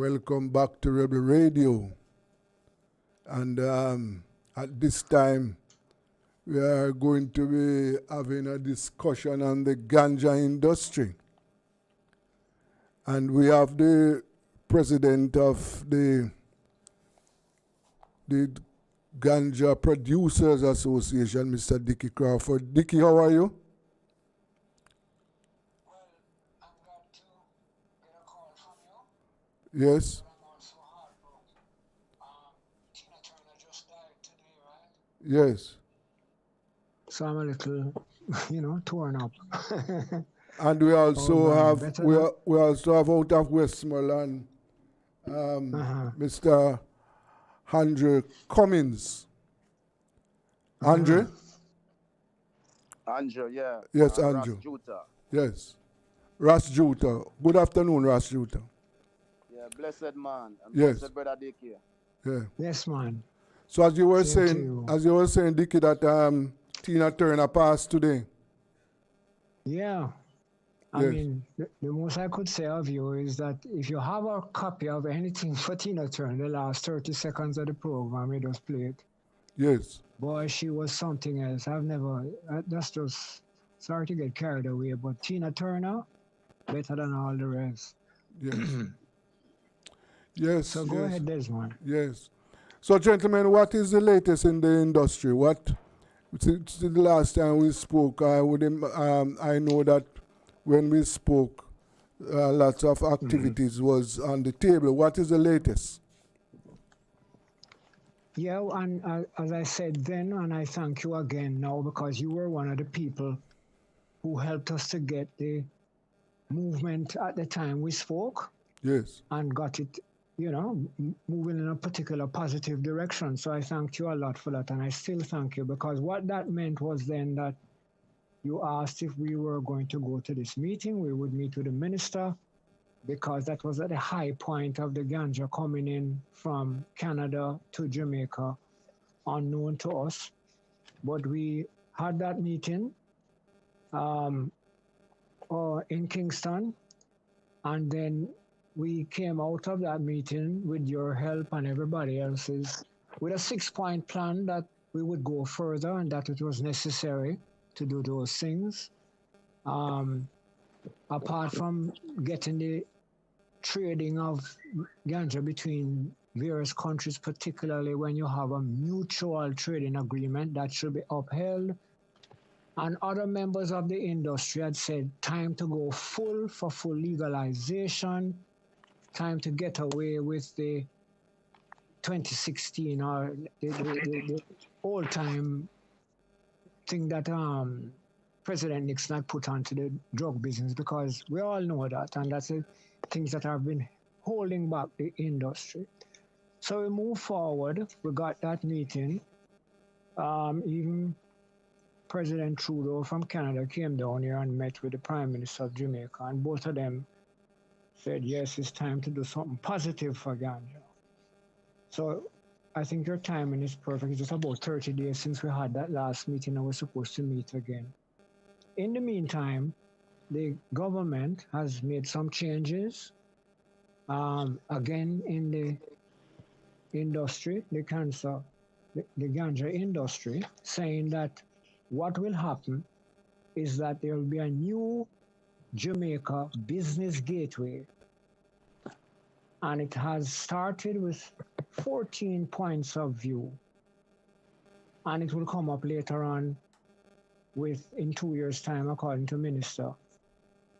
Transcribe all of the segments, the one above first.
Welcome back to Rebel Radio. And at this time, we are going to be having a discussion on the ganja industry. And we have the president of the Ganja Producers Association, Mr. Dickie Crawford. Dickie, how are you? Well, I'm glad to get a call from you, Yes, but I'm also heartbroken. Tina Turner just died today, right? yes. So I'm a little, torn up. And we Oh also man, have better not. we also have out of Westmoreland, Uh-huh. Mr. Andre Cummins. Uh-huh. Andre? Andrew, yeah. Yes, Ras Andrew. Juta. Yes. Ras Juta. Good afternoon, Ras Juta. Yeah, blessed man. And Yes. blessed brother Dick here. Yeah. Yes, man. So as you were Same to saying, you. Dickie, that Tina Turner passed today. Yeah. I Yes. mean, the most I could say of you is that if you have a copy of anything for Tina Turner, the last 30 seconds of the program, we just play it. Yes. Boy, she was something else. That's just, sorry to get carried away, but Tina Turner, better than all the rest. Yes. Yes. So go Yes. ahead, Desmond. Yes. So, gentlemen, what is the latest in the industry? Since the last time we spoke, I know that when we spoke, lots of activities was on the table. What is the latest? Yeah, and as I said then, and I thank you again now because you were one of the people who helped us to get the movement at the time we spoke Yes. and got it, moving in a particular positive direction. So I thank you a lot for that, and I still thank you because what that meant was then that you asked if we were going to go to this meeting. We would meet with the minister because that was at the high point of the ganja coming in from Canada to Jamaica, unknown to us. But we had that meeting um, in Kingston, and then we came out of that meeting with your help and everybody else's with a 6-point plan that we would go further and that it was necessary to do those things. Apart from getting the trading of ganja between various countries, particularly when you have a mutual trading agreement that should be upheld. And other members of the industry had said, time to go full legalization, time to get away with the 2016 or the old time thing that President Nixon had put onto the drug business, because we all know that, and that's the things that have been holding back the industry. So we move forward. We got that meeting. Even President Trudeau from Canada came down here and met with the Prime Minister of Jamaica, and both of them said, yes, it's time to do something positive for ganja. So I think your timing is perfect. It's just about 30 days since we had that last meeting and we're supposed to meet again. In the meantime, the government has made some changes, again, in the industry, the ganja industry, saying that what will happen is that there will be a new Jamaica business gateway. And it has started with 14 points of view. And it will come up later on in 2 years' time, according to Minister,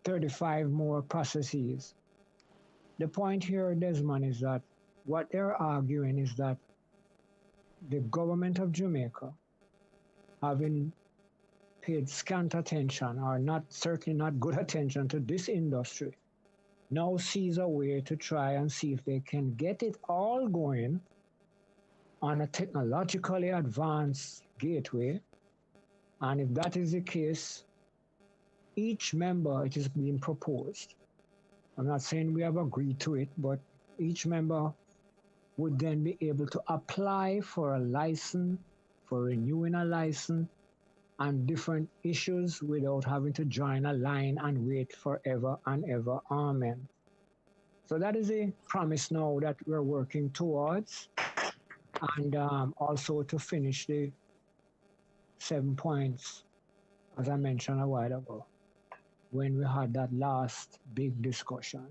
35 more processes. The point here, Desmond, is that what they're arguing is that the government of Jamaica, having paid scant attention, or certainly not good attention to this industry, now sees a way to try and see if they can get it all going on a technologically advanced gateway. And if that is the case, each member, it is being proposed. I'm not saying we have agreed to it, but each member would then be able to apply for a license, for renewing a license, and different issues without having to join a line and wait forever and ever. Amen. So that is a promise now that we're working towards, and also to finish the 7 points, as I mentioned a while ago, when we had that last big discussion.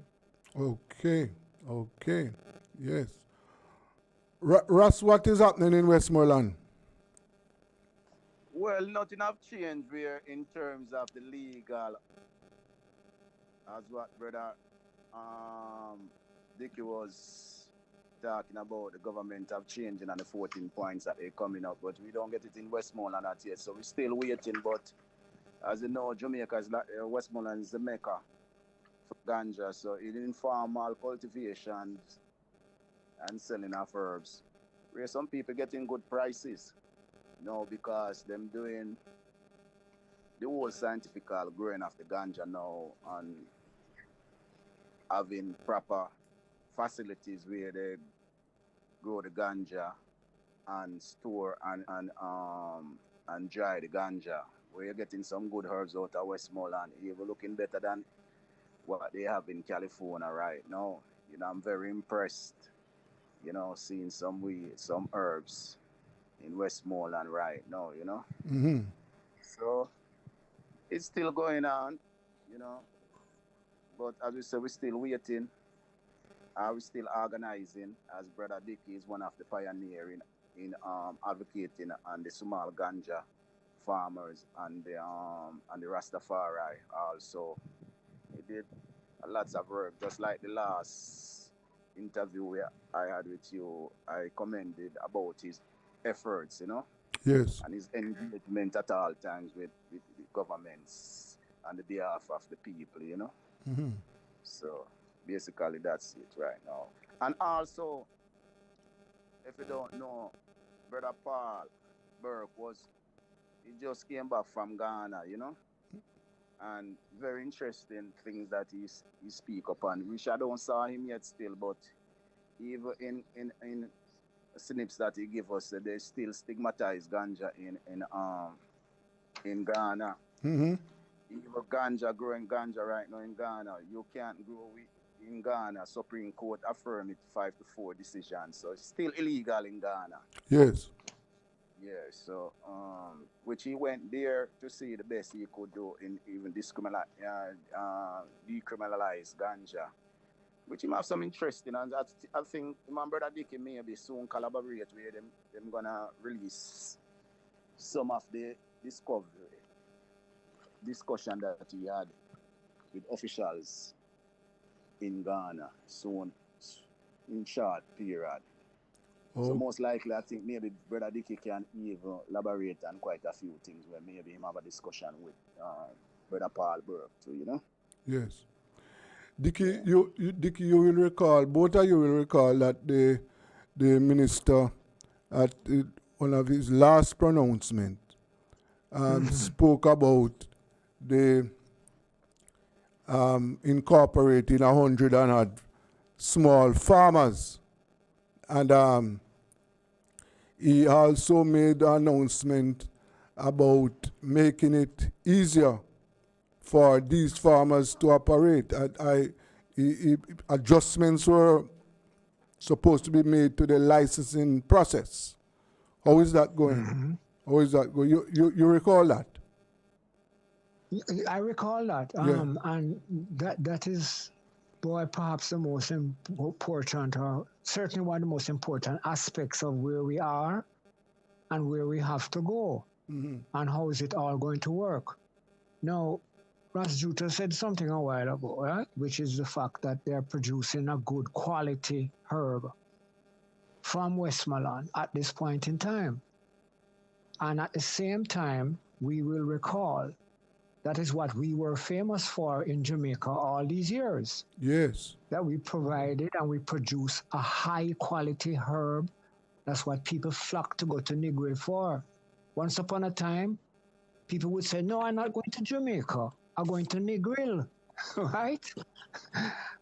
Okay. Okay. Yes. Russ, what is happening in Westmoreland? Well, nothing have changed where in terms of the legal, as what brother Dickie was talking about, the government have changing and the 14 points that they coming up, but we don't get it in Westmoreland at yet, so we're still waiting. But as you know, Jamaica is like Westmoreland is the mecca for ganja, so it informal cultivation and selling of herbs, where some people getting good prices, because them doing the whole scientific growing of the ganja now and having proper facilities where they grow the ganja and store and dry the ganja. Where you're getting some good herbs out of Westmoreland, even looking better than what they have in California right now. I'm very impressed. Seeing some herbs in Westmoreland right now. Mm-hmm. So it's still going on, you know. But as we said, we're still waiting. We're still organizing, as Brother Dicky is one of the pioneers in advocating on the small ganja farmers and the Rastafari also. He did lots of work, just like the last interview where I had with you. I commended about his efforts, Yes. and his engagement at all times with the governments on the behalf of the people. Mm-hmm. So basically, that's it right now. And also, if you don't know, Brother Paul Burke he just came back from Ghana, and very interesting things that he speak upon. Which I don't saw him yet still, but even in snips that he give us, they still stigmatize ganja in Ghana. Mm-hmm. Even ganja, growing ganja right now in Ghana, you can't grow it in Ghana. Supreme Court affirmed it 5-4 decision, so it's still illegal in Ghana. Yes. Yeah, so which he went there to see the best he could do in even decriminalize ganja, which him have some interest in, and I think my brother Dicky maybe soon collaborate with them gonna release some of the discussion that he had with officials in Ghana soon, in short period. So Oh, most likely, I think maybe Brother Dicky can even elaborate on quite a few things where maybe him have a discussion with Brother Paul Burke too. yes. Dicky, Yeah. Dicky, you will recall, both of you will recall that the minister at one of his last pronouncement spoke about the incorporating 100 and odd small farmers, and he also made an announcement about making it easier for these farmers to operate. Adjustments were supposed to be made to the licensing process. How is that going? How is that going? You recall that? I recall that, Yeah. and that is, boy, perhaps the most important, or certainly one of the most important aspects of where we are and where we have to go, Mm-hmm. and how is it all going to work. Now, Ras Juta said something a while ago, right? Which is the fact that they're producing a good quality herb from Westmoreland at this point in time. And at the same time, we will recall that is what we were famous for in Jamaica all these years. Yes. That we provided and we produce a high quality herb. That's what people flock to go to Negril for. Once upon a time, people would say, no, I'm not going to Jamaica. I'm going to Negril, right?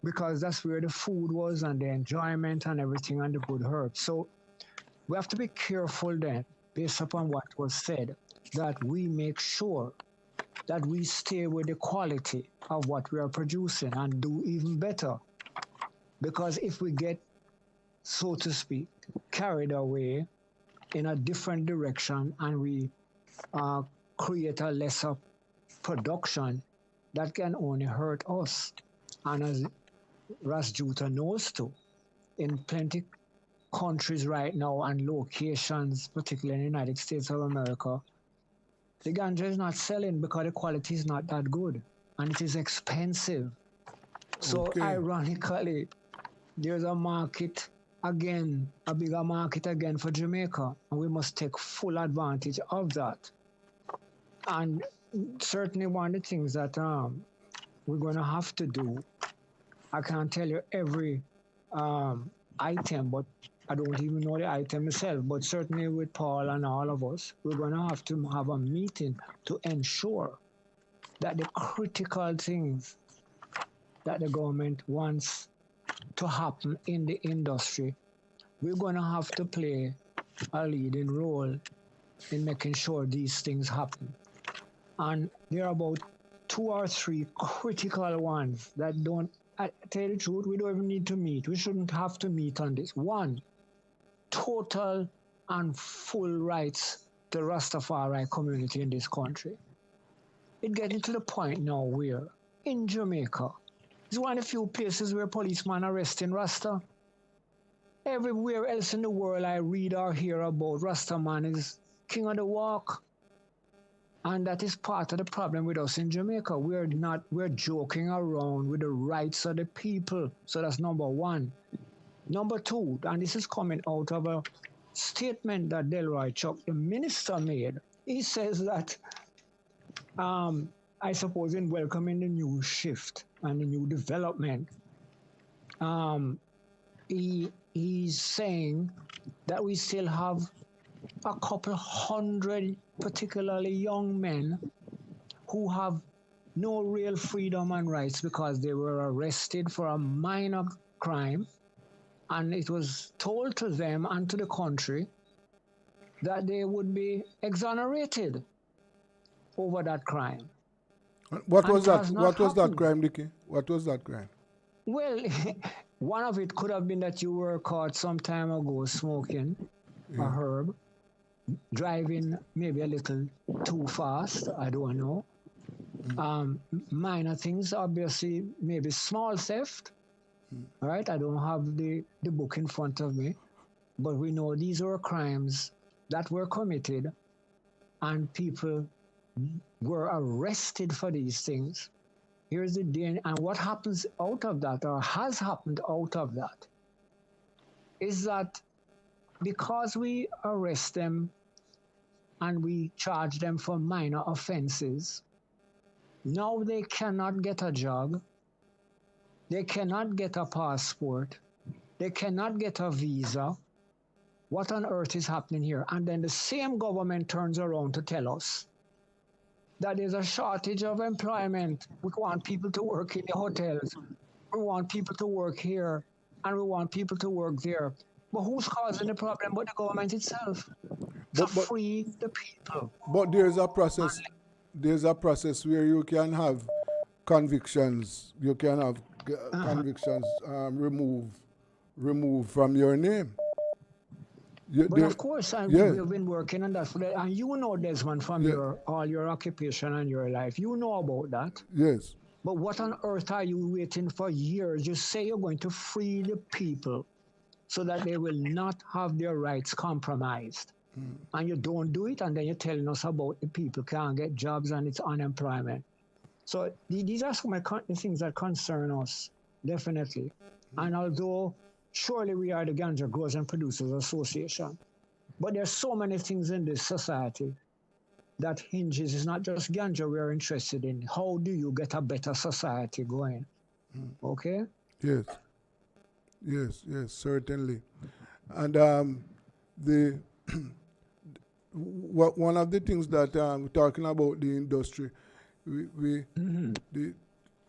Because that's where the food was and the enjoyment and everything and the good herbs. So we have to be careful then, based upon what was said, that we make sure that we stay with the quality of what we are producing and do even better. Because if we get, so to speak, carried away in a different direction and we uh, create a lesser production, that can only hurt us. And as Rasjuta knows too, in plenty countries right now and locations, particularly in the United States of America, the ganja is not selling because the quality is not that good and it is expensive. So Okay. ironically, there's a market again, a bigger market again for Jamaica, and we must take full advantage of that. And certainly one of the things that we're going to have to do, I can't tell you every item, but I don't even know the item myself, but certainly with Paul and all of us, we're going to have a meeting to ensure that the critical things that the government wants to happen in the industry, we're going to have to play a leading role in making sure these things happen. And there are about 2 or 3 critical ones that don't, I tell you the truth, we don't even need to meet. We shouldn't have to meet on this. One, total and full rights to the Rastafari community in this country. It's getting to the point now where in Jamaica, it's one of the few places where policemen are arresting Rasta. Everywhere else in the world I read or hear about, Rasta man is king of the walk. And that is part of the problem with us in Jamaica. We're joking around with the rights of the people. So that's number one. Number two, and this is coming out of a statement that Delroy Chuck, the minister, made. He says that, I suppose in welcoming the new shift and the new development, he's saying that we still have a couple hundred, particularly young men, who have no real freedom and rights because they were arrested for a minor crime, and it was told to them and to the country that they would be exonerated over that crime. What And was it that? has not What was that happened. crime, Dickie? What was that crime? Well, one of it could have been that you were caught some time ago smoking a herb, driving maybe a little too fast. I don't know. Minor things, obviously, maybe small theft. All right, I don't have the book in front of me, but we know these were crimes that were committed, and people were arrested for these things. Here's the danger, and what happens out of that, or has happened out of that, is that because we arrest them and we charge them for minor offenses, now they cannot get a job, they cannot get a passport, they cannot get a visa. What on earth is happening here? And then the same government turns around to tell us that there's a shortage of employment. We want people to work in the hotels. We want people to work here, and we want people to work there. But who's causing the problem but the government itself? To But- free the people. But there's a process. There's a process where you can have convictions. You can have convictions removed from your name. But of course, yeah. we've been working on that for that. And you know, Desmond, from Yeah. all your occupation and your life, you know about that. Yes. But what on earth are you waiting for years? You say you're going to free the people so that they will not have their rights compromised. And you don't do it, and then you're telling us about the people can't get jobs and it's unemployment. So these are some of the things that concern us, definitely. And although surely we are the Ganja Growers and Producers Association, but there's so many things in this society that hinges, it's not just ganja we're interested in. How do you get a better society going? Okay? Yes. Yes, yes, certainly. And one of the things that we're talking about the industry,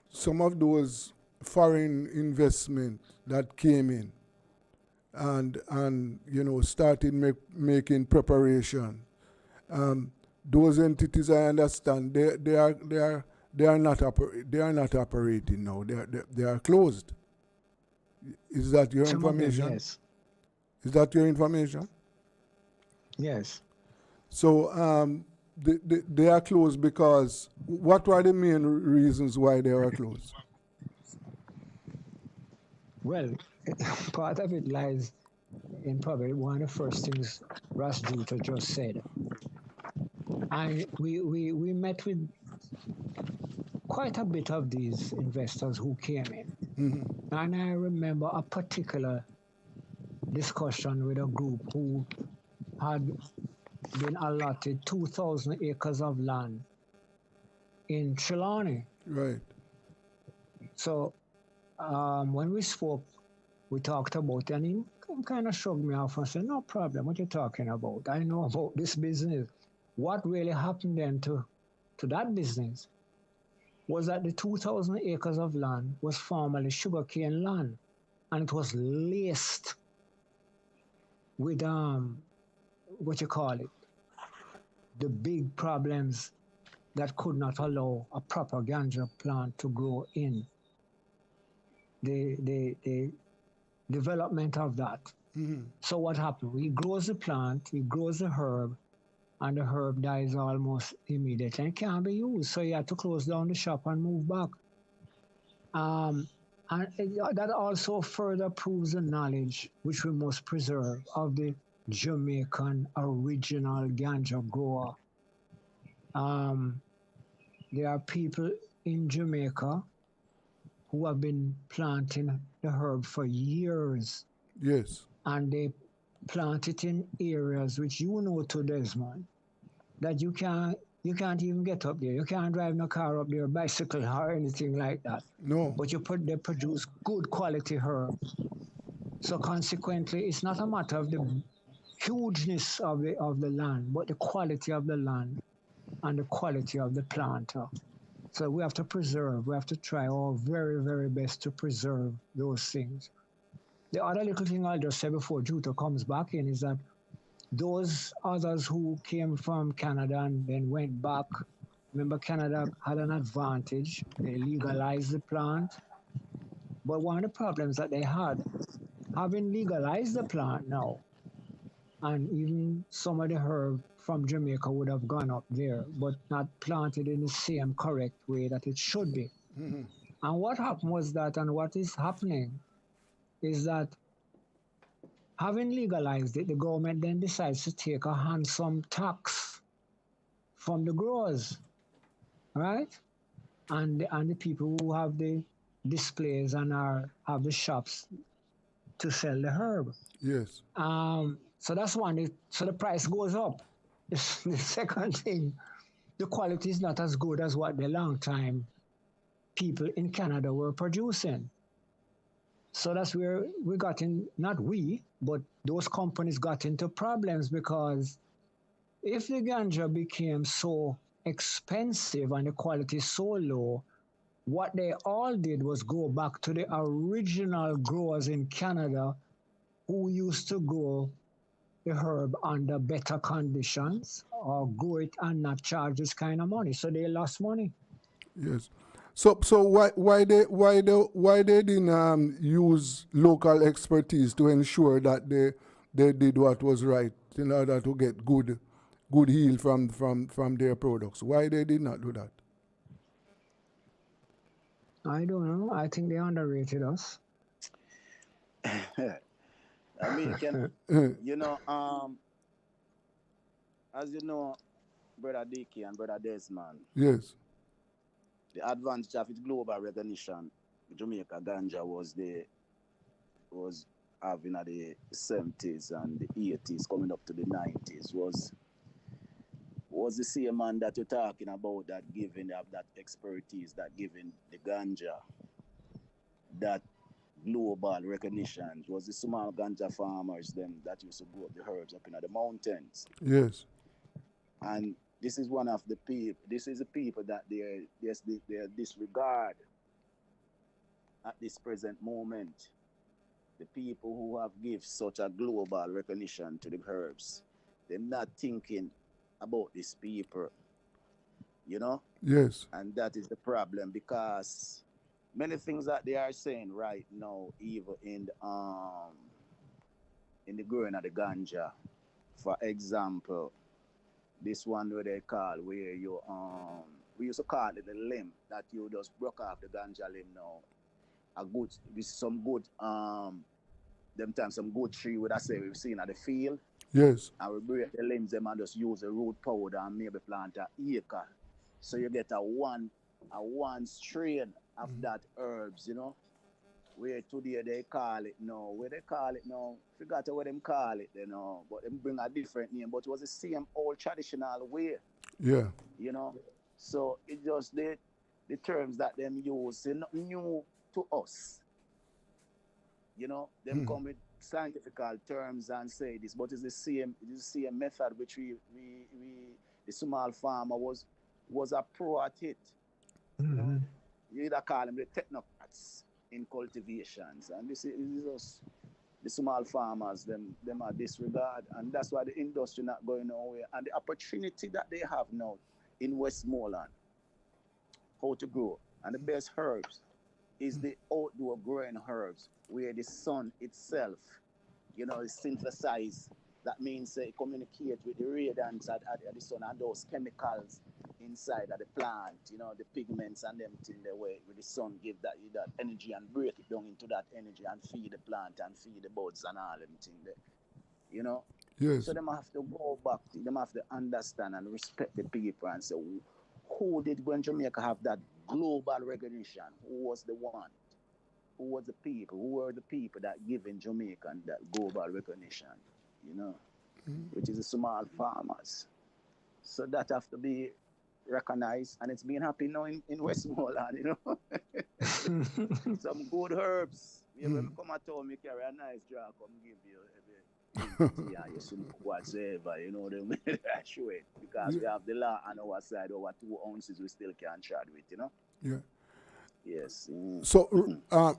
some of those foreign investment that came in and started making preparation. Those entities, I understand, they are not operating now. They are closed. Is that your Some of them, information? yes. Is that your information? Yes. So they are closed because what were the main reasons why they were closed? Well, part of it lies in probably one of the first things Ross Juta just said. And we met with quite a bit of these investors who came in. And I remember a particular discussion with a group who had been allotted 2,000 acres of land in Trelawney. Right. So when we spoke, we talked about it, and he kind of shrugged me off and said, "No problem, what you talking about? I know about this business." What really happened then to that business was that the 2,000 acres of land was formerly sugarcane land, and it was laced with what you call it, the big problems that could not allow a proper ganja plant to grow in the development of that. So what happened? He grows the plant, he grows the herb, and the herb dies almost immediately and can't be used. So he had to close down the shop and move back. And that also further proves the knowledge which we must preserve of the Jamaican original ganja grower. There are people in Jamaica who have been planting the herb for years, Yes. and they plant it in areas which you know to Desmond that you can't even get up there. You can't drive no car up there, bicycle or anything like that. No. But they produce good quality herb. So consequently, it's not a matter of the hugeness of the land, but the quality of the land and the quality of the planter. So we have to preserve. We have to try our very, very best to preserve those things. The other little thing I'll just say before Juta comes back in is that those others who came from Canada and then went back, remember Canada had an advantage. They legalized the plant. But one of the problems that they had, having legalized the plant now, and even some of the herb from Jamaica would have gone up there, but not planted in the same correct way that it should be. And what happened was that, and what is happening is that having legalized it, the government then decides to take a handsome tax from the growers, right? And the people who have the displays and have the shops to sell the herb. Yes. So that's one. So the price goes up. The second thing, the quality is not as good as what the long time people in Canada were producing. So that's where we got in, not we, but those companies got into problems, because if the ganja became so expensive and the quality so low, what they all did was go back to the original growers in Canada who used to grow the herb under better conditions or grow it and not charge this kind of money. So they lost money. Yes. So why they didn't use local expertise to ensure that they did what was right in order to get good yield from their products? Why they did not do that? I don't know. I think they underrated us. I mean, you know, as you know, Brother Dickey and Brother Desmond, Yes. the advantage of its global recognition, Jamaica ganja was having at the 70s and the 80s, coming up to the 90s, was the same man that you're talking about, that giving that expertise, that giving the ganja that global recognition. It was the small ganja farmers them that used to grow up the herbs up in the mountains. Yes. And this is one of the people. This is the people that they disregard at this present moment. The people who have give such a global recognition to the herbs, they're not thinking about these people, you know. Yes. And that is the problem, because many things that they are saying right now, even in the growing of the ganja. For example, this one where they call where you we used to call it the limb that you just broke off the ganja limb now. A good with some good them times some good tree would I say we've seen at the field Yes. and we break the limbs them and just use the root powder and maybe plant a acre. So you get a one strain of that herbs, where today they call it now. Where they call it now, forgot what them call it, but them bring a different name, but it was the same old traditional way, Yeah. you know. So it just the terms that them use, they're not new to us, them come with scientific terms and say this, but it's the same method which we the small farmer was a pro at it, you know. Mhm. You either call them the technocrats in cultivations, and this is just the small farmers, them are disregard, and that's why the industry not going nowhere. And the opportunity that they have now in Westmoreland, how to grow, and the best herbs is the outdoor growing herbs where the sun itself, is synthesized. That means it communicate with the radiance at the sun and those chemicals inside of the plant, the pigments and them thing the way with the sun give that energy and break it down into that energy and feed the plant and feed the buds and all them thing there, you know. So Yes. them have to go back, them have to understand and respect the people and say, who did when Jamaica have that global recognition? Who was the one? Who was the people? Who were the people that given Jamaican that global recognition? You know, which is the small farmers. So that have to be recognized, and it's been happening now in Westmoreland. Some good herbs. When me come at home, me carry a nice jar, come give you drink tea and you smoke whatsoever, them show it. Because we have the law on our side, over 2 ounces we still can't trade with. Yeah. Yes. So,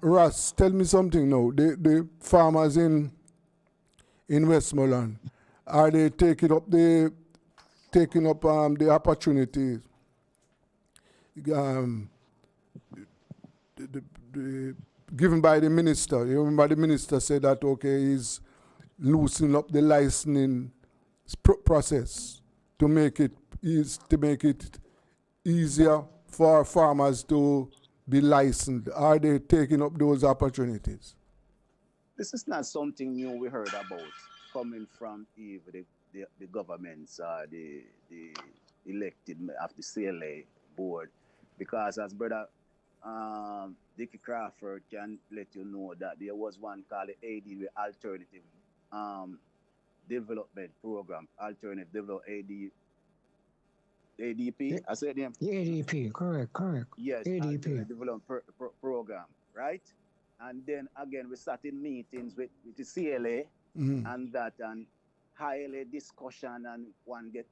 Russ, tell me something now. The farmers in Westmoreland, are they taking up the opportunities um, the given by the minister? You remember the minister said that okay, he's loosening up the licensing process to make it easier for farmers to be licensed. Are they taking up those opportunities? This is not something new we heard about coming from either the governments or the elected of the CLA board, because as brother Dickie Crawford can let you know that there was one called the AD Alternative um, Development Program, Alternative Develop ADP. I said them. The ADP, correct. Yes, ADP. Alternative Development Program, right? And then again, we sat in meetings with the CLA and that and highly discussion and one get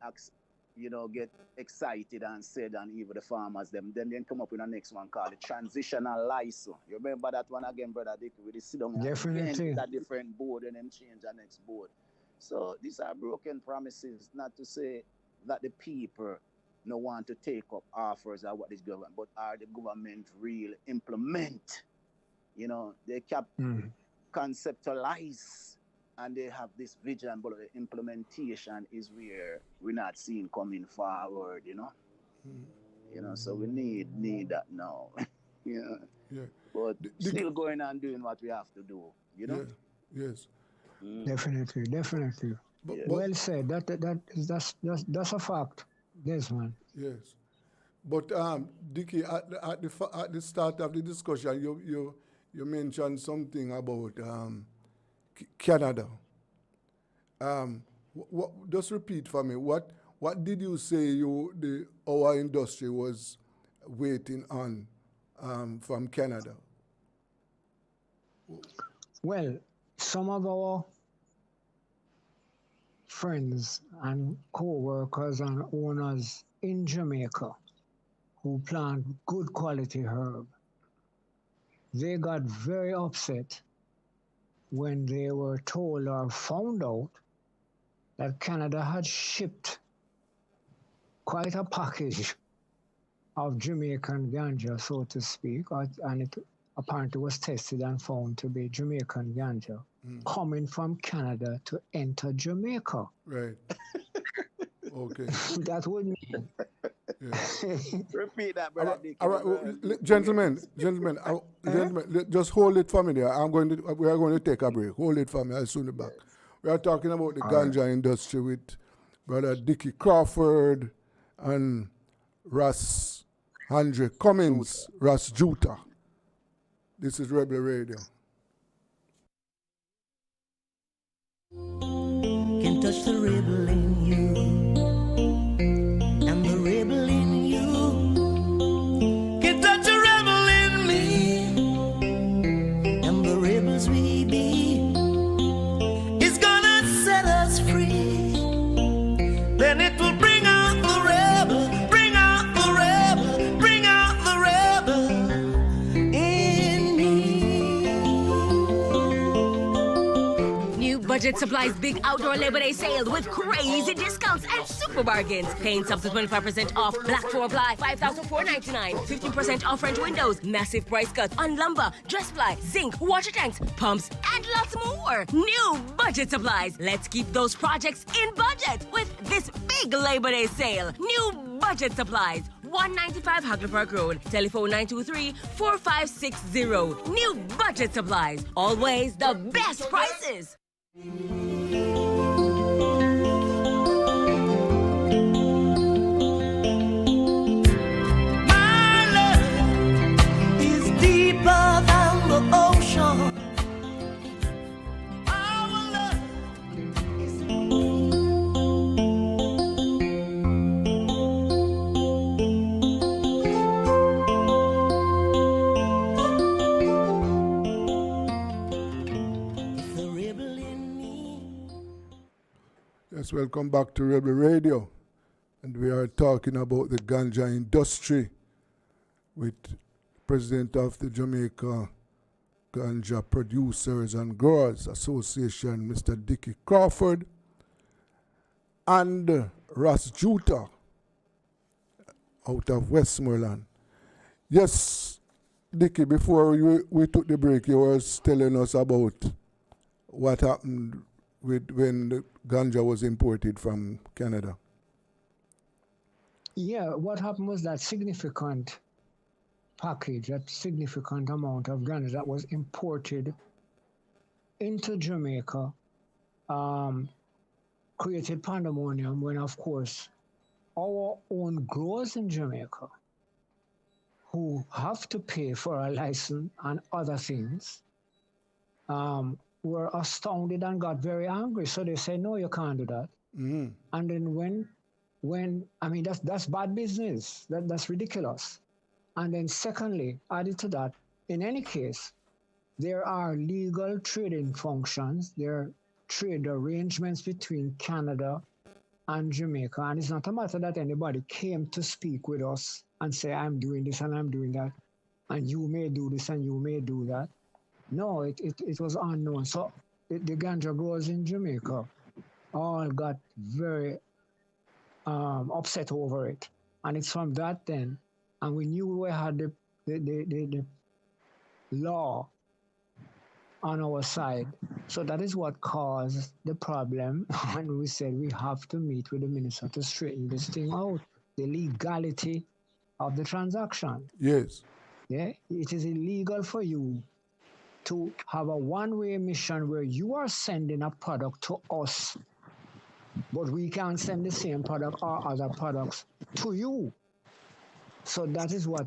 excited and said and even the farmers then come up with the next one called the transitional license. You remember that one again, brother Dick? We sit down again Definitely. with a different board and then change the next board. So these are broken promises, not to say that the people no want to take up offers or what is government, but are the government real implement? They kept Mm. conceptualize and they have this vision, but the implementation is where we're not seeing coming forward. So we need that now. yeah. Yeah. But The, still going on doing what we have to do, yeah. Yes. Mm, Definitely. But, yes. but Well said. That's a fact, Desmond. yes. But Dickie, at the start of the discussion, you mentioned something about Canada. Just repeat for me. What did you say our industry was waiting on from Canada? Well, some of our friends and co-workers and owners in Jamaica who plant good quality herb, they got very upset when they were told or found out that Canada had shipped quite a package of Jamaican ganja, so to speak, and it apparently was tested and found to be Jamaican ganja coming from Canada to enter Jamaica. Right. Okay. That would mean. Yeah. Repeat that, All brother right, Dicky. all right, gentlemen, just hold it for me there. We are going to take a break. Hold it for me. I'll soon be back. We are talking about the ganja industry with Brother Dickie Crawford and Russ Andre Cummins, Russ Juta. This is Rebel Radio. Can touch the rebel in you, and the rebel in you can touch a rebel in me, and the rebels we be is gonna set us free. Then it will bring out the rebel, bring out the rebel, bring out the rebel in me. New Budget Supplies big outdoor Labor Day sale with crazy discounts and super bargains. Paints up to 25% off. Black for apply, $5,499. 15% off French windows. Massive price cut on lumber, dress ply, zinc, water tanks, pumps, and lots more. New Budget Supplies. Let's keep those projects in budget with this big Labor Day sale. New Budget Supplies. 195 Hagley Park Road. Telephone 923-4560. New Budget Supplies. Always the best prices. My love is deeper than the ocean. Our love is the rebel in me. Yes, welcome back to Rebel Radio. And we are talking about the ganja industry with President of the Jamaica Ganja Producers and Growers Association, Mr. Dickie Crawford, and Russ Juta out of Westmoreland. Yes, Dickie, before we took the break, you were telling us about what happened when the ganja was imported from Canada. Yeah, what happened was that significant package, that significant amount of ganja that was imported into Jamaica created pandemonium when, of course, our own growers in Jamaica, who have to pay for a license and other things, were astounded and got very angry. So they said, no, you can't do that. Mm-hmm. And then when I mean, that's bad business. That's ridiculous. And then secondly, added to that, in any case, there are legal trading functions. There are trade arrangements between Canada and Jamaica. And it's not a matter that anybody came to speak with us and say, I'm doing this and I'm doing that, and you may do this and you may do that. No, it was unknown. So the ganja growers in Jamaica all got very upset over it. And it's from that then, and we knew we had the law on our side. So that is what caused the problem. And we said we have to meet with the minister to straighten this thing out, the legality of the transaction. Yes. Yeah, it is illegal for you to have a one-way mission where you are sending a product to us, but we can't send the same product or other products to you. So that is what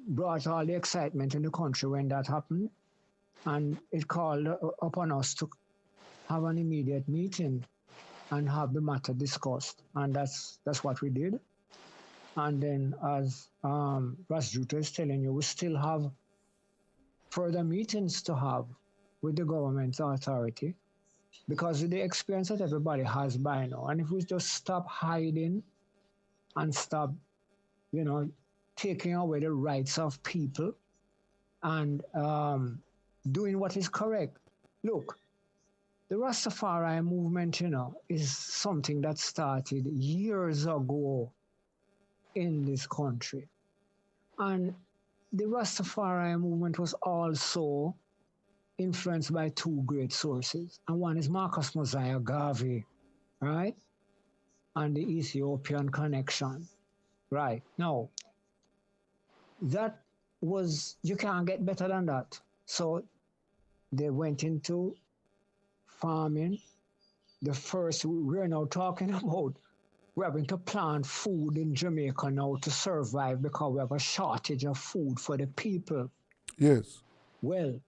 brought all the excitement in the country when that happened. And it called upon us to have an immediate meeting and have the matter discussed. And that's what we did. And then, as Russ Juta is telling you, we still have further meetings to have with the government authority, because of the experience that everybody has by now. And if we just stop hiding and stop, taking away the rights of people and doing what is correct. Look, the Rastafari movement, is something that started years ago in this country. And the Rastafari movement was also influenced by two great sources. And one is Marcus Mosiah Garvey, right? And the Ethiopian connection. Right. Now, that was, you can't get better than that. So they went into farming. The first, we're now talking about, we're having to plant food in Jamaica now to survive because we have a shortage of food for the people. Yes. Well,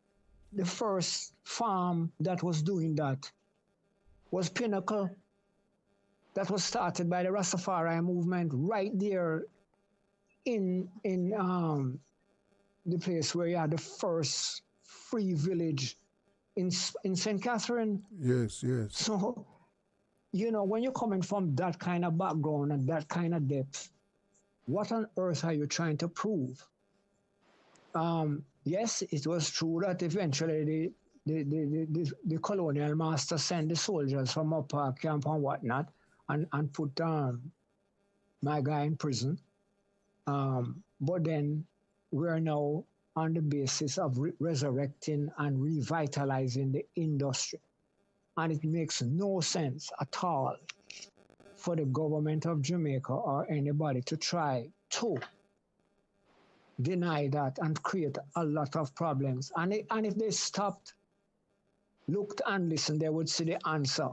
the first farm that was doing that was Pinnacle. That was started by the Rastafari movement right there in the place where you had the first free village in St. Catherine. Yes, yes. So, you know, when you're coming from that kind of background and that kind of depth, what on earth are you trying to prove? Yes, it was true that eventually the colonial master sent the soldiers from Upper Camp and whatnot and put my guy in prison. But then we're now on the basis of resurrecting and revitalizing the industry. And it makes no sense at all for the government of Jamaica or anybody to try to deny that and create a lot of problems. And if they stopped, looked and listened, they would see the answer.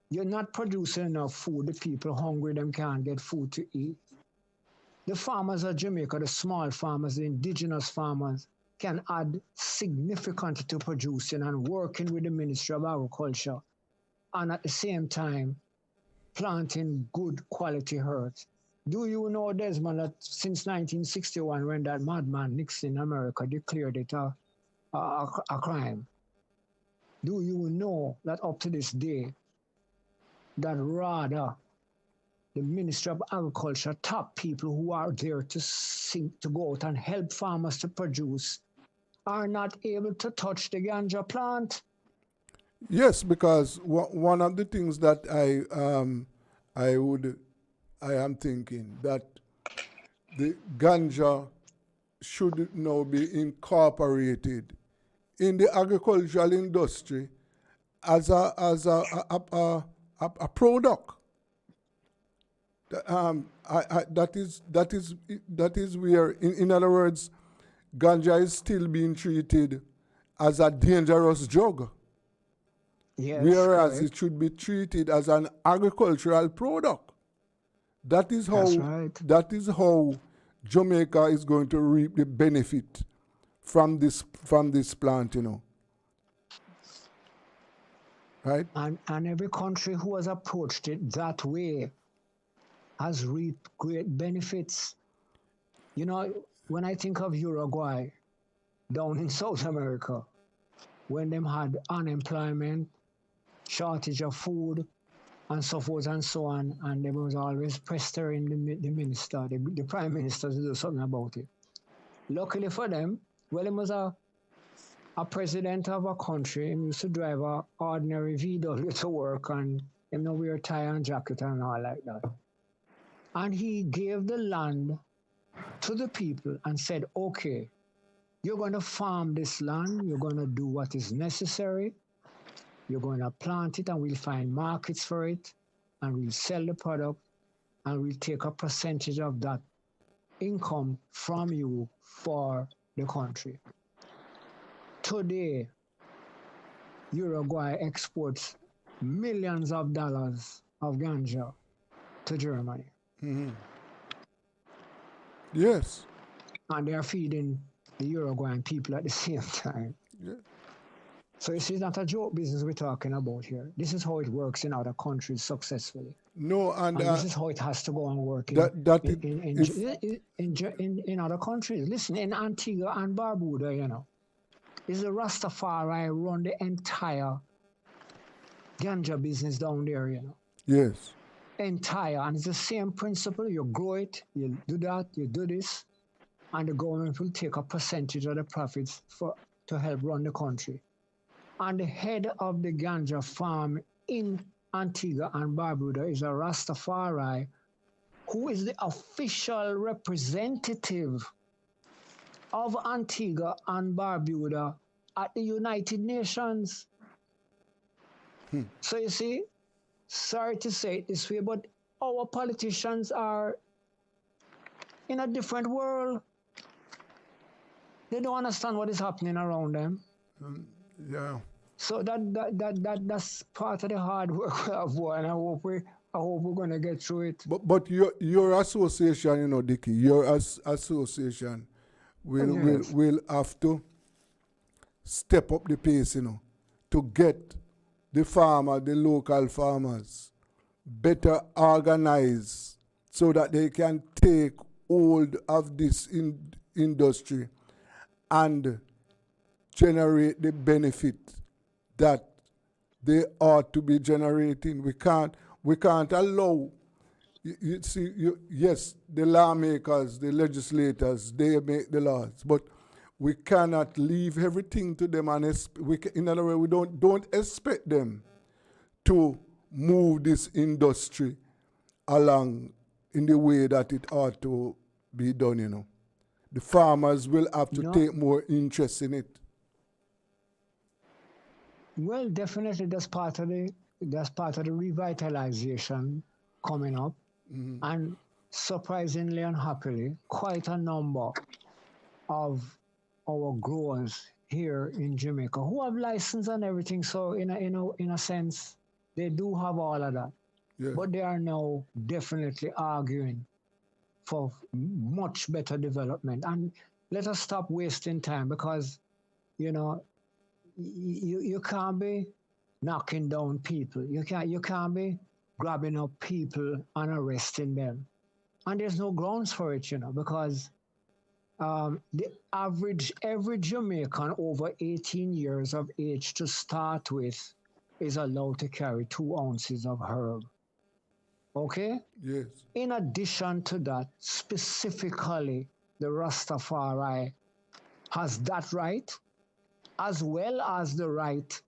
You're not producing enough food. The people hungry, them can't get food to eat. The farmers of Jamaica, the small farmers, the indigenous farmers, can add significantly to producing and working with the Ministry of Agriculture, and at the same time planting good quality herbs. Do you know, Desmond, that since 1961, when that madman Nixon in America declared it a crime, do you know that up to this day, that rather the Ministry of Agriculture, top people who are there to go out and help farmers to produce, are not able to touch the ganja plant? Yes, because one of the things that I am thinking that the ganja should now be incorporated in the agricultural industry as a product. That is where, in other words, ganja is still being treated as a dangerous drug, Yes, whereas correct. it should be treated as an agricultural product. That is That's how right. that is how Jamaica is going to reap the benefit from this plant, you know. Right? And every country who has approached it that way has reaped great benefits. You know, when I think of Uruguay down in South America, when them had unemployment, shortage of food, and so forth and so on, and there was always pestering the minister, the prime minister, to do something about it. Luckily for them, well, he was a president of a country. He used to drive an ordinary VW to work, and he no wear tie and jacket and all like that. And he gave the land to the people and said, okay, you're going to farm this land, you're going to do what is necessary, you're going to plant it, and we'll find markets for it, and we'll sell the product, and we'll take a percentage of that income from you for the country. Today, Uruguay exports millions of dollars of ganja to Germany. Yes. And they are feeding the Uruguayan people at the same time. Yeah. So this is not a joke business we're talking about here. This is how it works in other countries successfully. No, and this is how it has to go and work in other countries. Listen, in Antigua and Barbuda, you know, is the Rastafari run the entire ganja business down there, you know. Yes. Entire, and it's the same principle. You grow it, you do that, you do this, and the government will take a percentage of the profits to help run the country. And the head of the ganja farm in Antigua and Barbuda is a Rastafari who is the official representative of Antigua and Barbuda at the United Nations. So you see, sorry to say it this way, but our politicians are in a different world. They don't understand what is happening around them. Yeah. So that's part of the hard work we have, and I hope we're gonna get through it. But your association, you know, Dickie, your association Yes. will have to step up the pace, you know, to get the local farmers, better organized so that they can take hold of this industry and generate the benefit that they ought to be generating. We can't allow. You see, yes, the lawmakers, the legislators, they make the laws, but we cannot leave everything to them, and in other words, we don't expect them to move this industry along in the way that it ought to be done. You know, the farmers will have to No. take more interest in it. Well, definitely that's part of the revitalization coming up, and surprisingly and happily, quite a number of our growers here in Jamaica who have license and everything. So in a sense, they do have all of that, Yeah. but they are now definitely arguing for much better development. And let us stop wasting time, because you know you can't be knocking down people. You can't be grabbing up people and arresting them. And there's no grounds for it, you know, because every Jamaican over 18 years of age to start with is allowed to carry 2 ounces of herb. Okay? Yes. In addition to that, specifically, the Rastafari has that right, as well as the right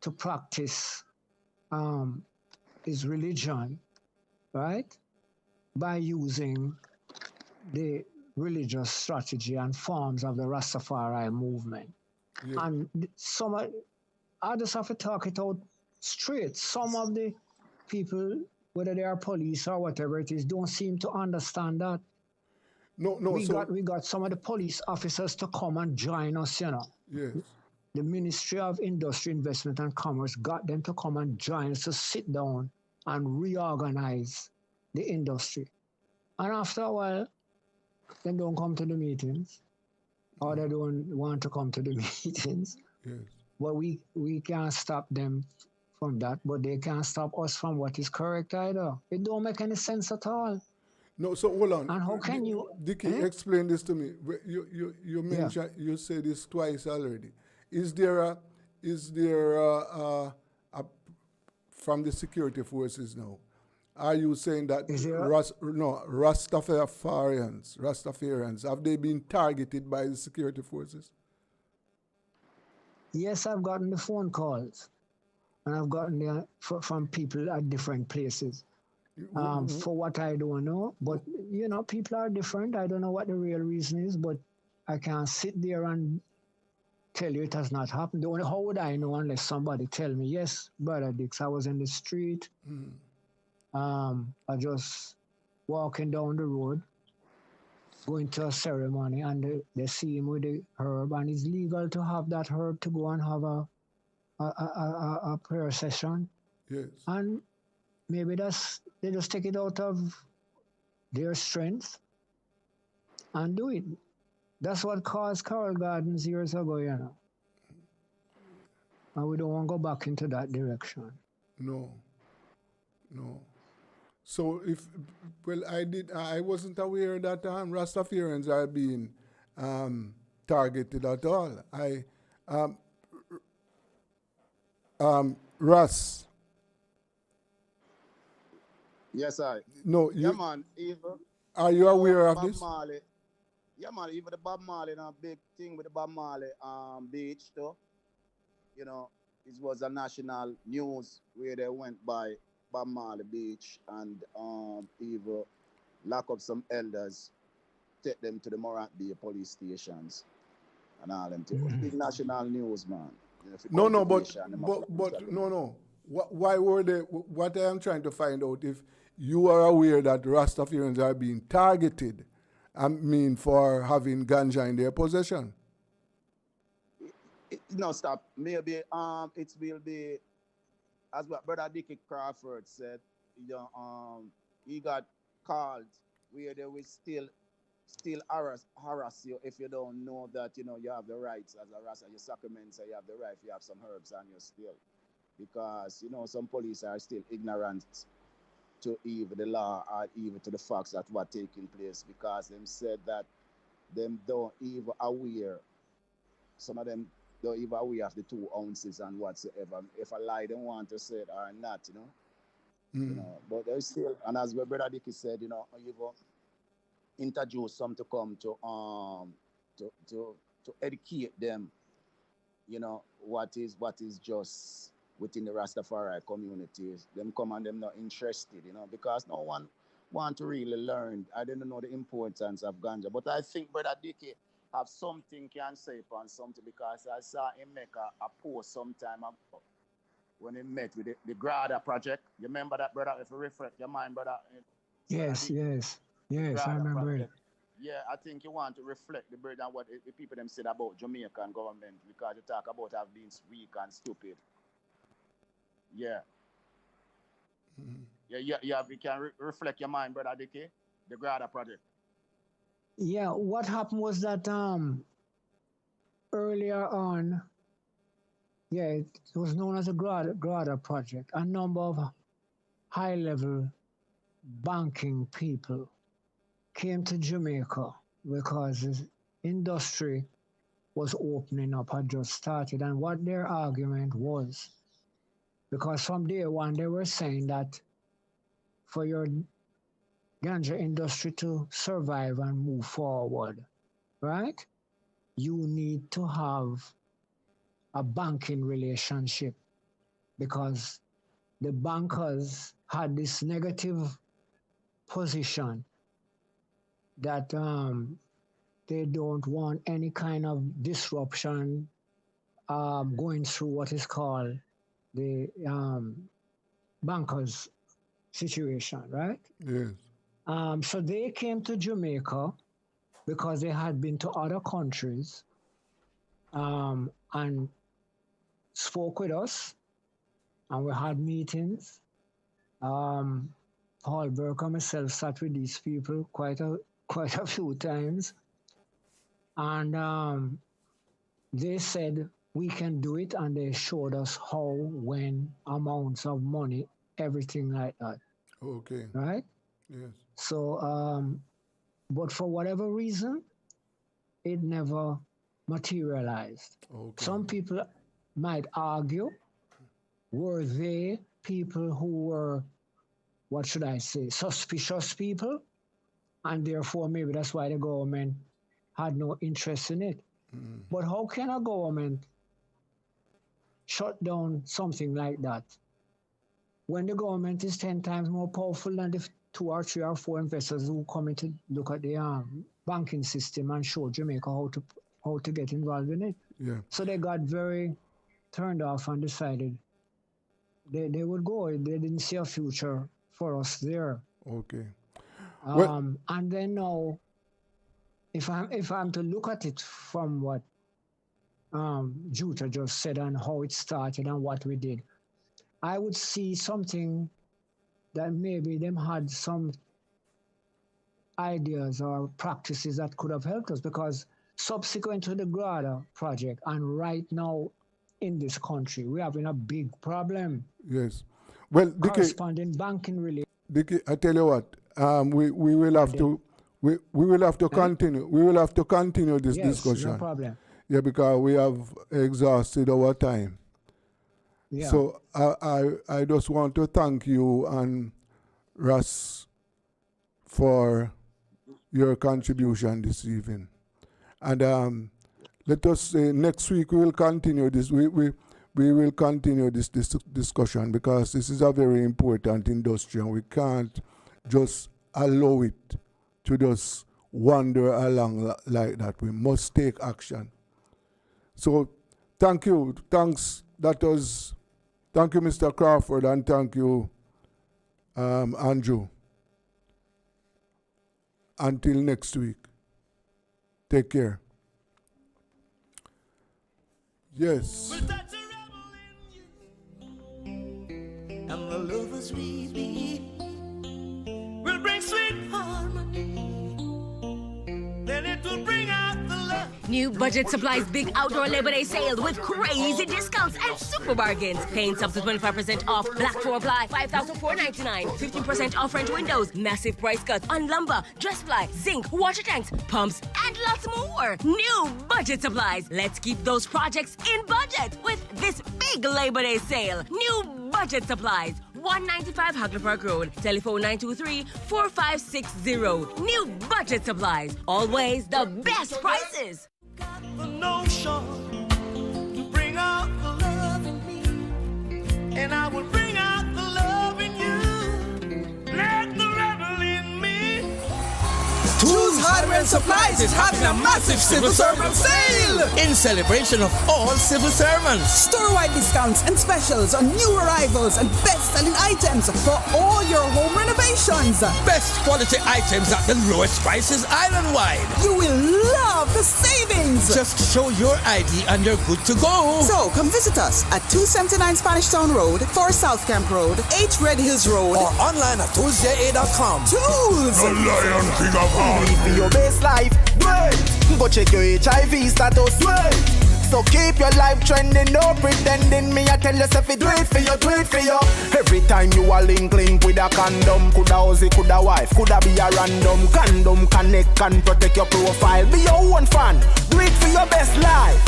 to practice his religion, right? By using the religious strategy and forms of the Rastafari movement. Yeah. And I just have to talk it out straight. Some of the people, whether they are police or whatever it is, don't seem to understand that. No. We got some of the police officers to come and join us, you know. Yes. The Ministry of Industry, Investment and Commerce got them to come and join us to sit down and reorganize the industry. And after a while, they don't come to the meetings, or they don't want to come to the meetings. Yes. But we can't stop them from that, but they can't stop us from what is correct either. It don't make any sense at all. No, so hold on. And how can you? Dickie, explain this to me. You mentioned, you said this twice already. Is there a from the security forces now? Are you saying that Is there a- Rastafarians, have they been targeted by the security forces? Yes, I've gotten the phone calls, and I've gotten them from people at different places. For what I don't know, but you know, people are different. I don't know what the real reason is, but I can't sit there and tell you it has not happened. How would I know unless somebody tell me? Yes, Brother Dix, I was in the street. I just walking down the road, going to a ceremony, and they see him with the herb, and it's legal to have that herb to go and have a prayer session. Yes. And maybe they just take it out of their strength and do it. That's what caused Carroll Gardens years ago, you know. And we don't want to go back into that direction. No. So I wasn't aware that Rastafarians are being targeted at all. Ras. Yes, I. No, Yeah, man. Even are you aware of Bob this? Marley. Yeah, man. Even the Bob Marley, a big thing with the Bob Marley beach, too. You know, it was a national news where they went by Bob Marley Beach and even lock up some elders take them to the Morant Bay police stations and all them things. Big national news, man. You know, if you No, come to no, but Asia, them a police and them- no. Why were they? What I am trying to find out, if you are aware that Rastafarians are being targeted, I mean, for having ganja in their possession. No, stop. Maybe it will be as what Brother Dickie Crawford said. You know, he got called where they will still harass you if you don't know that you know you have the rights as a Rasta. Your sacraments say you have the right. You have some herbs on your still, because you know some police are still ignorant to even the law or even to the facts that what taking place, because them said that them don't even aware. Some of them don't even aware of the 2 ounces and whatsoever. If a lie them want to say it or not, you know. You know, but there's still, and as my brother Dickie said, you know, you go introduce some to come to educate them, you know, what is just within the Rastafari communities. Them come and them not interested, you know, because no one want to really learn. I didn't know the importance of ganja. But I think Brother Dickie have something can say upon something, because I saw him make a post sometime ago when he met with the Grada project. You remember that, brother? If you reflect your mind, brother. Yes, yes, yes, I Grada remember it. project. Yeah, I think you want to reflect the burden what the people them said about Jamaican government, because you talk about have been weak and stupid. Yeah. Yeah, we can reflect your mind, brother Dickie. The Grada project. Yeah, what happened was that earlier on, yeah, it was known as a Grada project. A number of high-level banking people came to Jamaica because the industry was opening up, had just started. And what their argument was, because from day one they were saying that for your ganja industry to survive and move forward, right, you need to have a banking relationship, because the bankers had this negative position that they don't want any kind of disruption going through what is called the bankers situation, right? Yes. So they came to Jamaica because they had been to other countries and spoke with us, and we had meetings. Paul Burke and myself sat with these people quite a few times, and they said we can do it, and they showed us how, when, amounts of money, everything like that, Okay. right? Yes. So, but for whatever reason, it never materialized. Okay. Some people might argue, were they people who were, what should I say, suspicious people? And therefore, maybe that's why the government had no interest in it. But how can a government shut down something like that when the government is 10 times more powerful than the 2 or 3 or 4 investors who come in to look at the banking system and show Jamaica how to get involved in it? Yeah. So they got very turned off and decided they would go. They didn't see a future for us there. Okay. Well, And then now, if I'm to look at it from what Juta just said and how it started and what we did, I would see something that maybe them had some ideas or practices that could have helped us, because subsequent to the Grada project and right now in this country, we're having a big problem. yes. Well, Dickie, Corresponding banking related. Dickie, I tell you what, we will have to we will have to continue. We will have to continue this Yes, discussion. no problem. Yeah, because we have exhausted our time. Yeah. So I just want to thank you and Russ for your contribution this evening. And let us say next week we will continue this. We will continue this discussion, because this is a very important industry and we can't just allow it to just wander along like that. We must take action. So thank you. Thanks. Thank you, Mr. Crawford, and thank you, Andrew. Until next week. Take care. Yes. We'll touch a rebel in you, and the lovers we be will bring sweet harmony. Then it will bring out the love. New Budget Supplies big outdoor Labor Day sale with crazy discounts and super bargains. Paints up to 25% off. Black to apply, $5,499. 15% off French windows. Massive price cuts on lumber, dress ply, zinc, water tanks, pumps, and lots more. New Budget Supplies. Let's keep those projects in budget with this big Labor Day sale. New Budget Supplies. 195 Hagley Park Road. Telephone 923-4560. New Budget Supplies. Always the best prices. Got the notion to bring out the love in me, and I will bring out the love in you. Let the rebel in me. Tools, Hardware and Supplies is having a massive civil servant sale in celebration of all civil servants. Store-wide discounts and specials on new arrivals and best-selling items for all your home renovations. Best quality items at the lowest prices island-wide. You will love the savings. Just show your ID and you're good to go. So come visit us at 279 Spanish Town Road, 4 South Camp Road, 8 Red Hills Road, or online at toolsja.com. Tools. The Lion King of all. For your best life, wait. Go check your HIV status, wait. So keep your life trending, no pretending. Me, I tell yourself it, do it for you, do it for you. Every time you are link with a condom, coulda Ozzy, coulda wife, coulda be a random. Condom connect and protect your profile. Be your own fan, do it for your best life.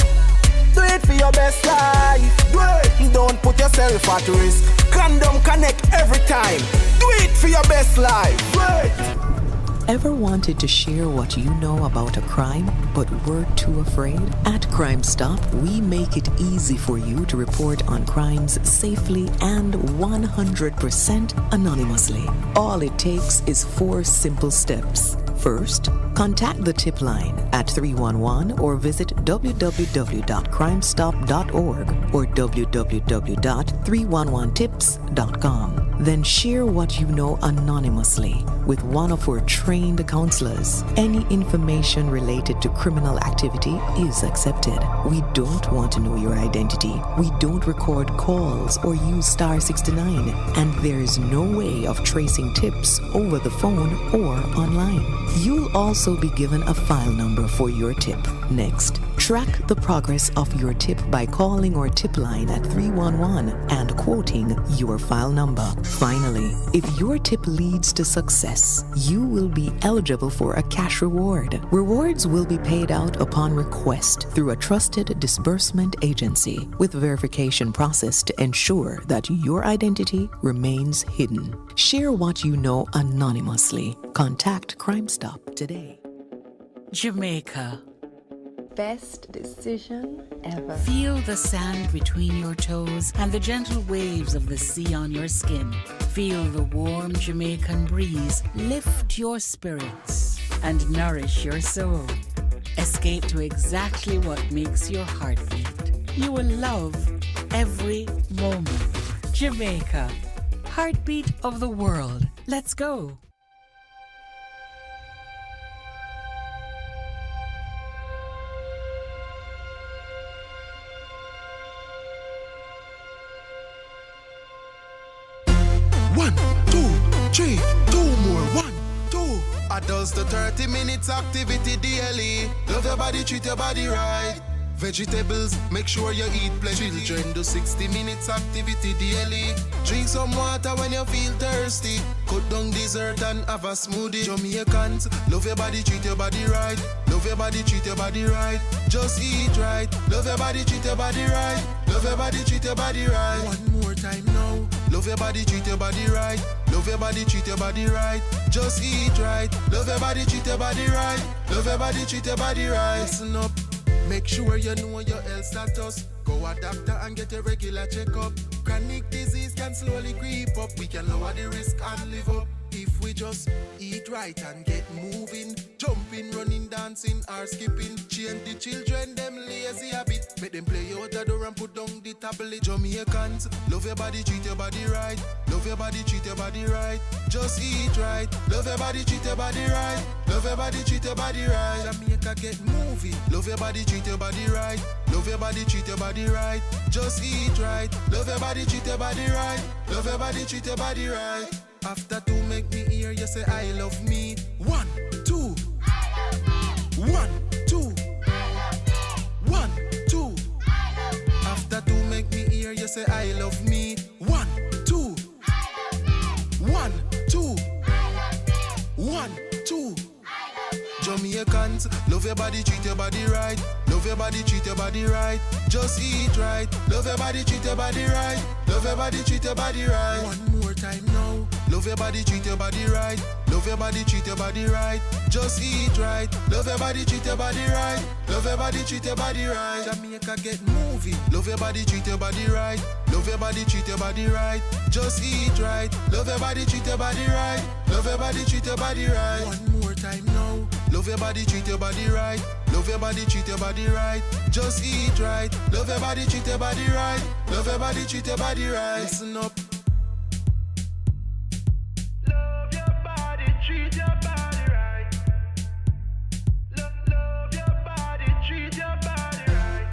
Do it for your best life. Do it. Don't put yourself at risk. Condom connect every time. Do it for your best life. Do it. Ever wanted to share what you know about a crime, but were too afraid? At Crime Stop, we make it easy for you to report on crimes safely and 100% anonymously. All it takes is 4 simple steps. First, contact the tip line at 311 or visit www.crimestop.org or www.311tips.com. Then share what you know anonymously with one of our trained counselors. Any information related to criminal activity is accepted. We don't want to know your identity. We don't record calls or use star 69. And there is no way of tracing tips over the phone or online. You'll also be given a file number for your tip. Next, track the progress of your tip by calling our tip line at 311 and quoting your file number. Finally, if your tip leads to success, you will be eligible for a cash reward. Rewards will be paid out upon request through a trusted disbursement agency with verification process to ensure that your identity remains hidden. Share what you know anonymously. Contact Crime Stop today. Jamaica. Best decision ever. Feel the sand between your toes and the gentle waves of the sea on your skin. Feel the warm Jamaican breeze lift your spirits and nourish your soul. Escape to exactly what makes your heart beat. You will love every moment. Jamaica, heartbeat of the world. Let's go. Adults to 30 minutes activity daily. Love your body, treat your body right. Vegetables, make sure you eat plenty. Children do 60 minutes activity daily. Drink some water when you feel thirsty. Cut down dessert and have a smoothie. Jamaicans, love your body, treat your body right. Love your body, treat your body right. Just eat right. Love your body, treat your body right. Love your body, treat your body right. One more time now. Love your body, treat your body right. Love your body, treat your body right. Just eat right. Love your body, treat your body right. Love your body, treat your body right. Listen up. Make sure you know your health status. Go a doctor and get a regular checkup. Chronic disease can slowly creep up. We can lower the risk and live up if we just eat right and get moving. Jumping, running, dancing, or skipping. Change the children, them lazy habit. Make them play out the door and put down the tablet. Jamaicans, love your body, treat your body right. Love your body, treat your body right. Just eat right. Love your body, treat your body right. Love your body, treat your body right. Jamaica get moving. Love your body, treat your body right. Love your body, treat your body right. Just eat right. Love your body, treat your body right. Love your body, treat your body right. After two, make me hear you say I love me. 1, 2. 1, 2. 1, 2. After two, make me hear you say I love me. 1, 2. 1, 2. 1, 2. Jamaicans, love your body, treat your body right. Love your body, treat your body right. Just eat right. Love your body, treat your body right. Love your body, treat your body right. One more time now. Love your body, treat your body right. Love your body, treat your body right. Just eat right. Love your body, treat your body right. Love your body, treat your body right. Jamaica get moving. Love your body, treat your body right. Love your body, treat your body right. Just eat right. Love your body, treat your body right. Love your body, treat your body right. One more time now. Love your body, treat your body right. Love your body, treat your body right. Just eat right. Love your body, treat your body right. Love your body, treat your body right. Listen up. Love your body, treat your body right. Love your body, treat your body right.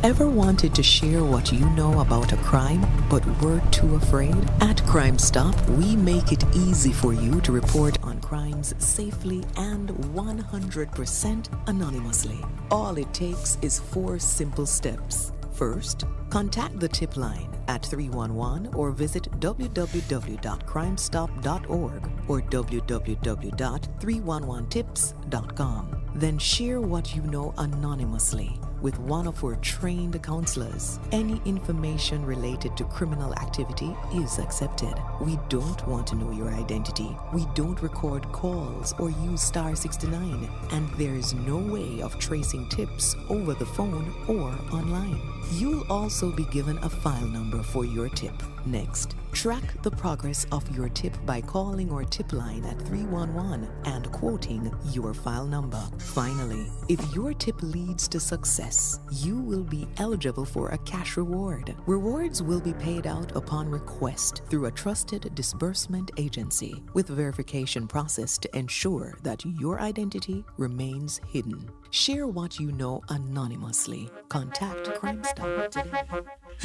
Ever wanted to share what you know about a crime but were too afraid? At Crime Stop, we make it easy for you to report on crimes safely and 100% anonymously. All it takes is 4 simple steps. First, contact the tip line at 311 or visit www.crimestop.org or www.311tips.com. Then share what you know anonymously with one of our trained counselors. Any information related to criminal activity is accepted. We don't want to know your identity. We don't record calls or use star 69. And there is no way of tracing tips over the phone or online. You'll also be given a file number for your tip. Next, track the progress of your tip by calling our tip line at 311 and quoting your file number. Finally, if your tip leads to success, you will be eligible for a cash reward. Rewards will be paid out upon request through a trusted disbursement agency with verification process to ensure that your identity remains hidden. Share what you know anonymously. Contact Crime Stop today.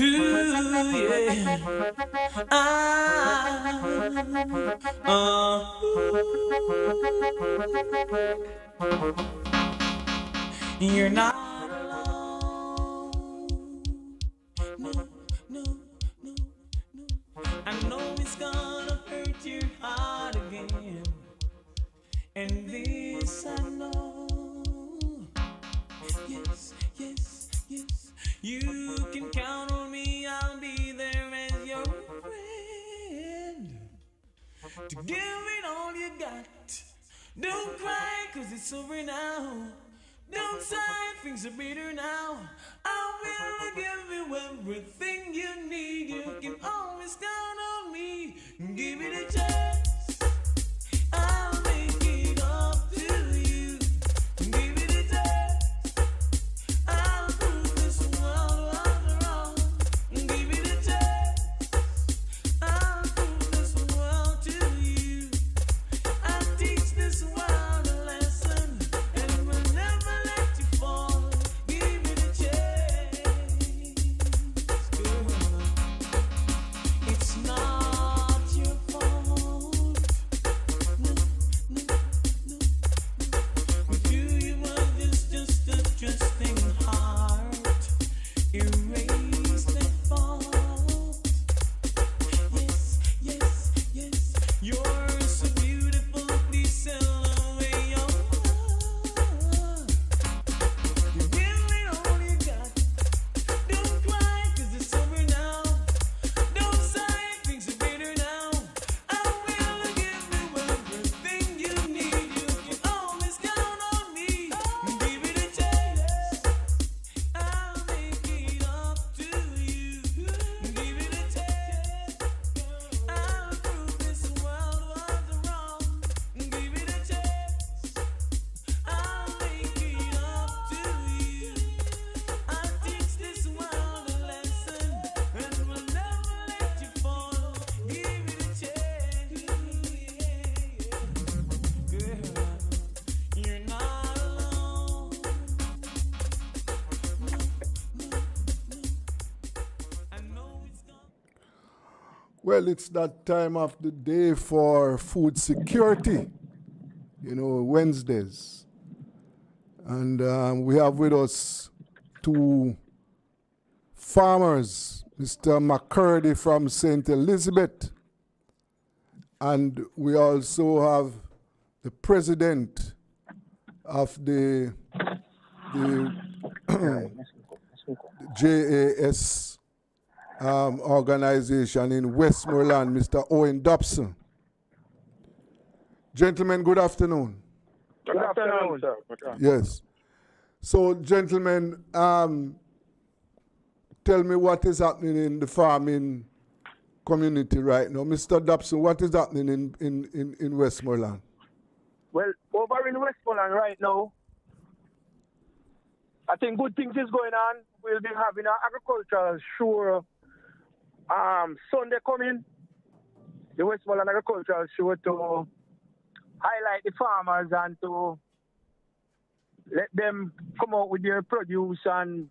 Ooh, yeah. You're not alone. No, no, no, no. I know it's gonna hurt your heart again. And this I know. Yes, yes, yes. You can count on me, I'll be there as your friend. To give it all you got. Don't cry, cause it's over now. Don't sigh, things are better now. I will give you everything you need. You can always count on me. Give it a chance. I'll make it up to you. Give it a chance. I'll prove this world was wrong. Give it a chance. I'll prove this world to you. I'll teach this world a lesson, and will never let you fall. Give it a chance, girl. It's not your fault. No, no, no. With you, you were just a trusting heart. Erase that fault. Yes, yes, yes. You're so beautiful, please sell away your heart. You give me all you got. Don't cry, cause it's over now. Don't sigh, things are better now. I will give you everything you need. You can always count on me. Give it a chance. I'll make it up to you. Give it a chance. I'll prove this world was wrong. Give it a chance. I'll make it up to you. I'll teach this world a lesson, and will never let you fall. Give it a chance. Girl, you're not alone. No, no, no. I know it's gone. Well, it's that time of the day for food security, Wednesdays. And we have with us 2 farmers, Mr. McCurdy from St. Elizabeth, and we also have the president of the JAS organization in Westmoreland, Mr. Owen Dobson. Gentlemen, good afternoon. Good afternoon, sir. Yes. So, gentlemen, tell me what is happening in the farming community right now. Mr. Dobson, what is happening in Westmoreland? Well, over in Westmoreland right now, I think good things is going on. We'll be having an agricultural show Sunday coming. The Westmoreland Agricultural Show to highlight the farmers and to let them come out with their produce and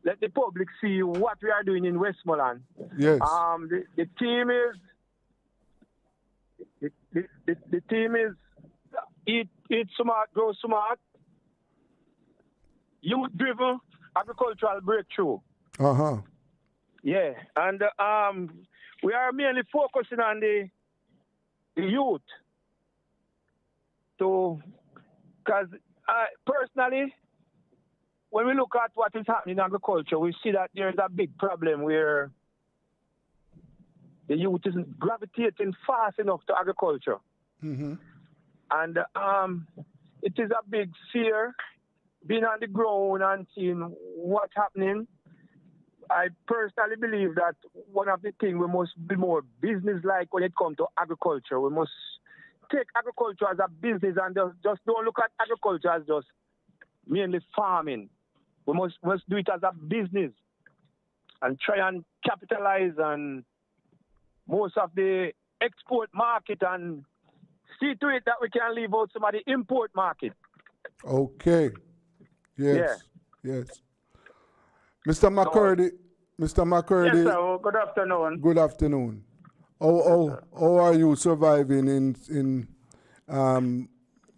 let the public see what we are doing in Westmoreland. Yes. The team is the team is eat smart, grow smart, youth driven, agricultural breakthrough. Yeah, and we are mainly focusing on the youth. Because personally, when we look at what is happening in agriculture, we see that there is a big problem where the youth isn't gravitating fast enough to agriculture. And it is a big fear being on the ground and seeing what's happening. I personally believe that one of the things we must be more business-like when it comes to agriculture. We must take agriculture as a business and just don't look at agriculture as just mainly farming. We must do it as a business and try and capitalize on most of the export market and see to it that we can leave out some of the import market. Okay. Yes. Yes. Mr. McCurdy. Mr. McCurdy. Yes, sir. Good afternoon. Good afternoon. How are you surviving in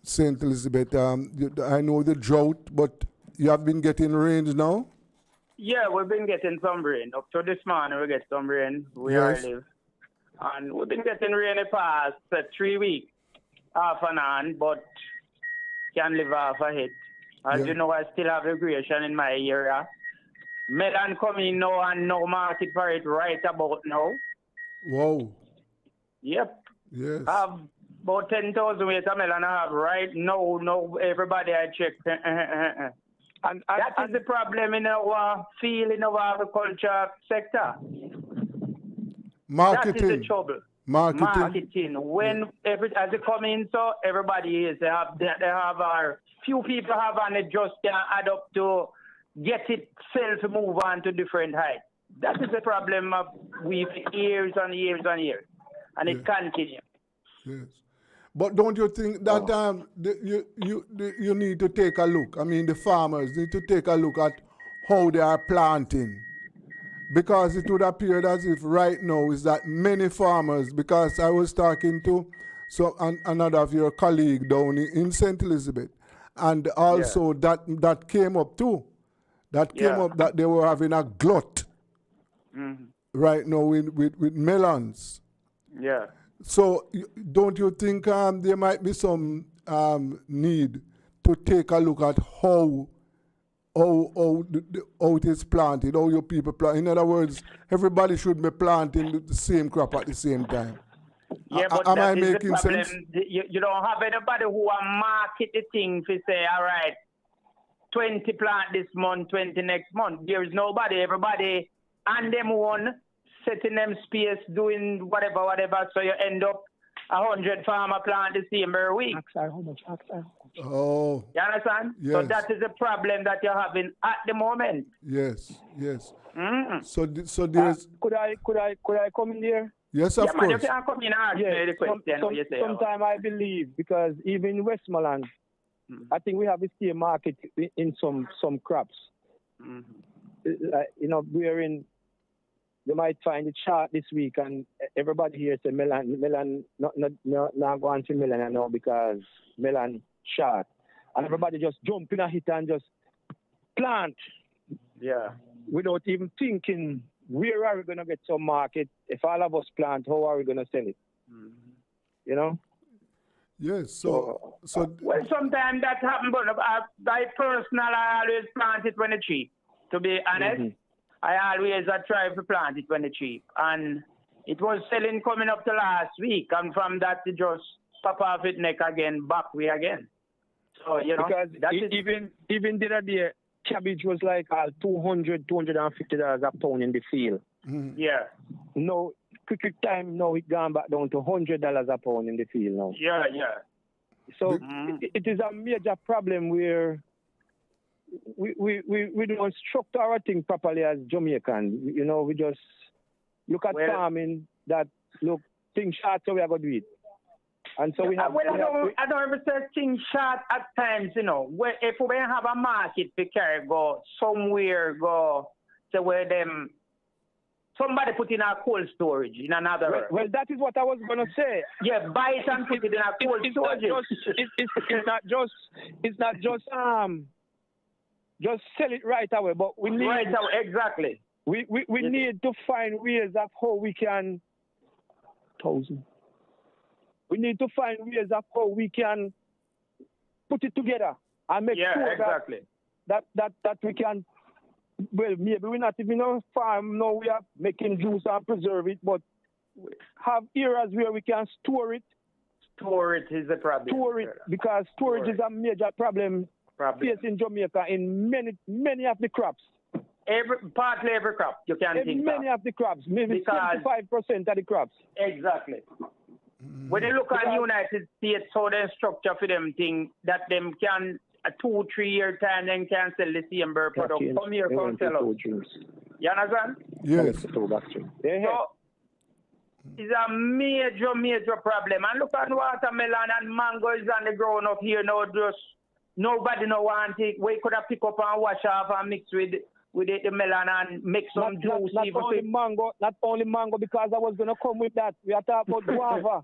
St. Elizabeth? I know the drought, but you have been getting rains now? Yeah, we've been getting some rain. Up to this morning, we get some rain where I live. And we've been getting rain the past 3 weeks, off and on, but can live off of it. As you know, I still have irrigation in my area. Melon coming now and no market for it right about now. Wow. Yep. Yes. I have about 10,000 weight of melon I have right now. No, everybody I check. And that is the problem in our field, in our agriculture sector. Marketing. That is the trouble. Marketing. When as they come in, so everybody is. They have our few people have, and it just can add up to get itself move on to different heights. That is the problem of we years and years and years, and it continues. Yes, but don't you think that you need to take a look? I mean, the farmers need to take a look at how they are planting, because it would appear as if right now is that many farmers. Because I was talking to another of your colleague down in St. Elizabeth, and also that came up too. That came up that they were having a glut right now with melons. Yeah. So don't you think there might be some need to take a look at how it is planted, how your people plant? In other words, everybody should be planting the same crop at the same time. Yeah, but am that I is making the problem. sense? You don't have anybody who will market the thing to say, all right, 20 plant this month, 20 next month. There is nobody. Everybody and them one setting them space, doing whatever. So you end up 100 farmer plant the same every week. How much? Oh. You understand? Yes. So that is the problem that you're having at the moment. Yes. So there's. Could I come in there? Yes, of course. Man, you can come in and ask me the question. Sometimes I believe, because even in Westmoreland, I think we have the same market in some crops. You might find the chart this week, and everybody here say melon not going to melon now because melon short, and everybody just jump in a hit and just plant. Yeah. Without even thinking, where are we going to get some market? If all of us plant, how are we going to sell it? You know? Yes, so well, sometimes that happens, but I personally I always plant it when it's cheap. To be honest, I always try to plant it when it's cheap, and it was selling coming up to last week, and from that it just pop off its neck again, back way again. So because even the other day, cabbage was like $250 a pound in the field. Yeah. No. Quick time now it gone back down to $100 a pound in the field now. Yeah. So it is a major problem where we don't structure our thing properly as Jamaicans. We just look at farming that things short, so we are going to do it. And so we have. Well, I don't ever say things short at times, you know. Where if we have a market to carry go somewhere, go to where them somebody put in a cold storage in another. Well, that is what I was gonna say. Yeah, buy it and put it in a cold storage. It's not just sell it right away, but we need right away, exactly. We need to find ways of how we can. We need to find ways of how we can put it together and make sure exactly. that we can. Well, maybe we're not even on farm now. We are making juice and preserve it, but have areas where we can store it. Store it is a problem. Store it because storage is a major problem facing Jamaica in many of the crops. Partly every crop you can think many of the crops, maybe 75% of the crops. Exactly. When you look at the United States, how they structure for them thing that them can a 2-3 year time then can sell the same bird product. Come here, come sell us. You understand? Yes. So it's a major problem. And look at watermelon and mango is on the ground up here now. Just nobody no want it. We could have pick up and wash off and mix with the melon and make some juice. Not only mango, because I was going to come with that. We are talking about guava.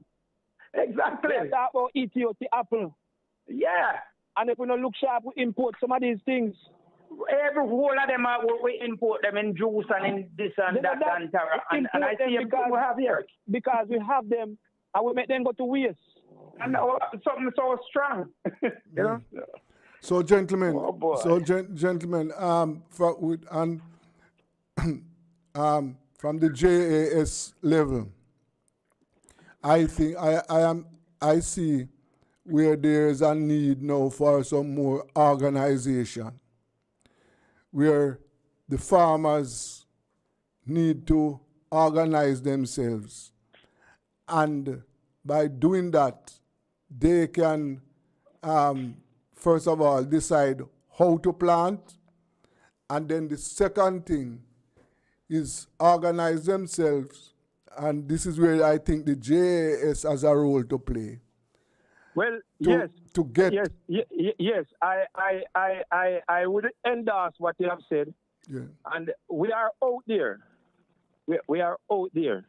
Exactly. We are talking about Ethiopian apple. Yeah. And if we don't look sharp, we import some of these things. Every whole of them, we import them in juice and in this and that and terra. And I see them we have here. Because we have them and we make them go to waste. And something so strong. You know? So, gentlemen, gentlemen, from the JAS level, I think I see where there is a need now for some more organization, where the farmers need to organize themselves, and by doing that, they can first of all, decide how to plant. And then the second thing is organize themselves. And this is where I think the JAS has a role to play. Well, yes. I would endorse what you have said. Yeah. And we are out there. We are out there.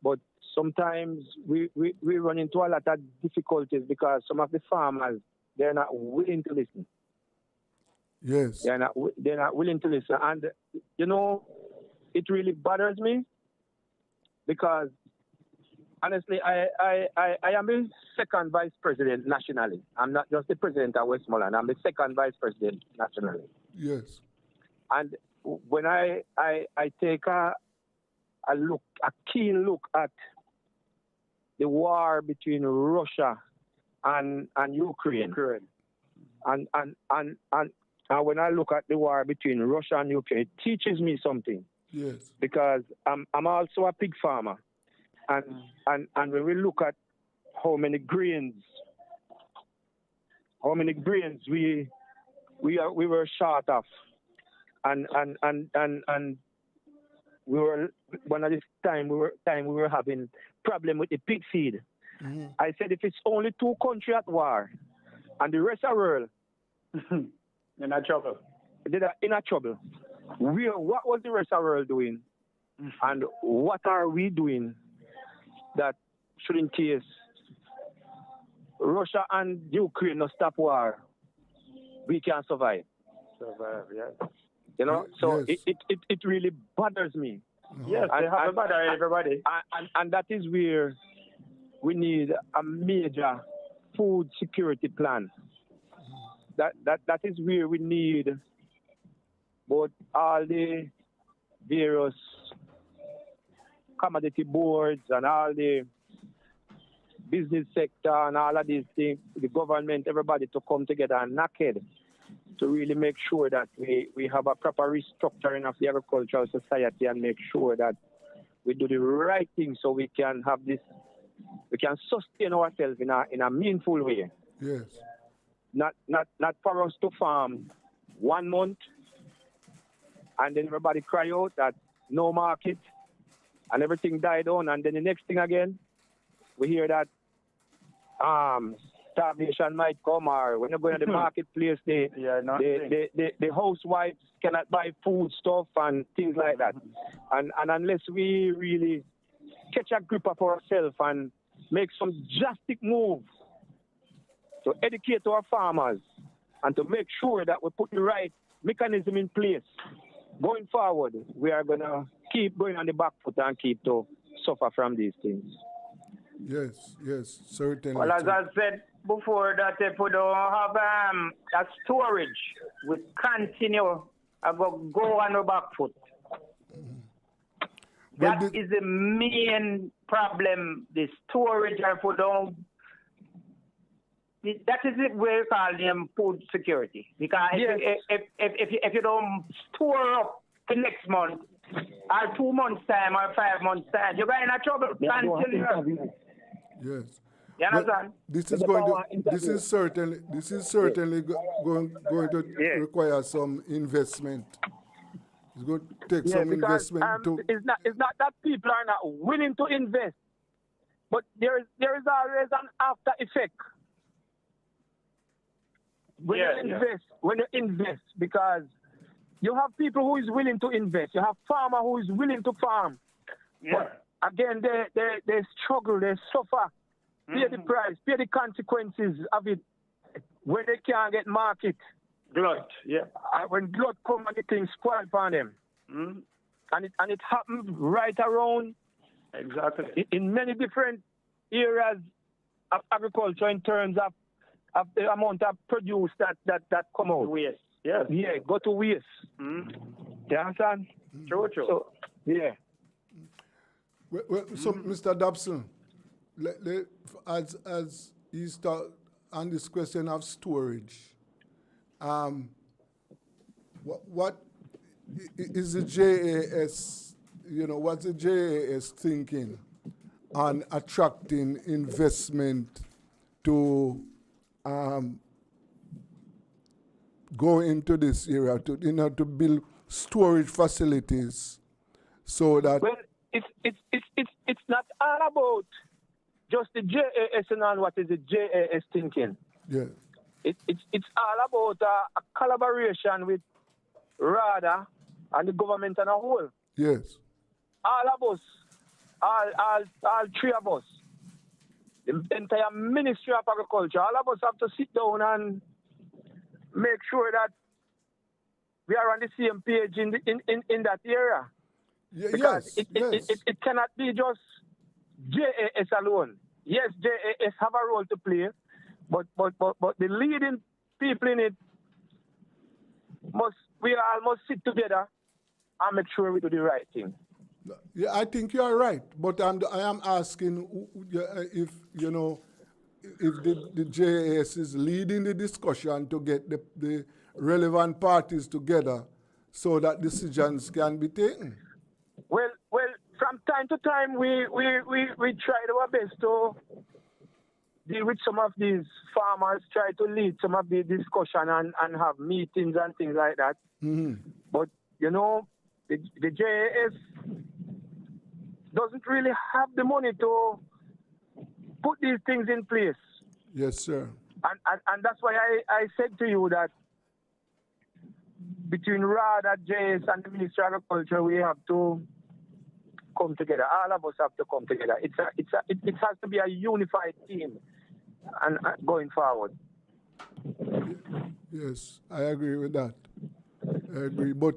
But sometimes we run into a lot of difficulties because some of the farmers, they're not willing to listen. Yes. They're not willing to listen. And, you know, it really bothers me because, honestly, I am the second vice president nationally. I'm not just the president of Westmoreland. I'm the second vice president nationally. Yes. And when I take a keen look at the war between Russia and Ukraine. And when I look at the war between Russia and Ukraine, it teaches me something. Yes. Because I'm also a pig farmer. And when we look at how many grains we were short of, and we were one of this time we were having problem with the pig feed. Mm-hmm. I said if it's only two countries at war and the rest of the world in a trouble. They're in a trouble. What was the rest of the world doing? And what are we doing that should, in case Russia and Ukraine no stop war, we can survive? Yeah. You know, so yes. it really bothers me. Yes, they have to bother everybody. And that is where we need a major food security plan. That is where we need both all the various commodity boards and all the business sector and all of these things, the government, everybody to come together and knock it to really make sure that we have a proper restructuring of the agricultural society and make sure that we do the right thing so we can have this, we can sustain ourselves in a meaningful way. Yes. Not for us to farm 1 month and then everybody cry out that no market and everything died on, and then the next thing again, we hear that starvation might come, or when you go to the marketplace, the housewives cannot buy food stuff and things like that. And unless we really catch a grip of ourselves and make some drastic move to educate our farmers and to make sure that we put the right mechanism in place going forward, we are going to keep going on the back foot and keep to suffer from these things. Yes, certainly. Well, as I said before, that if we don't have a storage, we continue to go on the back foot. That is the main problem, the storage, if we don't. That is it we call them food security. Because if you don't store up the next month, or 2 months' time, or 5 months' time, you're going to trouble. Yes. You understand? This is certainly going to require some investment. It's going to take some investment it's not that people are not willing to invest, but there is always an after effect. When you invest, because you have people who is willing to invest, you have farmer who is willing to farm. But again, they struggle, they suffer, pay the price, pay the consequences of it when they can't get market. Glut, when glut come and the things spoil for them. And it happens right around in many different areas of agriculture in terms of the amount of produce that come out. Waste. Go to waste. You understand? True. So, Well, so Mr. Dobson, as you start on this question of storage, what is the JAS? What's the JAS thinking on attracting investment to go into this area to build storage facilities so that it's not all about just the JAS and what is the JAS thinking. It's all about a collaboration with RADA and the government as a whole. Yes. All of us, all three of us, the entire Ministry of Agriculture, all of us have to sit down and make sure that we are on the same page in that area. Because it cannot be just JAS alone. Yes, JAS have a role to play, but the leading people in it we all must sit together and make sure we do the right thing. Yeah, I think you are right, but I am asking if the JAS is leading the discussion to get the relevant parties together so that decisions can be taken. Well, from time to time we try our best to deal with some of these farmers, try to lead some of the discussion and have meetings and things like that. But the JAS doesn't really have the money to put these things in place. Yes, sir. And that's why I said to you that between RADA, JAS, and the Ministry of Agriculture, we have to come together. All of us have to come together. It has to be a unified team and going forward. Yes, I agree with that. I agree, but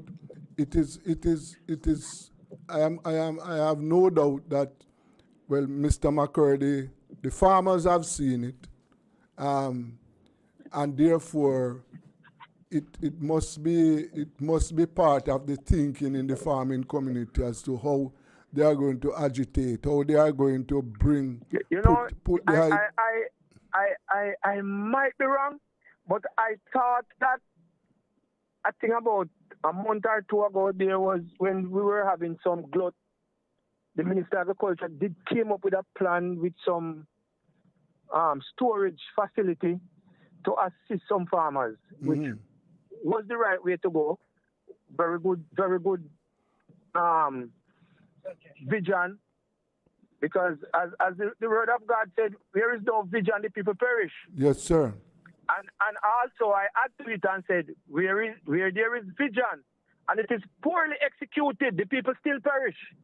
it is. I have no doubt that, well, Mr. McCurdy, the farmers have seen it, and therefore it must be part of the thinking in the farming community as to how they are going to agitate, how they are going to bring. I might be wrong, but I thought that I think about a month or two ago there was when we were having some glut. The Minister of Agriculture came up with a plan with some storage facility to assist some farmers, which was the right way to go. Very good vision. Because as the word of God said, where is no vision, the people perish. Yes, sir. And also I add to it and said, where there is vision and it is poorly executed, the people still perish.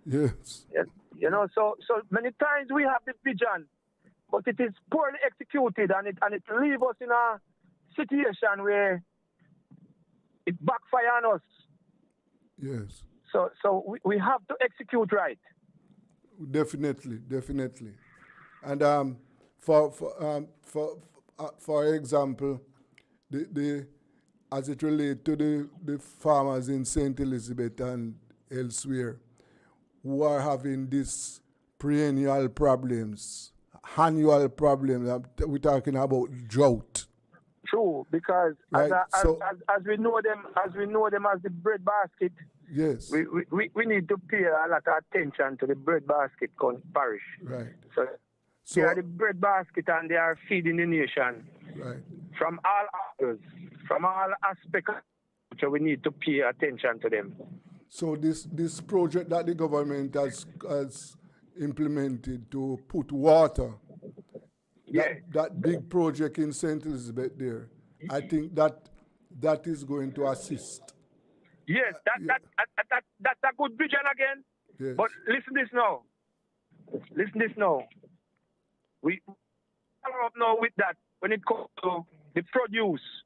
Yes. You know, so many times we have the vision, but it is poorly executed and it leaves us in a situation where it backfire on us. Yes. So we have to execute right. Definitely. And for example, the as it relates to the farmers in St. Elizabeth and elsewhere who are having these perennial problems, annual problems. We're talking about drought. True, because right? as we know them as the bread basket. Yes. We need to pay a lot of attention to the bread basket parish. Right. So they are the bread basket and they are feeding the nation. Right. From all angles, from all aspects, so we need to pay attention to them. So this project that the government has implemented to put water, that big project in St. Elizabeth there, I think that is going to assist. Yes, that's a good vision again. Yes. But listen this now. We follow up now with that when it comes to the produce.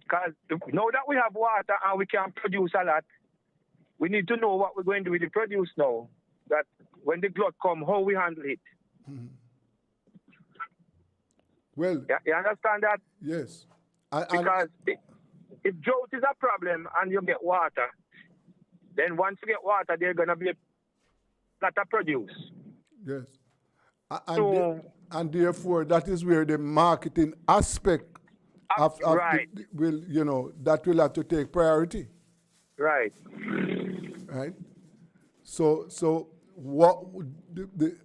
Because now that we have water and we can produce a lot, we need to know what we're going to do with the produce now. That when the glut come, how we handle it. Mm-hmm. Well, you understand that? Yes. Because if drought is a problem and you get water, then once you get water, there's going to be a lot of produce. Yes. And therefore, that is where the marketing aspect of right. that will have to take priority. Right. Right. So what the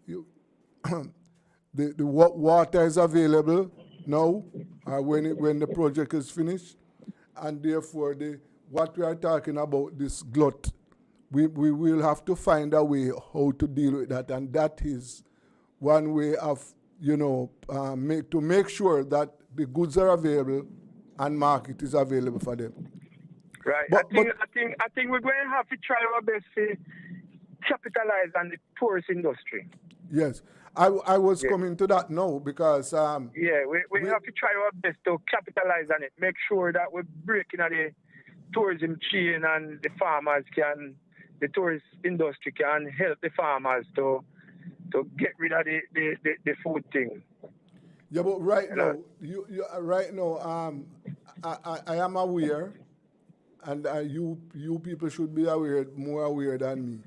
what water is available now, when the project is finished, and therefore what we are talking about, this glut, we will have to find a way how to deal with that, and that is one way of to make sure that the goods are available and market is available for them. Right. I think we're going to have to try our best to capitalize on the tourist industry. Yes. I was coming to that now because we have to try our best to capitalize on it. Make sure that we're breaking the tourism chain and the tourist industry can help the farmers to get rid of the food thing. Yeah, but right now, I am aware, and you people should be more aware than me.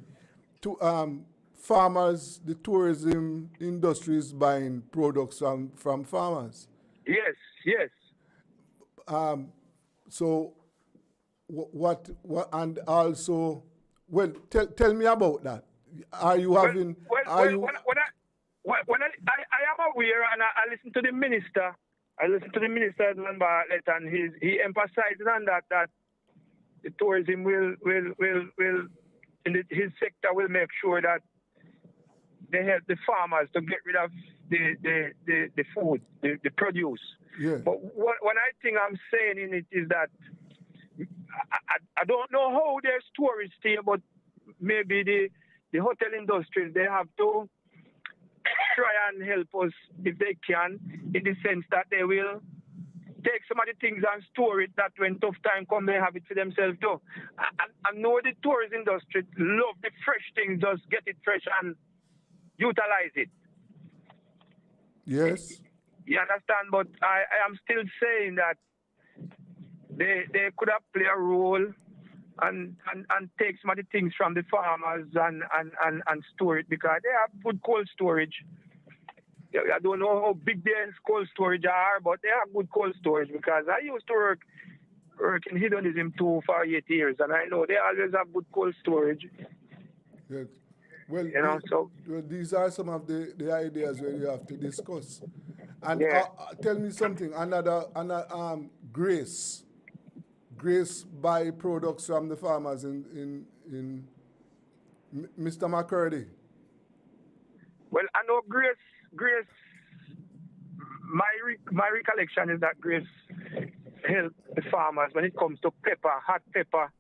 Farmers, the tourism industry is buying products from farmers. Yes. So what and also, well, tell me about that. Are you having? When I am aware and I listen to the minister. I listen to the minister Edmund Bartlett, and he emphasizes on that the tourism will in his sector will make sure that they help the farmers to get rid of the food, the produce. Yeah. But what I think I'm saying in it is that I don't know how there's tourists here, but maybe the hotel industry, they have to try and help us if they can, in the sense that they will take some of the things and store it, that when tough time come, they have it for themselves too. I know the tourist industry love the fresh things, just get it fresh and utilize it. Yes. You understand? But I am still saying that they could have played a role and take some of the things from the farmers and store it, because they have good cold storage. I don't know how big their cold storage are, but they have good cold storage, because I used to work in hedonism too for 8 years, and I know they always have good cold storage. Yes. Well, these are some of the ideas where you have to discuss. And tell me something. Another Grace buy products from the farmers in Mr. McCurdy. Well, I know Grace. My recollection is that Grace help the farmers when it comes to pepper, hot pepper,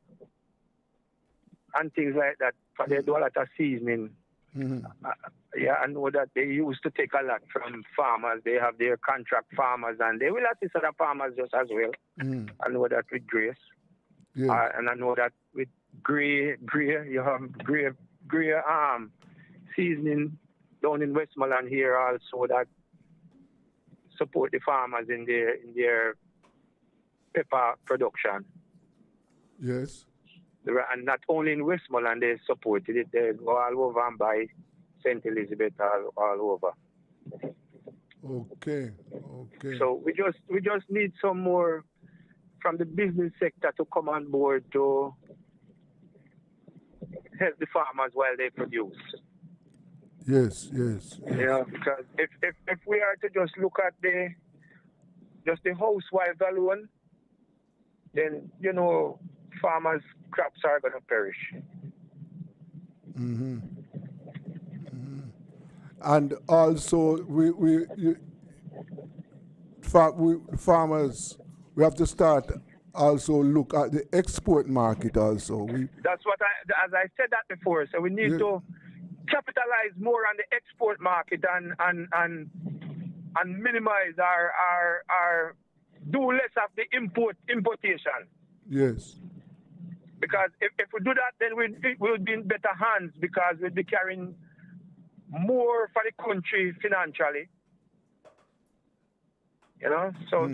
and things like that. For they do a lot of seasoning. Yeah, I know that they used to take a lot from farmers. They have their contract farmers, and they will assist other farmers just as well. I know that with Grace. Yeah. And I know that with Grey, you have Grey seasoning down in Westmoreland here also that support the farmers in their pepper production. Yes. And not only in Westmoreland they supported it, they go all over and buy St. Elizabeth all over. Okay. So we just need some more from the business sector to come on board to help the farmers while they produce. Yes. Yeah, because if we are to just look at the housewives alone, then farmers' crops are going to perish. And also, farmers, we have to start also look at the export market also. That's what as I said that before. So we need to capitalize more on the export market and minimize our do less of the importation. Yes. Because if we do that, then we'll be in better hands because we'll be carrying more for the country financially. So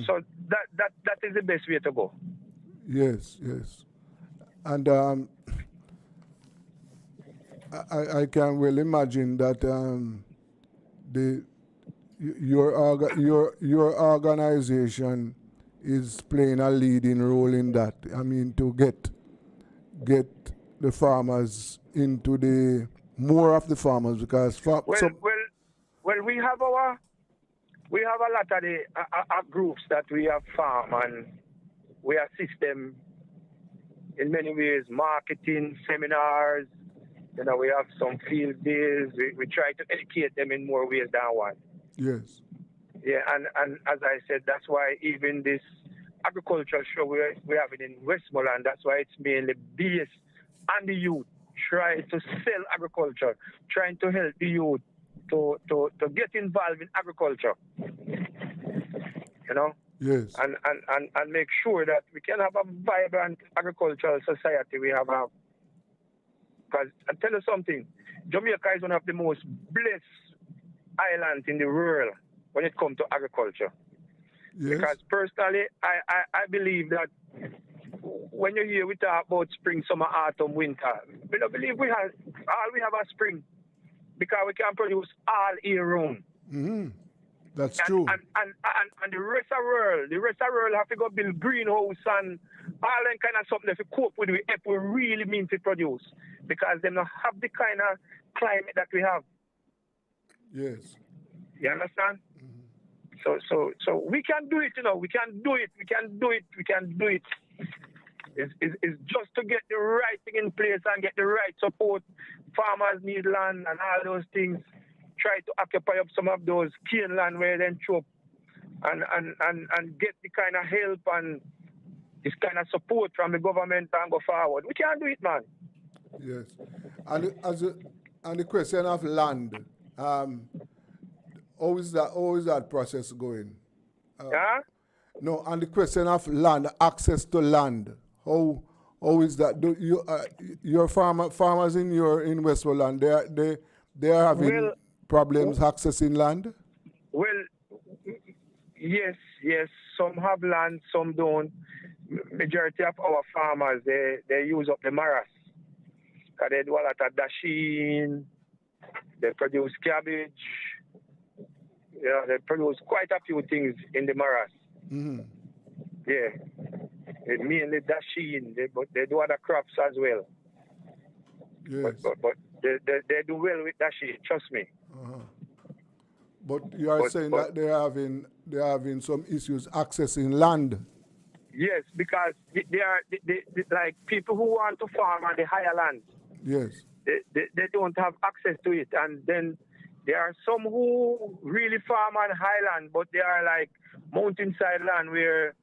that is the best way to go. Yes. And I can well imagine that your organization is playing a leading role in that. I mean, to get the farmers into more of the farmers because well, we have a lot of the groups that we have farm and we assist them in many ways, marketing, seminars. We have some field days. We try to educate them in more ways than one. Yes. Yeah, and as I said, that's why even this agricultural show we have it in Westmoreland, that's why it's mainly based on the youth, trying to sell agriculture, trying to help the youth to get involved in agriculture. Yes. And make sure that we can have a vibrant agricultural society. Because I tell you something, Jamaica is one of the most blessed islands in the world when it comes to agriculture. Yes. Because personally, I believe that when you hear we talk about spring, summer, autumn, winter, we don't believe we have a spring because we can produce all year round. That's true. And the rest of the world have to go build greenhouse and all that kind of something to cope with if we really mean to produce. Because they don't have the kind of climate that we have. Yes. You understand? So we can do it, we can do it. It's just to get the right thing in place and get the right support. Farmers need land and all those things. Try to occupy up some of those cane land where they chop and get the kind of help and this kind of support from the government and go forward. We can do it, man. Yes. And the question of land, how is that process going? No, and the question of land, access to land, how is that? Do you your farmers in Westmoreland, they are having problems accessing land? Well, yes. Some have land, some don't. Majority of our farmers they use up the maras. Because they do a lot of dasheen, they produce cabbage, they produce quite a few things in the maras. Yeah. It's mainly dasheen, but they do other crops as well. Yes. But they do well with dasheen, trust me. But you are saying that they're having some issues accessing land. Yes, because they are like people who want to farm on the higher land. Yes. they don't have access to it. And then there are some who really farm on highland, but they are like mountainside land where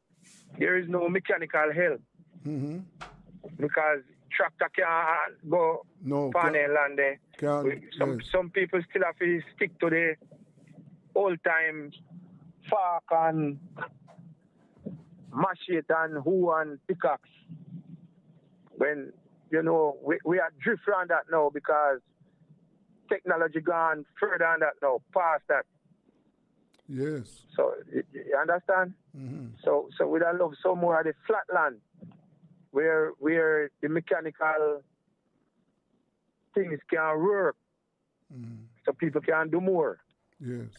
there is no mechanical help. Mm-hmm. Because tractor can't go on the land there. Some people still have to stick to the old time fork and machete and hoe and pickaxe. When, we are drift around that now because technology gone further than that now, past that. Yes. So, you understand? Mm-hmm. So we'd love some more of the flat land where the mechanical things can work, so people can do more. Yes.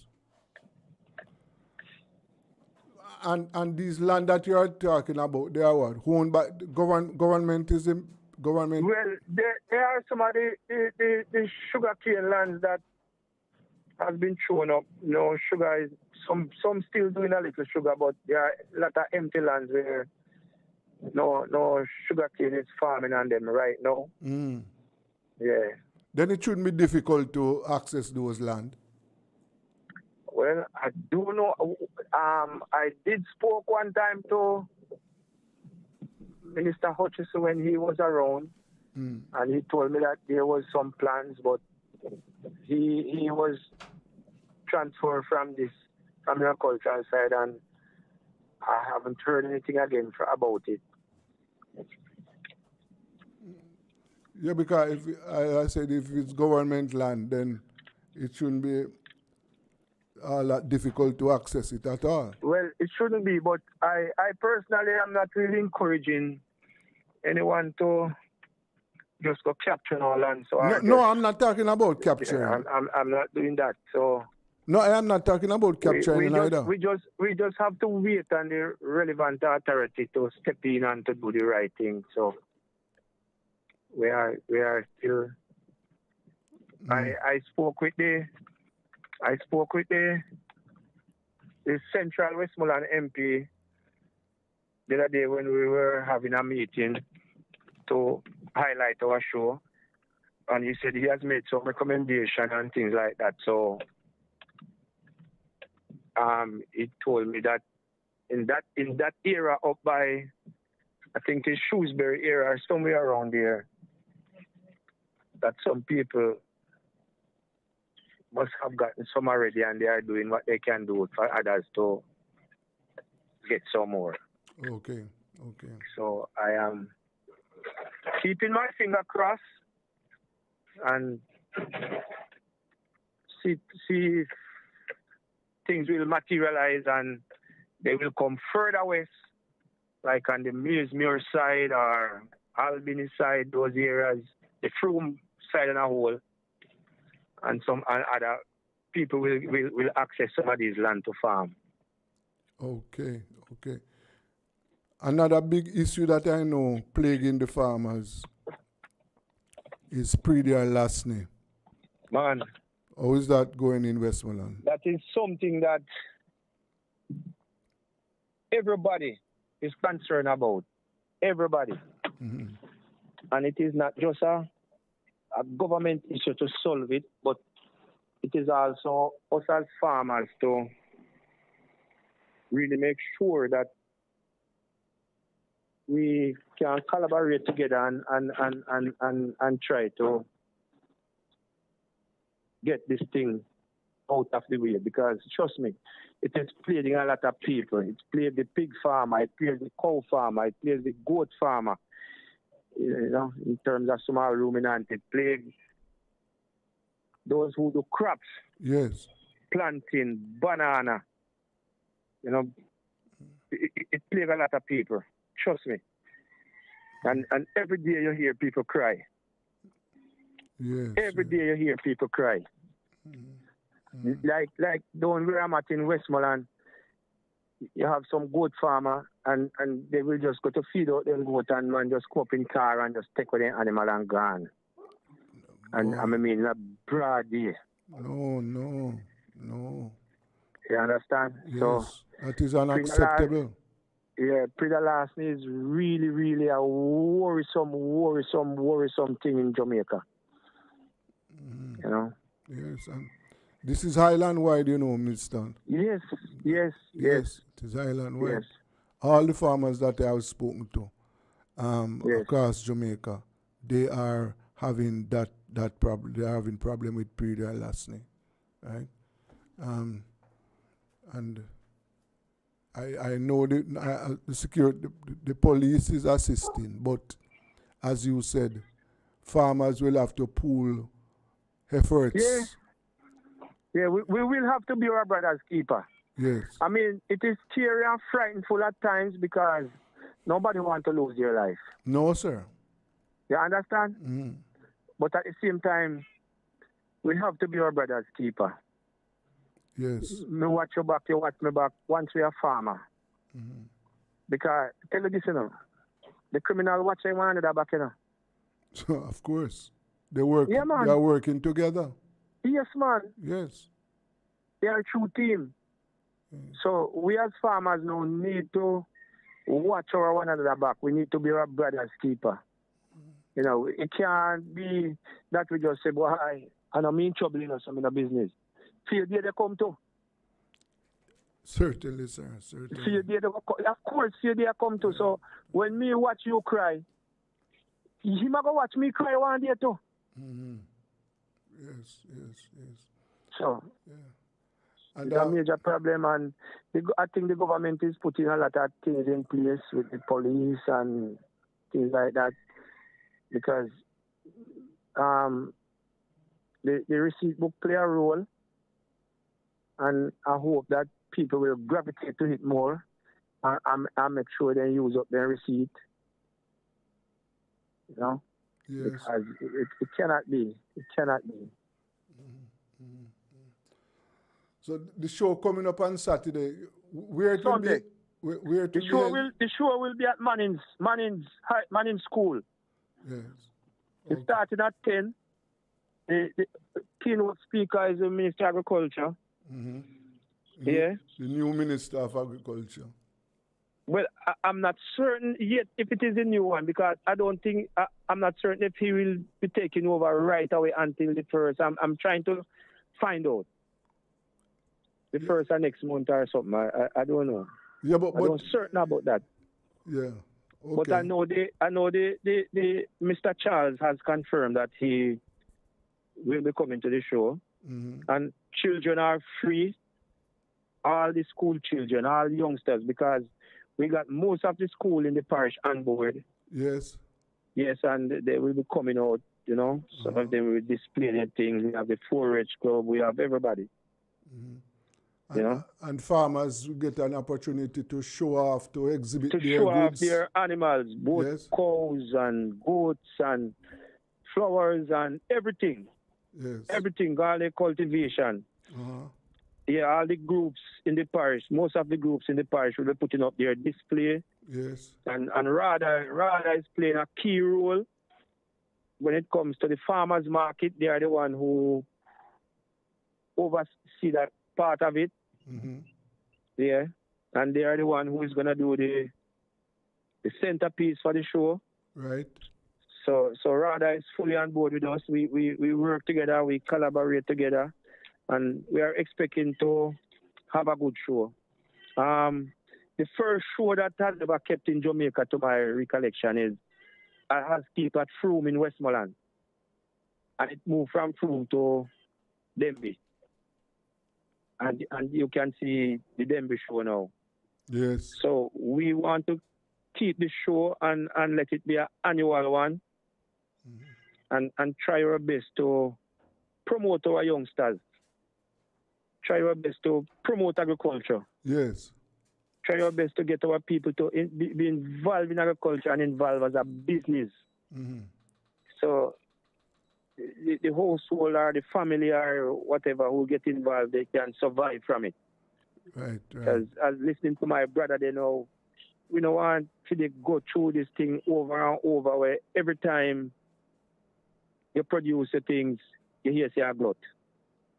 And these land that you are talking about, they are what? Owned by government? Is the government? Well, there are some of the sugar cane lands that has been thrown up. Sugar is some still doing a little sugar, but there are a lot of empty lands where no sugar cane is farming on them right now. Mm. Yeah. Then it shouldn't be difficult to access those land. Well, I do know. I did spoke one time to Minister Hutchison when he was around, and he told me that there was some plans, but he was transferred from the agricultural side, and I haven't heard anything again about it. Yeah, because I said if it's government land, then it shouldn't be all that difficult to access it at all. Well, it shouldn't be, but I personally am not really encouraging anyone to just go capture all land. So I'm not talking about capturing. Yeah, I'm not doing that. So no, I am not talking about capturing either. We just have to wait on the relevant authority to step in and to do the right thing. So we are still. I spoke with the Central Westmoreland MP the other day when we were having a meeting to highlight our show, and he said he has made some recommendation and things like that. So he told me that in that era up by, I think it's Shrewsbury area or somewhere around there, that some people must have gotten some already, and they are doing what they can do for others to get some more. Okay. So I am keeping my finger crossed and see if things will materialize and they will come further west, like on the Millsmere side or Albany side, those areas, the Frome side and a whole. And some other people will access some of these land to farm. Okay. Another big issue that I know plaguing the farmers is predial larceny. Man. How is that going in Westmoreland? That is something that everybody is concerned about. Everybody. Mm-hmm. And it is not just a government issue to solve it, but it is also us as farmers to really make sure that we can collaborate together and try to get this thing out of the way. Because trust me, it is plaguing a lot of people. It plagues the pig farmer, it plagues the cow farmer, it plagues the goat farmer. In terms of small ruminant, it plagues those who do crops. Yes. Planting, banana. It plagues a lot of people. Trust me. And every day you hear people cry. Yes. Every day you hear people cry. Mm-hmm. Like down where I'm at in Westmoreland, you have some goat farmer and they will just go to feed out them goat and man just go up in car and just take with the animal and gone. And I mean in a broad day. No. You understand? Yes. So that is unacceptable. Predial larceny is really, really a worrisome thing in Jamaica. know. Yes, and this is Highland wide, you know, Mr. Yes. Yes, it is Highland wide. Yes. All the farmers that I have spoken to Yes. across Jamaica, they are having that problem. They are having problem with pre-dry larceny, right? And I know the security, the police is assisting, but as you said, farmers will have to pool efforts. Yeah, we will have to be our brother's keeper. Yes. I mean, it is scary and frightful at times because nobody wants to lose their life. No, sir. You understand? Mm-hmm. But at the same time, we have to be our brother's keeper. Yes. Me watch your back, you watch me back. Once we are farmer. Mm-hmm. Because, tell you this, you know, the criminal watch him under the back, you know. So, of course. They work. Yeah, man. They are working together. Yes, man. Yes. They are a true team. So we as farmers now need to watch our one another back. We need to be our brother's keeper. You know, it can't be that we just say, boy, I'm in trouble, you know, so I'm in a business. Field day they come to. Certainly, sir. Certainly. Field day they go, of course, field day I come to. So when me watch you cry, he might go watch me cry one day too. Mm-hmm. Yes. So, yeah. And it's a major problem, and I think the government is putting a lot of things in place with the police and things like that, because the receipt book play a role, and I hope that people will gravitate to it more and make sure they use up their receipt. You know? Yes. Because it cannot be. It cannot be. So the show coming up on Saturday, where it will Sunday. be? Where The show will be at Manning's School. Yes. It started at 10. The keynote speaker is the Minister of Agriculture. Mm-hmm. Yeah. The new Minister of Agriculture. Well, I'm not certain yet if it is the new one, because I don't think, I'm not certain if he will be taking over right away until the first. I'm trying to find out. The first or next month or something. I don't know. Yeah, but I'm not certain about that. Yeah. Okay. But I know the Mr. Charles has confirmed that he will be coming to the show. Mm-hmm. And children are free. All the school children, all youngsters, because we got most of the school in the parish on board. Yes. Yes, and they will be coming out, you know. Some of them will display their things. We have the 4-H club. We have everybody. Mm-hmm. You know? And farmers get an opportunity to show off, to exhibit to their show goods. off their animals, both Yes. cows and goats and flowers and everything. Yes. Everything, all the cultivation. Uh-huh. Yeah, all the groups in the parish, most of the groups in the parish will be putting up their display. Yes. And RADA is playing a key role when it comes to the farmers market. They are the one who oversee that part of it. Mm-hmm. Yeah. And they are the one who is going to do the centerpiece for the show. Right. So RADA is fully on board with us. We work together, we collaborate together, and we are expecting to have a good show. The first show that has ever kept in Jamaica, to my recollection, is I has kept at Froome in Westmoreland. And it moved from Froome to Denby. And you can see the Denby show now. Yes. So we want to keep the show and let it be an annual one. Mm-hmm. And try our best to promote our youngsters. Try our best to promote agriculture. Yes. Try our best to get our people to be involved in agriculture and involved as a business. Mm-hmm. So the household or the family or whatever who get involved, they can survive from it. Right. Because as listening to my brother, they know we don't want to go through this thing over and over, where every time you produce the things, you hear say a glut.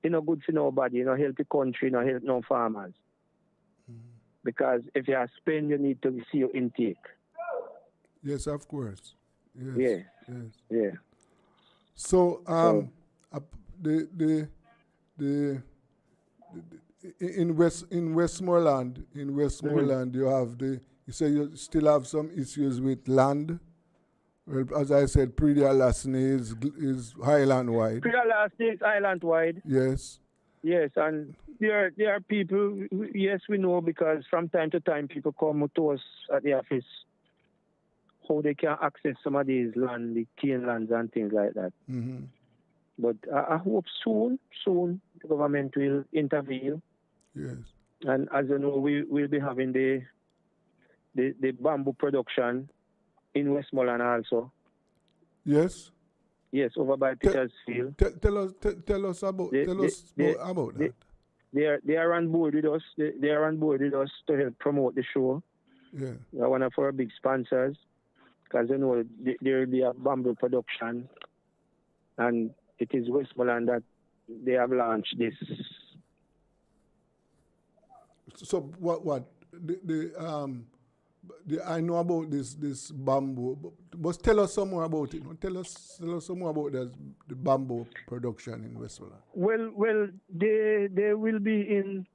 It's not good for nobody, you know, help the country, not help no farmers. Mm-hmm. Because if you spend, you need to see your intake. Yes, of course. Yes. Yeah. Yes. Yeah. So, the in Westmoreland, you have you say you still have some issues with land. Well, as I said, Prida-Lasney is Highland wide. Prida-Lasney is island wide. Yes. Yes, and there are people. Yes, we know because from time to time people come to us at the office how they can access some of these land, the cane lands and things like that. Mm-hmm. But I hope soon the government will intervene. Yes. And as you know, we'll be having the bamboo production in Westmoreland also. Yes. Yes, over by Petersfield. Tell us about that. They are on board with us. They are on board with us to help promote the show. Yeah. They are one of our big sponsors because you know there will be a bamboo production, and it is Westmoreland that they have launched this. So what I know about this bamboo, but tell us some more about it. Tell us some more about the bamboo production in Westmoreland. Well, they will be in.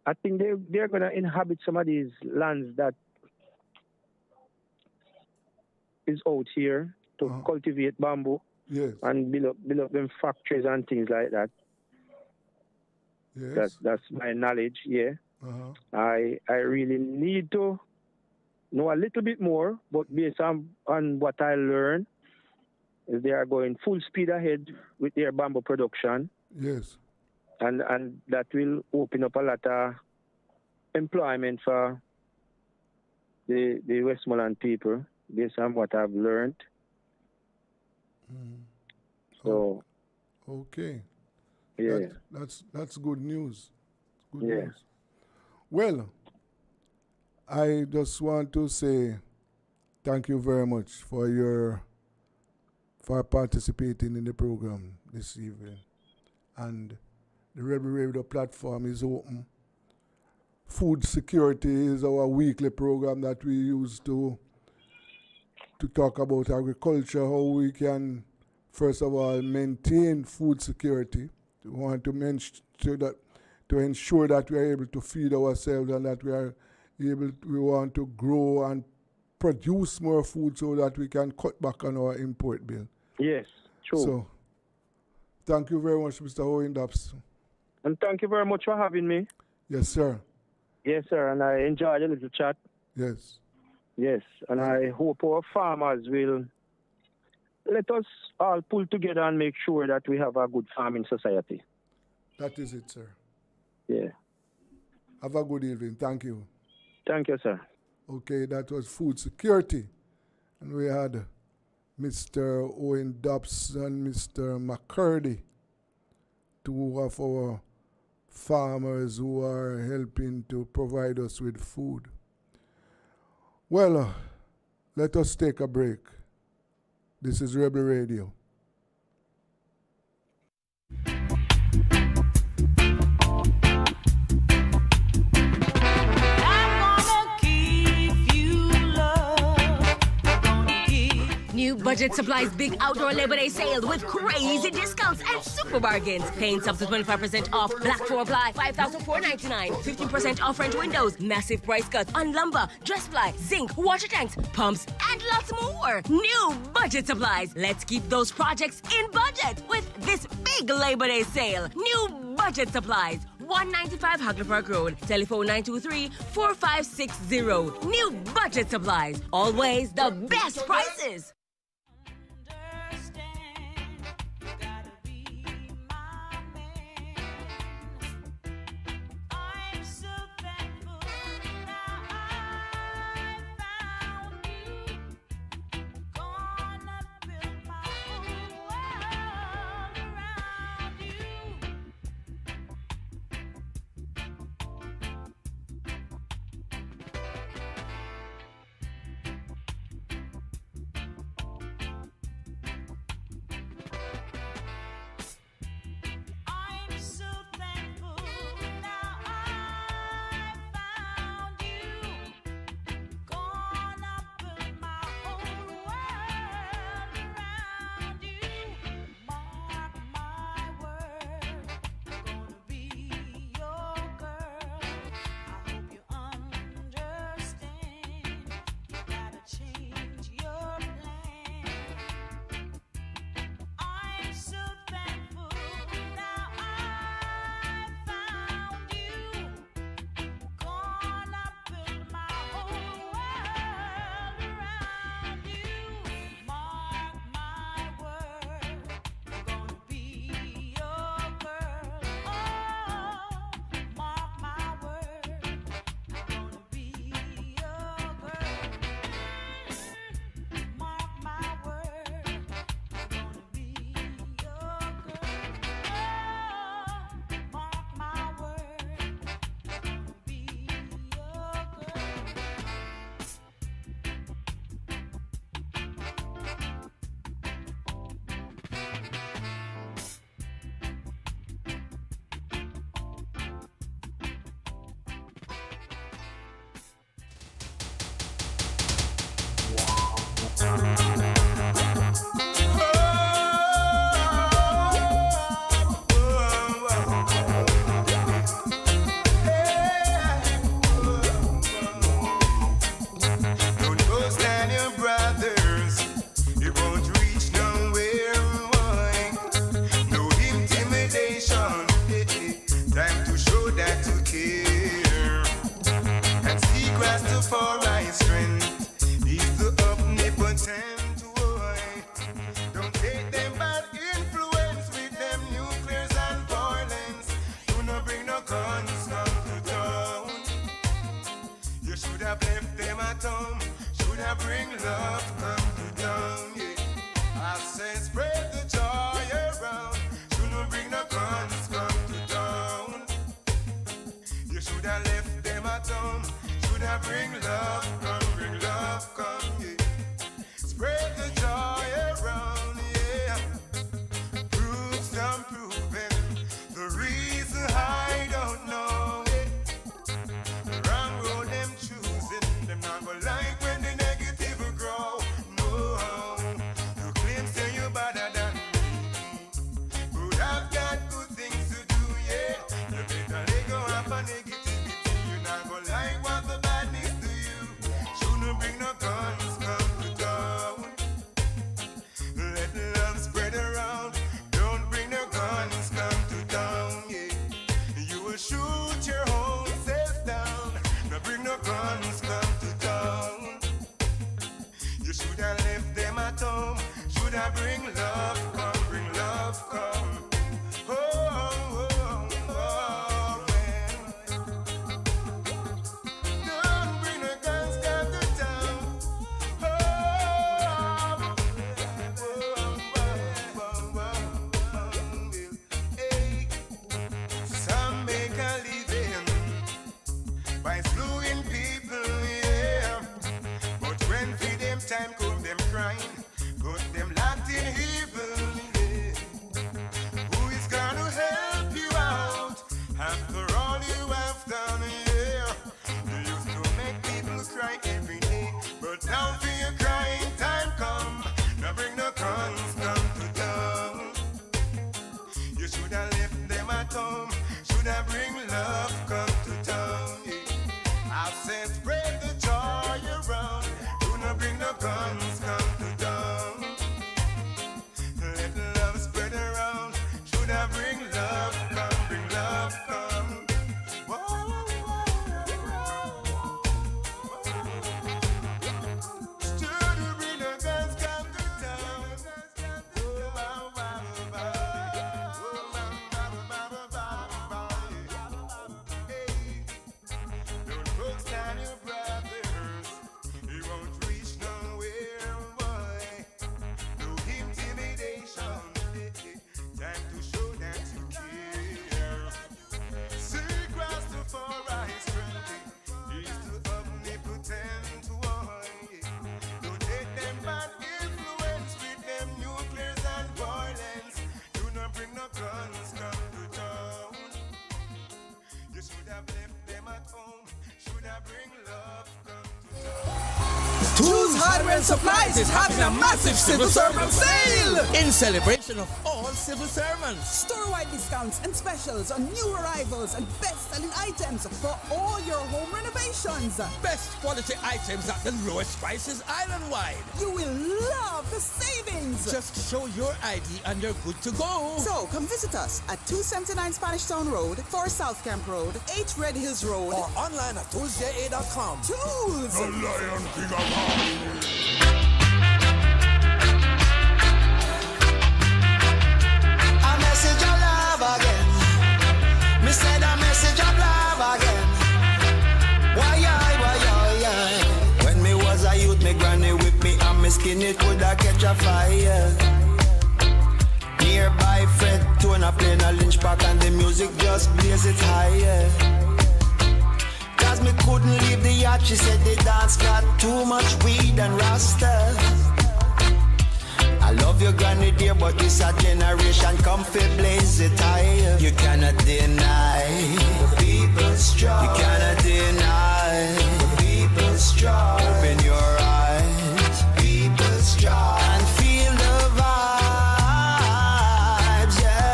I think they're gonna inhabit some of these lands that is out here to cultivate bamboo. Yes. And build up them factories and things like that. Yes. That's my knowledge. Yeah. Uh-huh. I really need to know a little bit more, but based on what I learned, is they are going full speed ahead with their bamboo production. Yes. And that will open up a lot of employment for the Westmoreland people, based on what I've learned. Mm. So. Okay. Yeah. That's good news. Good yeah. news. Well, I just want to say thank you very much for participating in the program this evening. And the Rebel Radio platform is open. Food security is our weekly program that we use to talk about agriculture, how we can, first of all, maintain food security. We want to ensure that we are able to feed ourselves and that we want to grow and produce more food so that we can cut back on our import bill. Yes, true. So, thank you very much, Mr. Owen Dubs. And thank you very much for having me. Yes, sir. Yes, sir, and I enjoyed the little chat. Yes. Yes, and I hope our farmers will let us all pull together and make sure that we have a good farming society. That is it, sir. Yeah. Have a good evening. Thank you. Thank you, sir. Okay, that was food security. And we had Mr. Owen Dobbs and Mr. McCurdy, two of our farmers who are helping to provide us with food. Well, let us take a break. This is Rebel Radio. New Budget Supplies big outdoor Labor Day sale with crazy discounts and super bargains. Paints up to 25% off. Black for apply, $5,499. 15% off French windows. Massive price cuts on lumber, dress ply, zinc, water tanks, pumps, and lots more. New Budget Supplies. Let's keep those projects in budget with this big Labor Day sale. New Budget Supplies. 195 Hagley Park Road. Telephone 923-4560. New Budget Supplies. Always the best prices. I bring love come to town, yeah. I say spread the joy around. Shouldn't bring no guns come to town. You should have left them at home. Should have bring love come, yeah. Spread the joy around, yeah. Prove some proving. The reason I don't know it. The wrong road them choosing. Them not go like when the negative will grow. No, you claim say you better than me, but I've got good things to do, yeah. You better let go of a negativity. You not go like what the badness do you. Shouldn't bring no guns come to town. Let love spread around. Don't bring no guns come to town, yeah. You will shoot your whole self down. Now bring no guns come to town. You should have left them at home. Should have bring love come, bring love come. Oh, oh, oh, oh, man. Don't bring no guns come to town. Oh, hey. Some make a living by slewing people, yeah. But when for them time come, them crying, put them locked in evil, yeah. Who is gonna help you out after all you have done, yeah? You used to make people cry every day, but now for your crying time come. Now bring no guns come to town. You should have left them at home. Should have bring love come to town, yeah. I've said spread the joy around. Do not bring no guns come to town. Let love spread around. Should have bring love come, bring love come. Whoa, should have bring no guns come to town. Don't folks down your brothers. He won't reach nowhere, boy. No intimidation. Time to show that you care. See Rastafari's friendly. He's the omnipotent one. Don't let them bad influence with them nuclears and violence. Do not bring no guns come to town. You should have left them at home. Should have bring love come to town. Tools Hardware and Supplies is having a massive civil servant sale in celebration of all civil servants. Store-wide discounts and specials on new arrivals and best-selling items for all your home renovations. Best quality items at the lowest prices island-wide. You will love the savings. Just show your ID and you're good to go. So come visit us at 279 Spanish Town Road, 4 South Camp Road, 8 Red Hills Road, or online at toolsja.com. Tools! The Lion King of A message of love again. Me said a message of love again. Why? When me was a youth, me granny whip me and me skin it coulda catch a fire. Nearby Fred Tona playing a lynch pack and the music just blaze it higher. Cause me couldn't leave the yacht, she said the dance got too much weed and rasta. I love your granny dear, but this a generation come fi blaze it higher. You cannot deny the people's strong. You cannot deny the people's strong. Open your eyes, people's strong, and feel the vibes, yeah.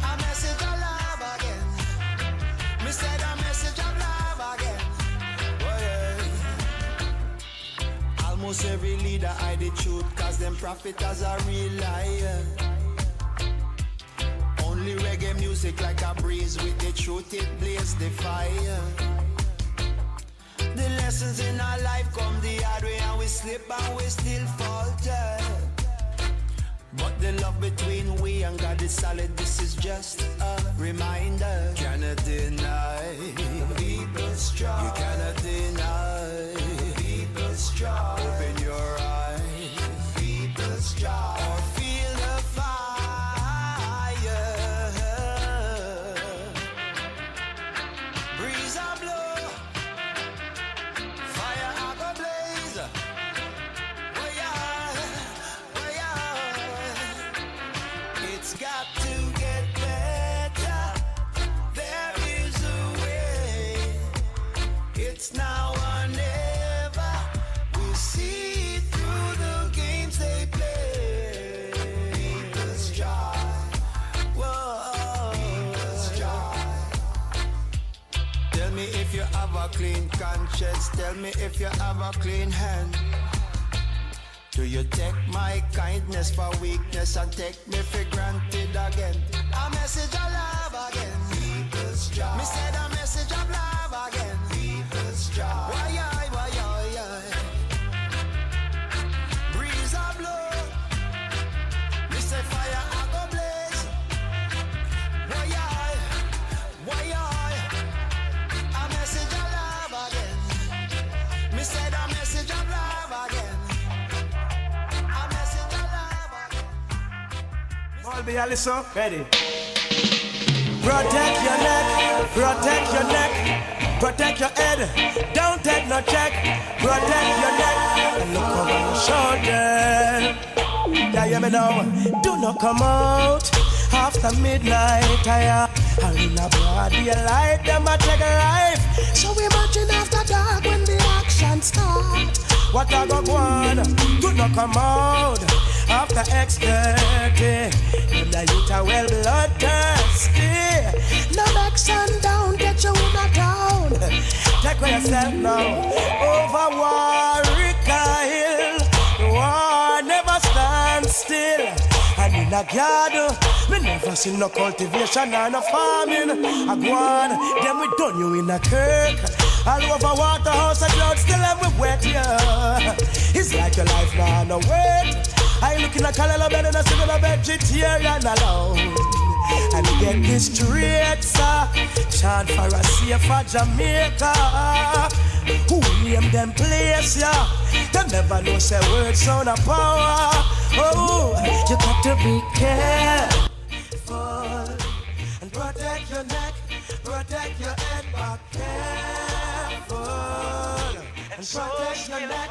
A message of love again. Me said a message of love again. Almost every leader hide the truth, cause them prophet as a real liar. Only reggae music like a breeze, with the truth it blaze the fire. The lessons in our life come the hard way, and we slip and we still falter. But the love between we and God is solid, this is just a reminder. Cannot deny It's now or never. We see through the games they play. People's joy. Whoa. People's joy. Tell me if you have a clean conscience. Tell me if you have a clean hand. Do you take my kindness for weakness and take me for granted again? A message of love again. People's joy. Me said a message of love again. People's joy. Why, breeze a blow. Me say fire I go blaze. Why, a message of love again. Me said a message of love again. All be Alison, ready. Protect your neck, protect your neck, protect your head. Don't take no check. Protect your neck and look over your shoulder. Yeah, hear me now. Do not come out after midnight. And in a broad daylight, them a take a life. So we marching after dark when the action start. What I go on? Do not come out after X30. And the youth are well bloodthirsty. No make sundown, get you in a town. Take care yourself now. Over Warwick Hill, the war never stands still. And in a garden, we never see no cultivation or no farming. I go on, then we done you in a kirk. All over Waterhouse and clouds still have we wet, yeah. It's like your life now, no wait. I look in a color bed and I sit in a vegetarian alone. And get this straight, sir. Chant for a safer Jamaica. Who name them place, yeah? They never know say words sound of power. Oh, you got to be careful and protect your neck, protect your head back. Careful and protect your neck,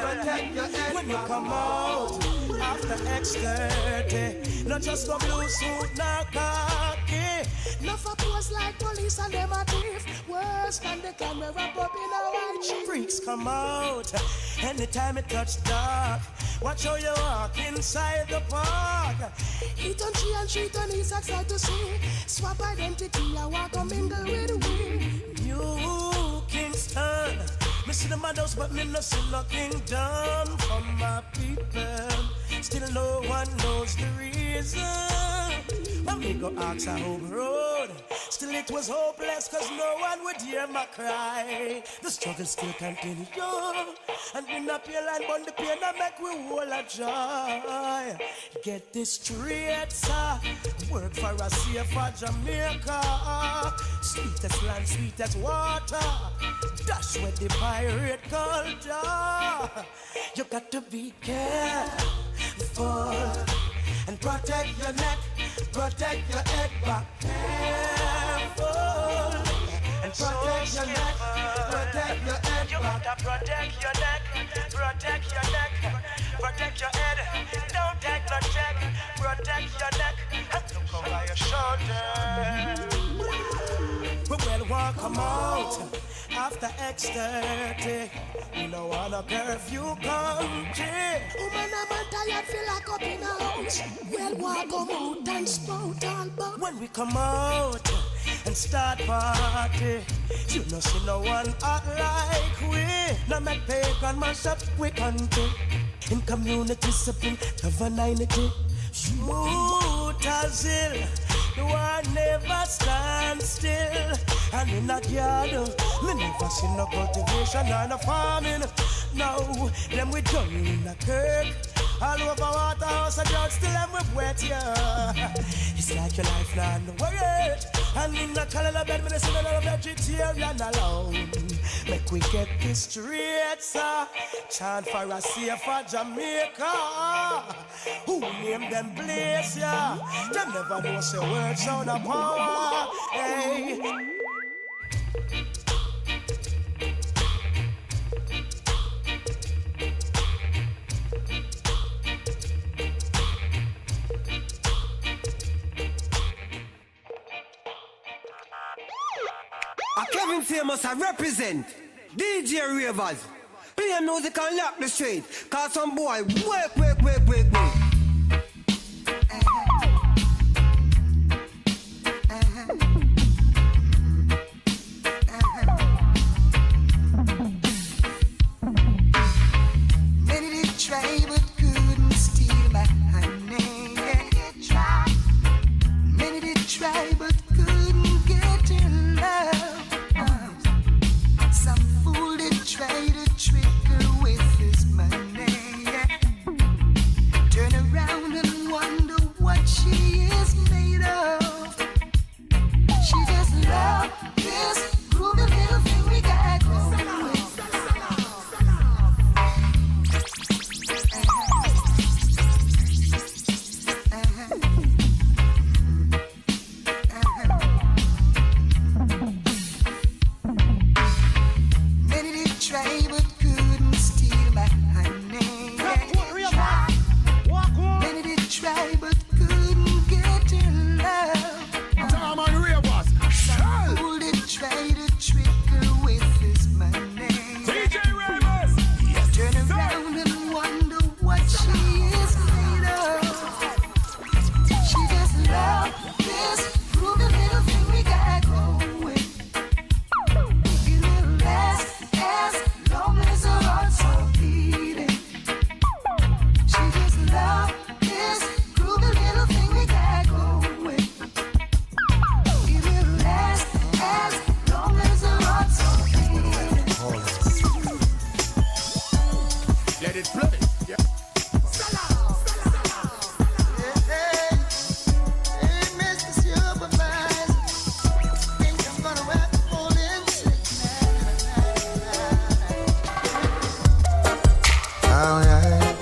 protect your head when you come out after X30. Not just no blue suit, no khaki. No for pose like police and them a thief. Worse than the camera up in a white sheet. Freaks come out anytime it touch dark. Watch how you walk inside the park. Eat on tree and treat on his excited to see. Swap identity, I walk and mingle with we. New Kingston. Me see the madhouse, but me no see no kingdom for my people. Still no one knows the reason. When we go ask a home road, still it was hopeless, cause no one would hear my cry. The struggle still continue, and we not pay line, but the pain that make we all a joy. Get this straight, sir. Work for a safer Jamaica. Sweetest land, sweetest water. Dash with the pirate culture. You got to be careful and protect your neck, protect your head back. Careful and protect your neck, protect your head. You gotta protect your neck, protect your neck, protect your head. Don't take no check. Protect your neck and look over your shoulder. We will walk come out after X30. We don't want a curfew country. Woman, I'm tired, feel like up in a house. We'll walk come out and spout all about. When we come out and start party, you know see no one act like we. Now make pagan mash up we country. In community sipping, governanity. Shoot as ill. The war never stands still. And in that yard, me never see no cultivation or no farming. No, them we done in a kirk. All over Waterhouse and clouds still them we wet, yeah. It's like your life now, no worry. And in the color bed, me see no vegetarian alone. Make we get this straight, sir. Chant for a safer Jamaica. Who name them place, yeah? They never know say words sound of power. Hey. Kevin Famous I represent. DJ Ravers, play music and lock the street. Cause some boy wake. Many did try but couldn't steal my honey. Many did try but couldn't get in love. Some fool did try to trick her with his money. Turn around and wonder what she is made of. She just loves this groovy little thing we got going. Many did try but couldn't steal my honey. Many did try but couldn't get in love. Some fool did try to trick her with his money. Turn around and wonder what she is made of. She just loves this groovy little thing we got going. It will last as long as her heart's so beating. She just loves this groovy little thing we got going. It will last as long as her heart's so beating. Let it play. Yeah. Hey, Mr. Supervisor, think I'm gonna wrap the whole in Oh yeah,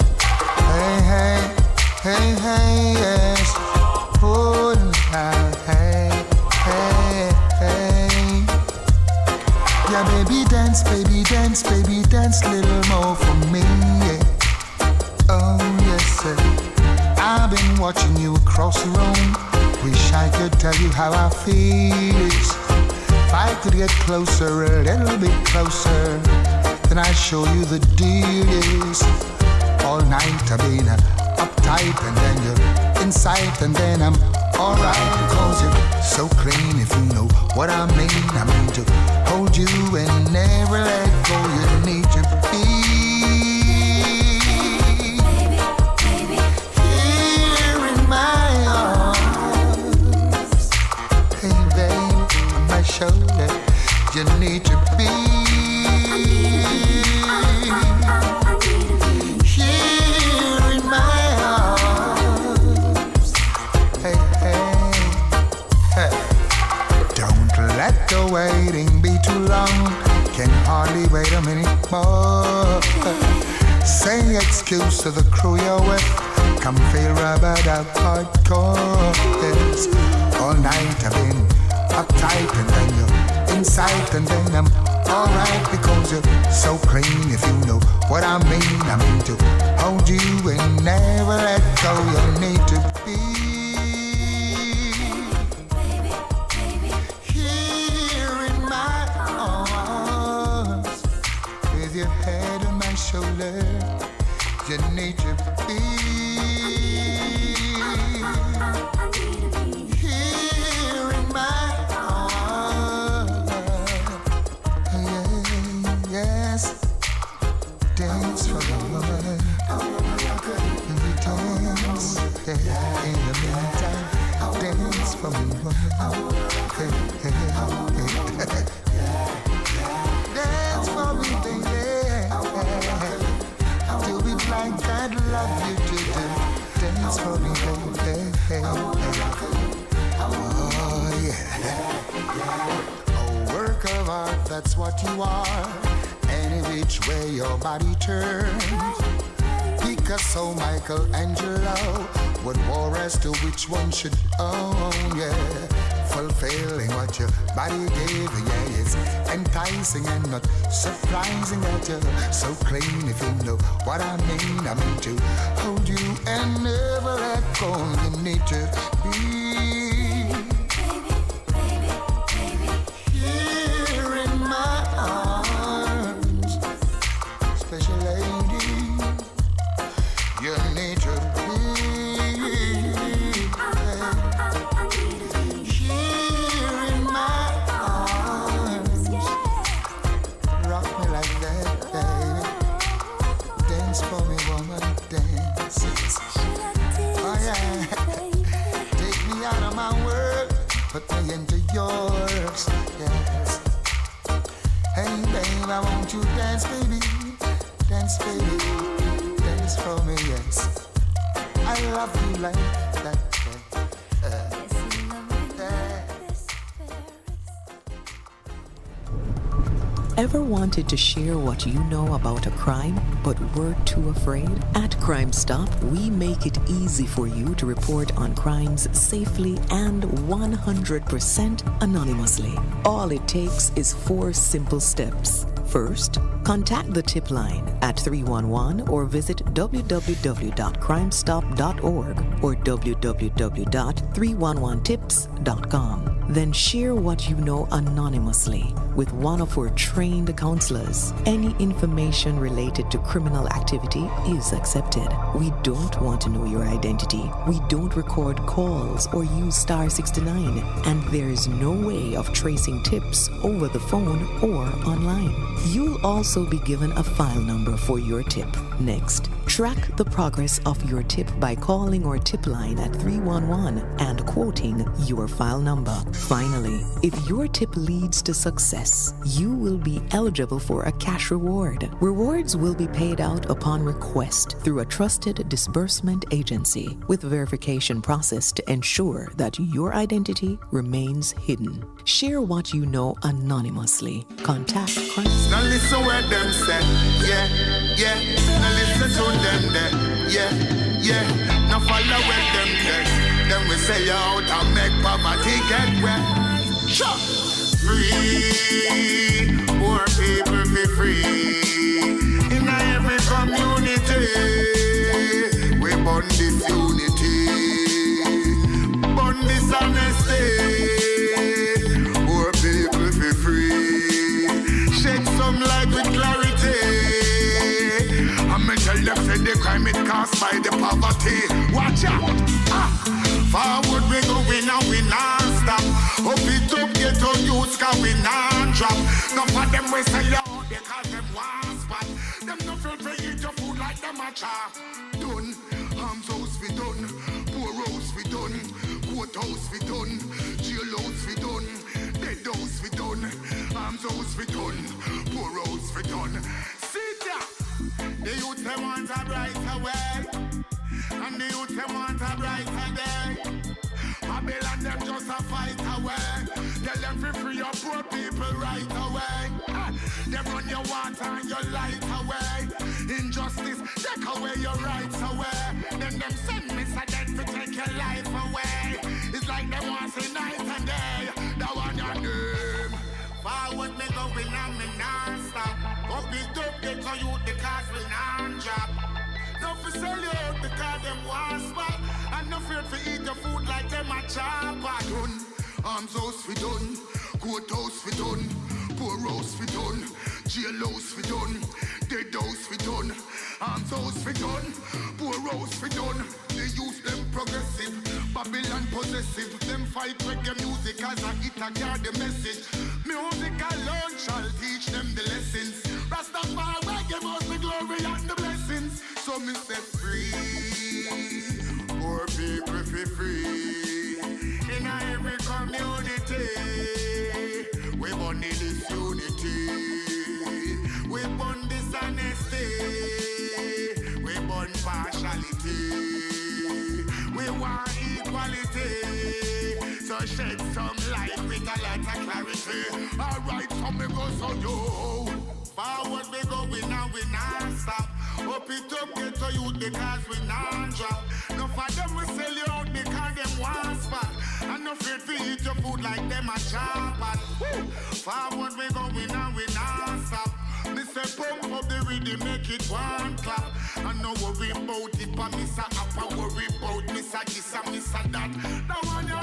hey, yes. Oh, hey. Yeah, baby, dance, little more for me. Yeah. Oh yes, sir. I've been watching you across the room. Wish I could tell you how I feel. If I could get closer, a little bit closer, then I'd show you the deal is. All night I've been uptight, and then you're inside, and then I'm alright, cause you're so clean. If you know what I mean to hold you and never let go. You need to be here in my arms. Hey babe, on my shoulder. You need to be here in my arms. Hey. Don't let the waiting be too long. Can hardly wait a minute more. Say excuse to the crew you're with. Come feel rubbered up hardcore. Yes. All night I've been uptight, and then you're inside, and then I'm alright because you're so clean. If you know what I mean to hold you and never let go. You need to be here in my arms with your head on my shoulder. You need to be here in my arms. Yes, dance for the Lord. And we dance in the meantime. Dance for me, Lord. Dance for me, baby. To be blind, I'd love you to do. Dance for me, baby. Oh, yeah. A work of art, that's what you are. Any which way your body turns. Picasso, Michelangelo would war as to which one should own, yeah. Fulfilling what your body gave, yeah. It's enticing and not surprising that you're so clean. If you know what I mean to hold you and never let go. You need to be here in my arms. Hey babe, I want you dance, baby. Dance, baby. Dance for me, yes. I love you like that. Ever wanted to share what you know about a crime, but were too afraid? At Crime Stop, we make it easy for you to report on crimes safely and 100% anonymously. All it takes is 4 simple steps. First, contact the tip line at 311 or visit www.crimestop.org or www.311tips.com. Then share what you know anonymously with one of our trained counselors. Any information related to criminal activity is accepted. We don't want to know your identity. We don't record calls or use star 69, and there is no way of tracing tips over the phone or online. You'll also be given a file number for your tip. Next, track the progress of your tip by calling our tip line at 311 and quoting your file number. Finally, if your tip leads to success, you will be eligible for a cash reward. Rewards will be paid out upon request through a trusted disbursement agency with verification process to ensure that your identity remains hidden. Share what you know anonymously. Contact Crime. Now listen what them say, yeah, yeah. Now listen to them there, yeah, yeah. Now follow what them say. Then we say you out and make poverty get wet. Sure. Free, poor people be free. In every community, we burn this unity, burn this honesty. Poor people be free. Shed some light with clarity. I'ma tell them say the crime it caused by the poverty. Watch out! Forward we going and we non-stop. Up it up, get on youths cause we non-drop. None of them we sell out because them want spot. Them no feel to eat your food like them a chop. Done, arms house we done, poor house we done, court house we done, jail house we done, dead house we done, arms house we done, poor house we done. Sit down. The youth them want a brighter way, and the youth them want a brighter day. Babylon them just a fight away. Tell them to free your poor people right away. Them run your water and your light away. Injustice take away your rights away. Then them send me so dead to take your life away. It's like them want say night and day. That one your name. Forward me going and me non-stop. Up it up, get to you because we non-drop. No for sell you out because them want spot. And no fear for eat your food like them a chopper. Done, arms house we done, court house we done, poor house we done, jail house we done, dead house we done, arms house we done, poor house we done. They use them progressive, Babylon possessive. Them fight reggae music as a hit a carry the message. Music alone shall teach them the lessons. Rastafari give us the glory and the blessings. So me say free, poor people be free. In every community, we burn this unity, we burn dishonesty, we burn partiality, we want equality. So shed some light with a lot of clarity. Alright, so me go so yo. Forward we going and we non-stop. Up it up, get to you because we non-drop. No for them we sell you out because them want spot. And no fear to eat your food like them a chopper. Forward we going and we non-stop. Me say pump up the rhythm, make it one clap. And no worry about it, but Mr. Up, I worry about Mr. This and Mr. That. Now one you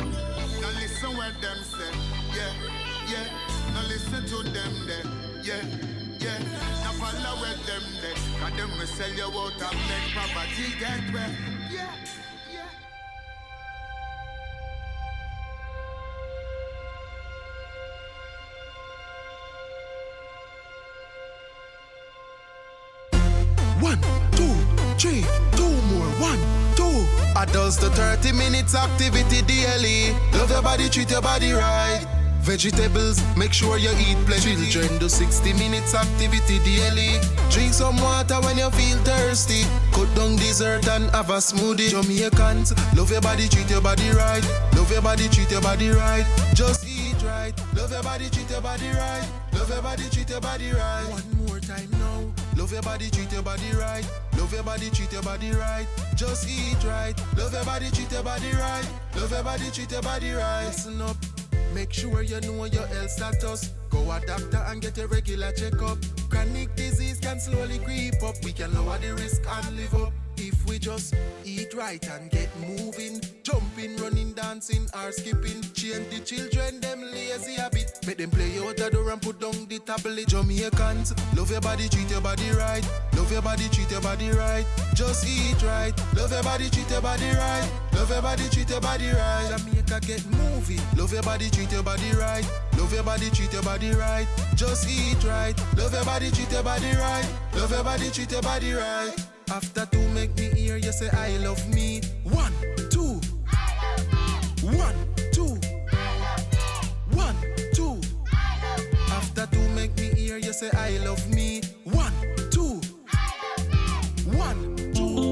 now listen what them say, yeah, yeah. Now listen to them there, yeah, yeah. Now follow what them there, cause them will sell you out and make property get wet, yeah. One, two, three, two more. 1, 2. Adults to 30 minutes activity daily. Love your body, treat your body right. Vegetables, make sure you eat plenty. Children do 60 minutes activity daily. Drink some water when you feel thirsty. Cut down dessert and have a smoothie. Jamaicans, love your body, treat your body right. Love your body, treat your body right. Just eat right. Love your body, treat your body right. Love your body, treat your body right. One more time now. Love your body, treat your body right. Love your body, treat your body right. Just eat right. Love your body, treat your body right. Love your body, treat your body right. Listen up. Make sure you know your health status. Go a doctor and get a regular checkup. Chronic disease can slowly creep up. We can lower the risk and live up if we just eat right and get moving. Jumping, running, dancing or skipping. Change the children, them lazy habit. Make them play out the door and put down the tablet. Jamaicans, love your body, treat your body right. Love your body, treat your body right. Just eat right. Love your body, treat your body right. Love your body, treat your body right. Jamaica, get moving. Love your body, treat your body right. Love your body, treat your body right. Just eat right. Love your body, treat your body right. Love your body, treat your body right. After two, make me hear you say I love me. 1, 2. I love me. 1, 2. I love me. 1, 2. I love me. After two, make me hear you say I love me. 1, 2. I love me. 1, 2.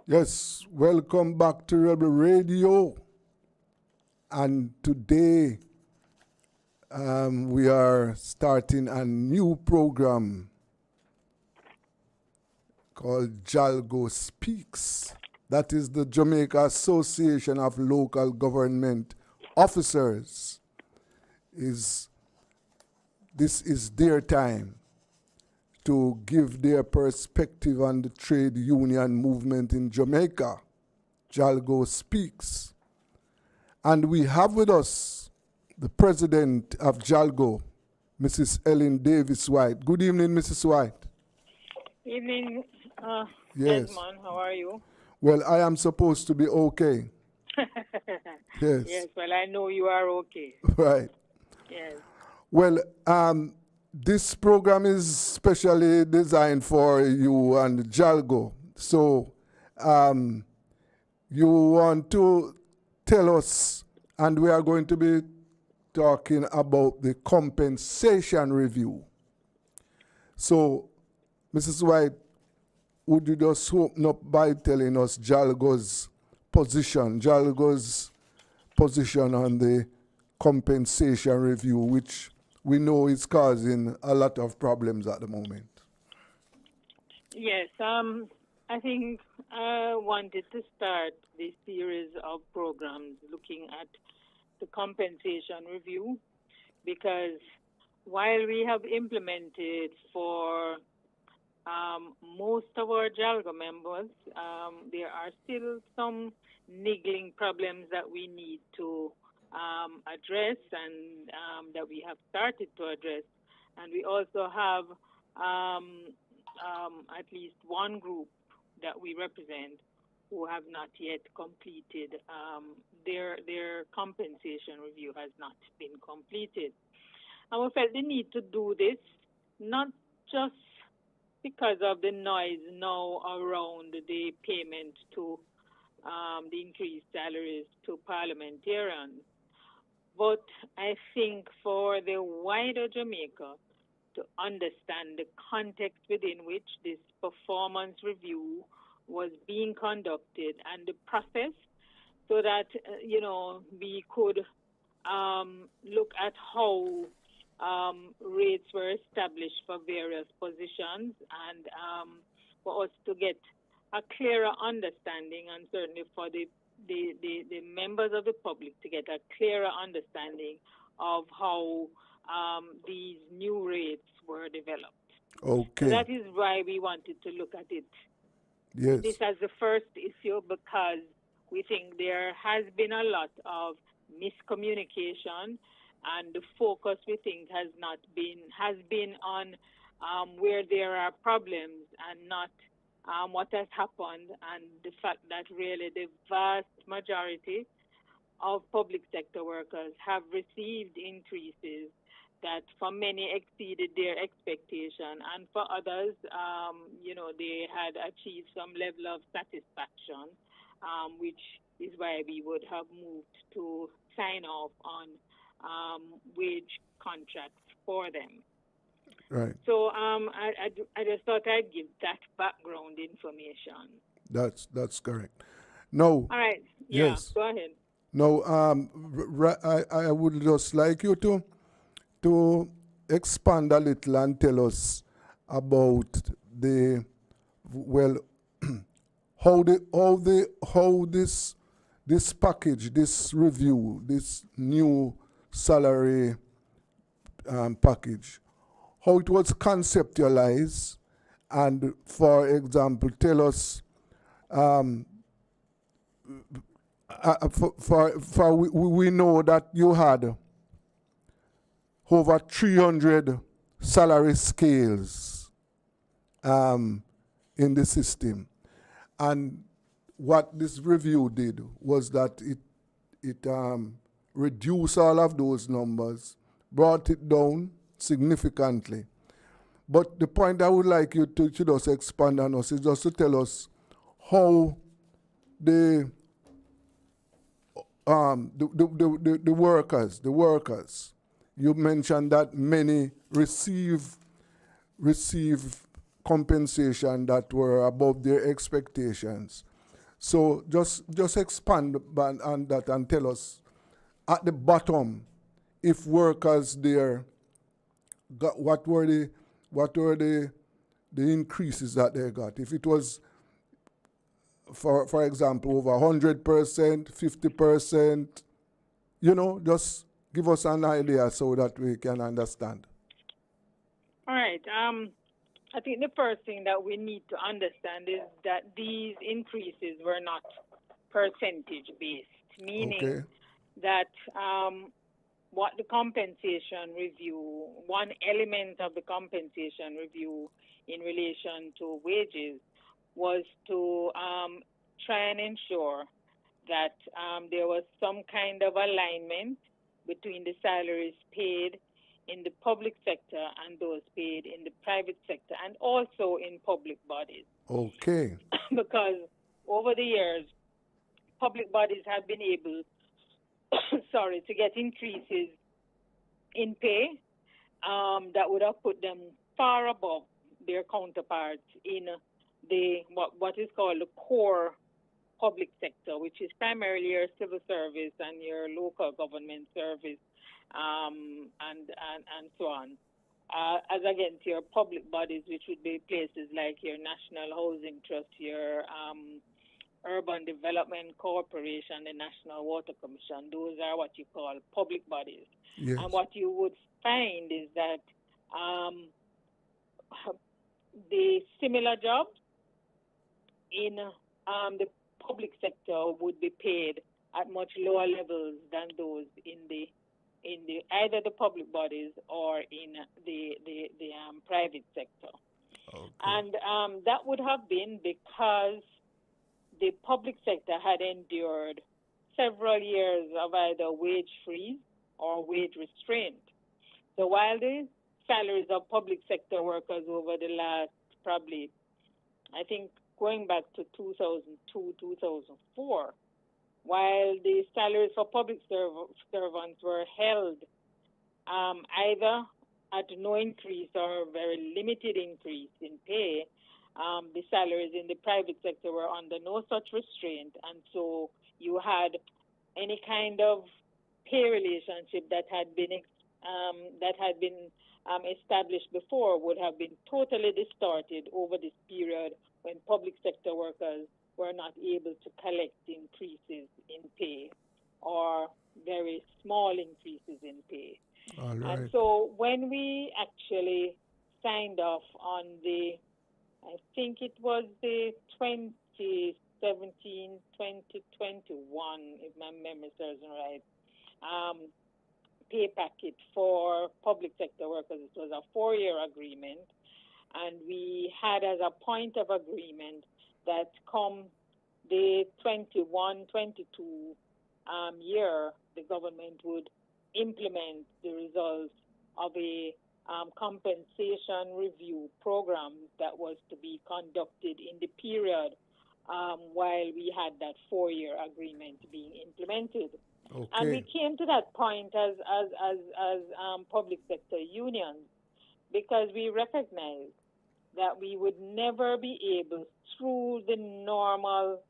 Yes, welcome back to Rebel Radio. And today we are starting a new program called Jalgo Speaks. That is the Jamaica Association of Local Government Officers. This is their time to give their perspective on the trade union movement in Jamaica. Jalgo Speaks. And we have with us the president of Jalgo, Mrs. Ellen Davis White. Good evening, Mrs. White. Evening, Yes. Desmond. How are you? Well, I am supposed to be okay. Yes. Yes, well, I know you are okay. Right. Yes. Well, this program is specially designed for you and Jalgo. So you want to tell us, and we are going to be talking about the compensation review. So, Mrs. White, would you just open up by telling us Jalgo's position on the compensation review, which we know is causing a lot of problems at the moment? Yes, I think I wanted to start this series of programs looking at the compensation review because while we have implemented for most of our Jalgo members, there are still some niggling problems that we need to address and that we have started to address. And we also have at least one group that we represent who have not yet completed their compensation review has not been completed. And we felt the need to do this, not just because of the noise now around the payment to the increased salaries to parliamentarians, but I think for the wider Jamaica to understand the context within which this performance review was being conducted and the process, so that we could look at how rates were established for various positions and for us to get a clearer understanding, and certainly for the members of the public to get a clearer understanding of how these new rates were developed. Okay. So that is why we wanted to look at it. Yes. This as the first issue because we think there has been a lot of miscommunication, and the focus we think has been on where there are problems and not what has happened, and the fact that really the vast majority of public sector workers have received increases that for many exceeded their expectation, and for others, they had achieved some level of satisfaction, which is why we would have moved to sign off on wage contracts for them. Right. So I just thought I'd give that background information. That's correct. No. All right. Yeah. Yes. Go ahead. No. I would just like you to expand a little and tell us about how this package, this review, this new salary package, how it was conceptualized, and for example, tell us we know that you had over 300 salary scales in the system, and what this review did was that it reduced all of those numbers, brought it down significantly. But the point I would like you to just expand on us is just to tell us how the workers, you mentioned that many receive compensation that were above their expectations. So just expand on that and tell us at the bottom, if workers there got what were the increases that they got. If it was, for example, over 100%, 50%, just give us an idea so that we can understand. All right. I think the first thing that we need to understand is that these increases were not percentage based, meaning that what the compensation review, one element of the compensation review in relation to wages was to try and ensure that there was some kind of alignment between the salaries paid in the public sector and those paid in the private sector, and also in public bodies. Okay. Because over the years, public bodies have been able, to get increases in pay that would have put them far above their counterparts in the what is called the core public sector, which is primarily your civil service and your local government service, and so on. As against your public bodies, which would be places like your National Housing Trust, your Urban Development Corporation, the National Water Commission. Those are what you call public bodies. Yes. And what you would find is that the similar jobs in the public sector would be paid at much lower levels than those in the either the public bodies or in the private sector. Okay. And that would have been because the public sector had endured several years of either wage freeze or wage restraint. So while the salaries of public sector workers over the last probably, I think going back to 2002, 2004, while the salaries for public servants were held either at no increase or very limited increase in pay, the salaries in the private sector were under no such restraint, and so you had any kind of pay relationship that had been established before would have been totally distorted over this period when public sector workers were not able to collect increases in pay or very small increases in pay. All right. And so when we actually signed off on I think it was the 2017, 2021, if my memory serves me right, pay packet for public sector workers. It was a 4-year agreement, and we had as a point of agreement that come the 21-22 year, the government would implement the results of a compensation review program that was to be conducted in the period while we had that 4-year agreement being implemented. And we came to that point as public sector unions because we recognized that we would never be able, through the normal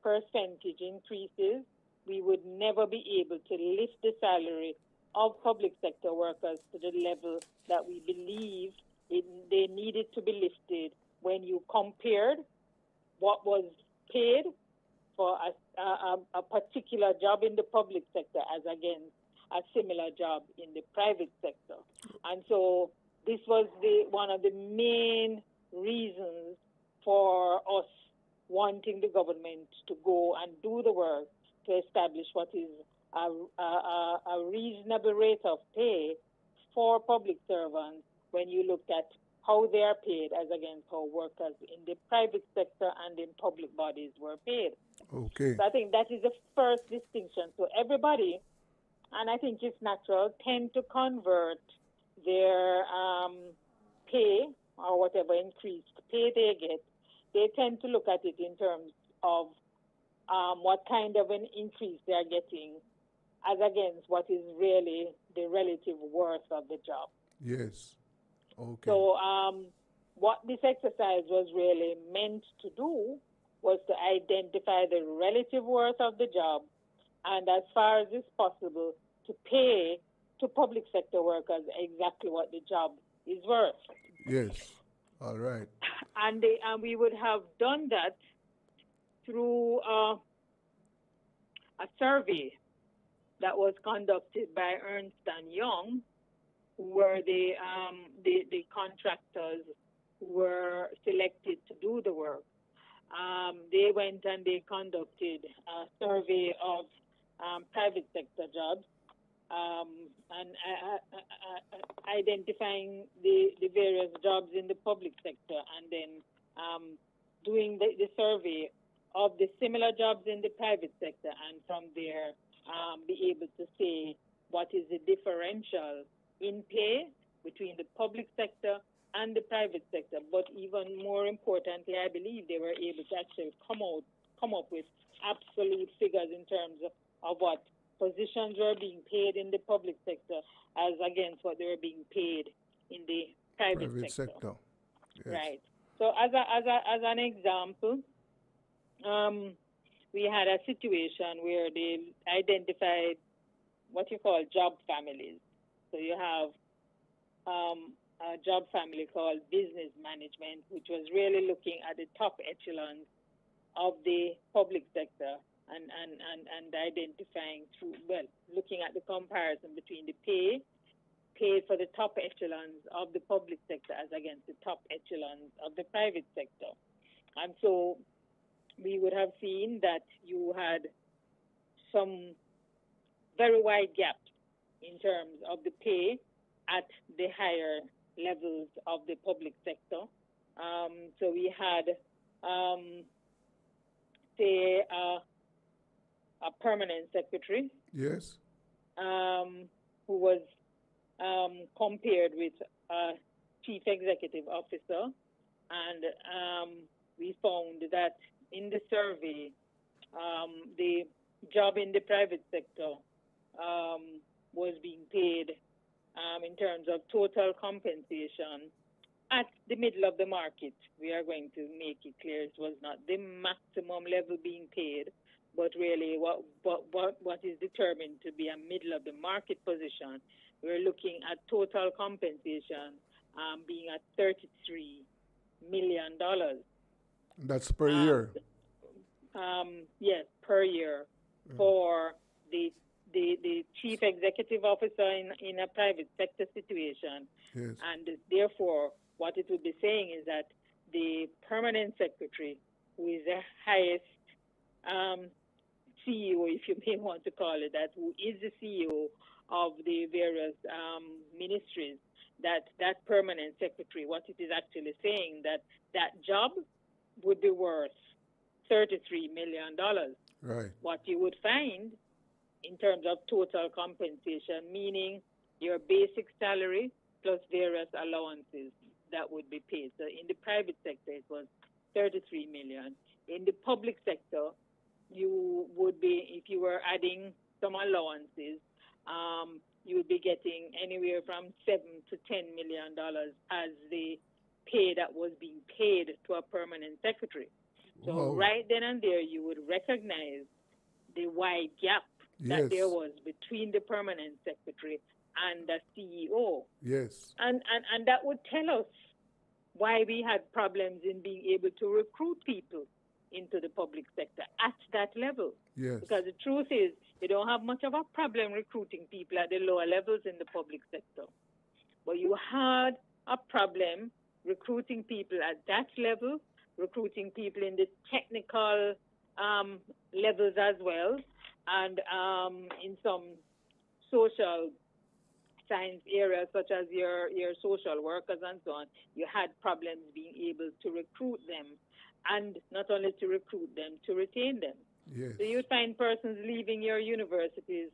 percentage increases, we would never be able to lift the salary of public sector workers to the level that we believed they needed to be lifted when you compared what was paid for a particular job in the public sector as against a similar job in the private sector. And so this was one of the main reasons for us wanting the government to go and do the work to establish what is a reasonable rate of pay for public servants when you looked at how they are paid as against how workers in the private sector and in public bodies were paid. Okay. So I think that is the first distinction. So everybody, and I think it's natural, tend to convert their pay or whatever increased pay they get, they tend to look at it in terms of what kind of an increase they are getting as against what is really the relative worth of the job. Yes. Okay. So what this exercise was really meant to do was to identify the relative worth of the job and, as far as is possible, to pay to public sector workers exactly what the job is worth. Yes. All right. And we would have done that through a survey that was conducted by Ernst & Young, where the contractors were selected to do the work. They went and they conducted a survey of private sector jobs and identifying the various jobs in the public sector, and then doing the survey of the similar jobs in the private sector, and from there be able to say what is the differential in pay between the public sector and the private sector. But even more importantly, I believe they were able to actually come up with absolute figures in terms of what positions were being paid in the public sector as against what they were being paid in the private sector. Yes. Right. So as an example, we had a situation where they identified what you call job families. So you have a job family called business management, which was really looking at the top echelons of the public sector and identifying through, looking at the comparison between the pay paid for the top echelons of the public sector as against the top echelons of the private sector. And so we would have seen that you had some very wide gaps in terms of the pay at the higher levels of the public sector. So we had, say, a permanent secretary. Yes. Who was compared with a chief executive officer, and we found that in the survey, the job in the private sector was being paid in terms of total compensation at the middle of the market. We are going to make it clear it was not the maximum level being paid, but really what is determined to be a middle of the market position. We're looking at total compensation being at $33 million. That's per year? Yes, per year for the chief executive officer in a private sector situation. Yes. And therefore, what it would be saying is that the permanent secretary, who is the highest CEO, if you may want to call it that, who is the CEO of the various ministries, that permanent secretary, what it is actually saying, that job would be worth $33 million. Right. What you would find in terms of total compensation, meaning your basic salary plus various allowances that would be paid. So in the private sector, it was 33 million. In the public sector, you would be, if you were adding some allowances, you would be getting anywhere from $7 to $10 million as the pay that was being paid to a permanent secretary. So Wow. right then and there, you would recognize the wide gap that there was between the permanent secretary and the CEO. Yes. And that would tell us why we had problems in being able to recruit people into the public sector at that level. Yes. Because the truth is, you don't have much of a problem recruiting people at the lower levels in the public sector. But you had a problem recruiting people at that level, recruiting people in the technical levels as well, and in some social science areas such as your social workers and so on, you had problems being able to recruit them, and not only to recruit them, to retain them. Yes. So you find persons leaving your universities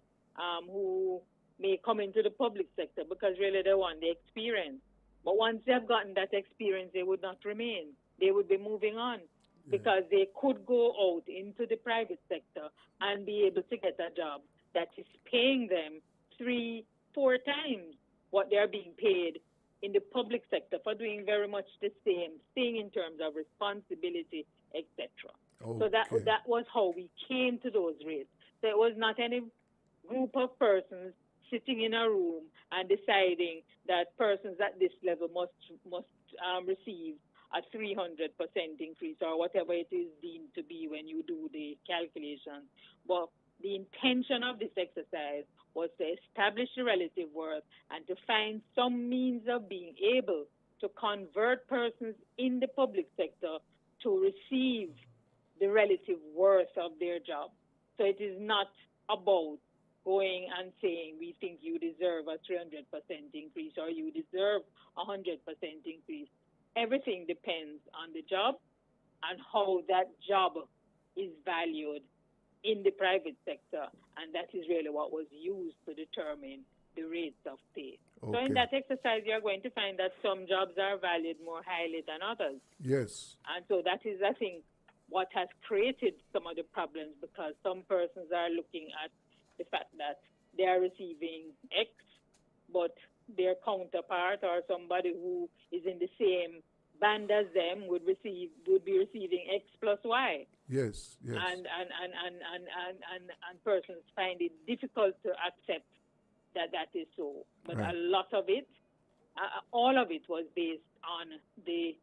who may come into the public sector because really they want the experience. But once they have gotten that experience, they would not remain. They would be moving on because they could go out into the private sector and be able to get a job that is paying them 3-4 times what they are being paid in the public sector for doing very much the same thing in terms of responsibility, etc. So that was how we came to those rates. So it was not any group of persons sitting in a room and deciding that persons at this level must receive a 300% increase or whatever it is deemed to be when you do the calculation. But the intention of this exercise was to establish the relative worth and to find some means of being able to convert persons in the public sector to receive the relative worth of their job. So it is not about going and saying we think you deserve a 300% increase or you deserve a 100% increase. Everything depends on the job and how that job is valued in the private sector, and that is really what was used to determine the rates of pay. So in that exercise, you're going to find that some jobs are valued more highly than others. Yes. And so that is, I think, what has created some of the problems, because some persons are looking at the fact that they are receiving X, but their counterpart or somebody who is in the same band as them would be receiving X plus Y. Yes, yes. And persons find it difficult to accept that is so. But a lot of it, all of it was based on the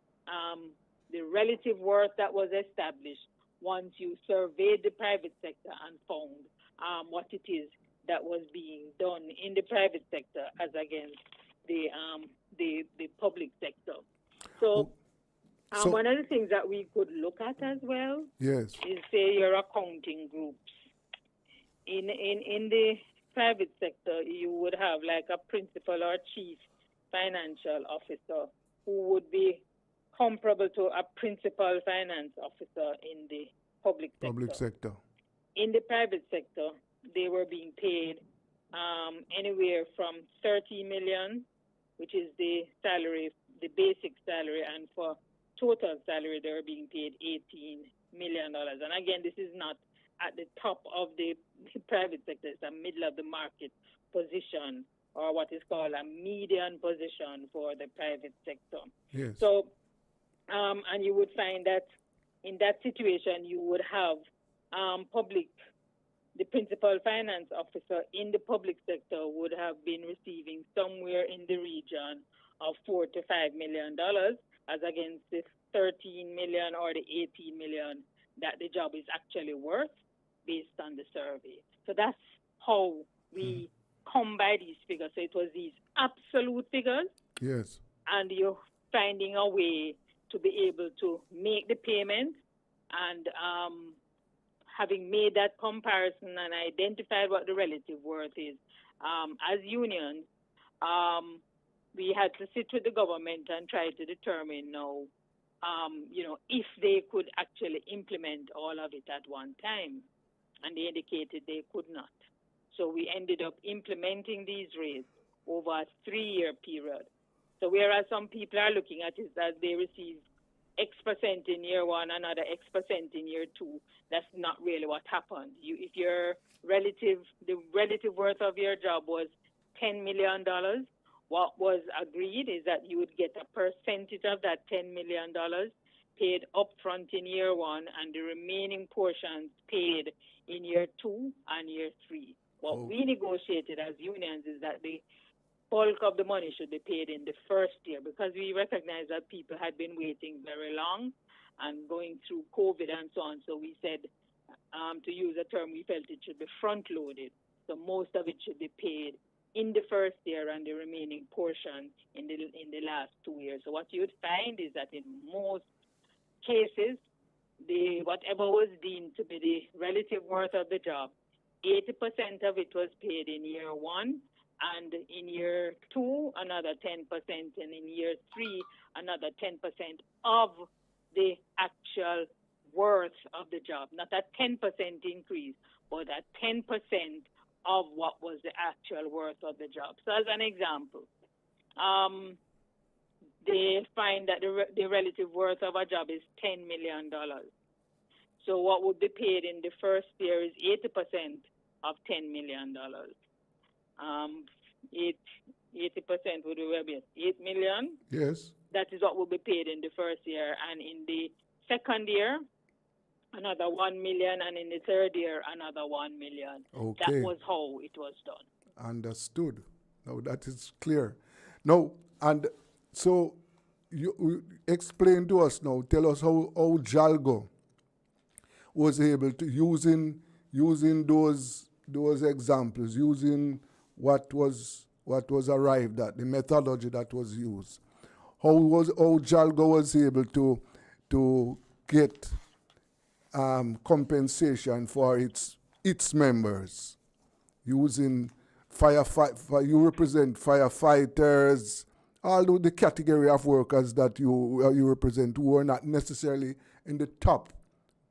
relative worth that was established once you surveyed the private sector and found what it is that was being done in the private sector as against the public sector. So one of the things that we could look at as well is, say, your accounting groups. In the private sector, you would have like a principal or chief financial officer who would be comparable to a principal finance officer in the public sector. In the private sector, they were being paid anywhere from $30 million, which is the salary, the basic salary, and for total salary, they were being paid $18 million. And again, this is not at the top of the private sector. It's a middle of the market position, or what is called a median position for the private sector. Yes. So, and you would find that in that situation, you would have the principal finance officer in the public sector would have been receiving somewhere in the region of $4 to $5 million, as against the 13 million or the 18 million that the job is actually worth based on the survey. So that's how we come by these figures. So it was these absolute figures. Yes. And you're finding a way to be able to make the payment, and having made that comparison and identified what the relative worth is, as unions, we had to sit with the government and try to determine now, if they could actually implement all of it at one time. And they indicated they could not. So we ended up implementing these rates over a 3-year period. So whereas some people are looking at is that they receive X% in year 1, another X% in year 2, that's not really what happened. If the relative worth of your job was $10 million, what was agreed is that you would get a percentage of that $10 million paid upfront in year 1 and the remaining portions paid in year 2 and year 3. What we negotiated as unions is that the bulk of the money should be paid in the first year because we recognize that people had been waiting very long and going through COVID and so on. So we said, to use a term, we felt it should be front-loaded. So most of it should be paid in the first year and the remaining portion in the last 2 years. So what you would find is that in most cases, whatever was deemed to be the relative worth of the job, 80% of it was paid in year 1, and in year 2, another 10%, and in year 3, another 10% of the actual worth of the job. Not a 10% increase, but a 10% of what was the actual worth of the job. So as an example, they find that the relative worth of a job is $10 million. So what would be paid in the first year is 80% of $10 million. 80% would be $8 million. Yes. That is what will be paid in the first year. And in the second year, another $1 million. And in the third year, another $1 million. Okay. That was how it was done. Understood. Now that is clear. Now, and so you explain to us now, tell us how Jalgo was able to, using those examples, using what was arrived at, the methodology that was used. How Jalgo was able to get compensation for its members, using you represent firefighters, all the category of workers that you represent who are not necessarily in the top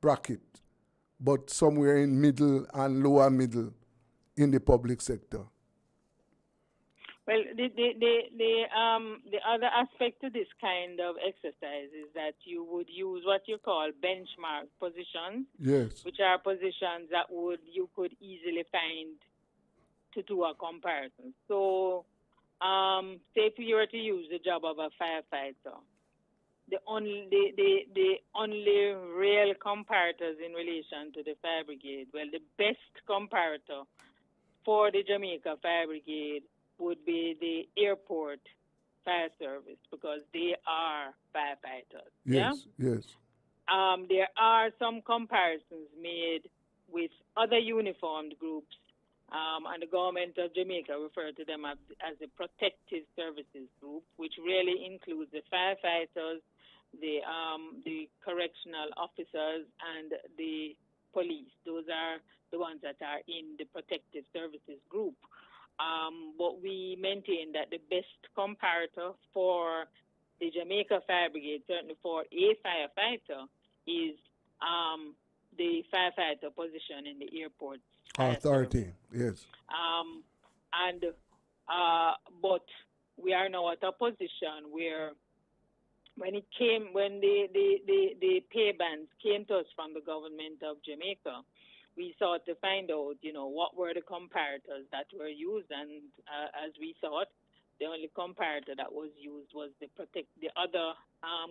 bracket, but somewhere in middle and lower middle in the public sector. Well, the other aspect to this kind of exercise is that you would use what you call benchmark positions, yes, which are positions that you could easily find to do a comparison. So, say if you were to use the job of a firefighter, the only real comparators in relation to the fire brigade, well, the best comparator for the Jamaica Fire Brigade would be the airport fire service because they are firefighters. Yes, yeah? Yes. There are some comparisons made with other uniformed groups, and the government of Jamaica referred to them as the Protective Services Group, which really includes the firefighters, the correctional officers, and the police. Those are the ones that are in the Protective Services Group. But we maintain that the best comparator for the Jamaica Fire Brigade, certainly for a firefighter, is the firefighter position in the airport authority. Yes. But we are now at a position where when the pay bands came to us from the government of Jamaica, we sought to find out, what were the comparators that were used, and as we thought, the only comparator that was used was the other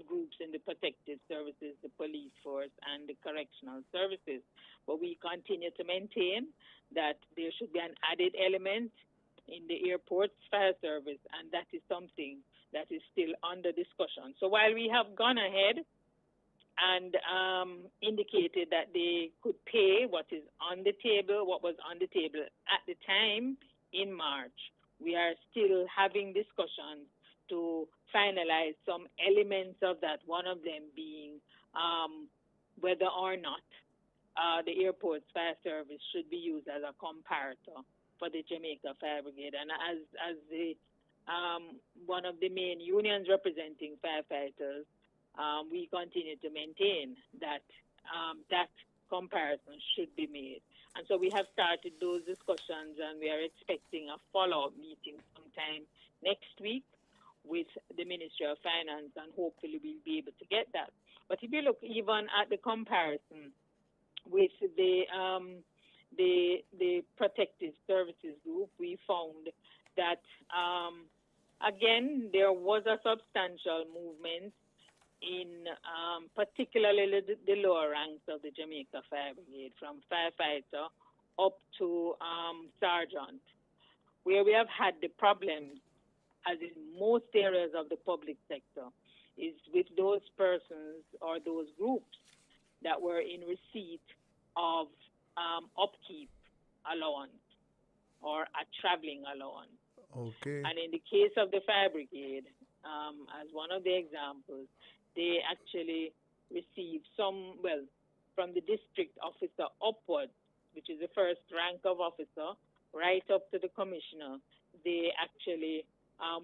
groups in the protective services, the police force, and the correctional services. But we continue to maintain that there should be an added element in the airport's fire service, and that is something that is still under discussion. So while we have gone ahead and indicated that they could pay what was on the table at the time in March, we are still having discussions to finalize some elements of that, one of them being whether or not the airport's fire service should be used as a comparator for the Jamaica Fire Brigade. And as the one of the main unions representing firefighters, we continue to maintain that that comparison should be made. And so we have started those discussions, and we are expecting a follow-up meeting sometime sometime next week with the Ministry of Finance, and hopefully we'll be able to get that. But if you look even at the comparison with the protective services group, we found that again there was a substantial movement in particularly the lower ranks of the Jamaica Fire Brigade, from firefighter up to sergeant, where we have had the problems, as in most areas of the public sector, is with those persons or those groups that were in receipt of upkeep allowance or a traveling allowance. Okay. And in the case of the fire brigade, as one of the examples, they actually received some, well, from the district officer upwards, which is the first rank of officer, right up to the commissioner, they actually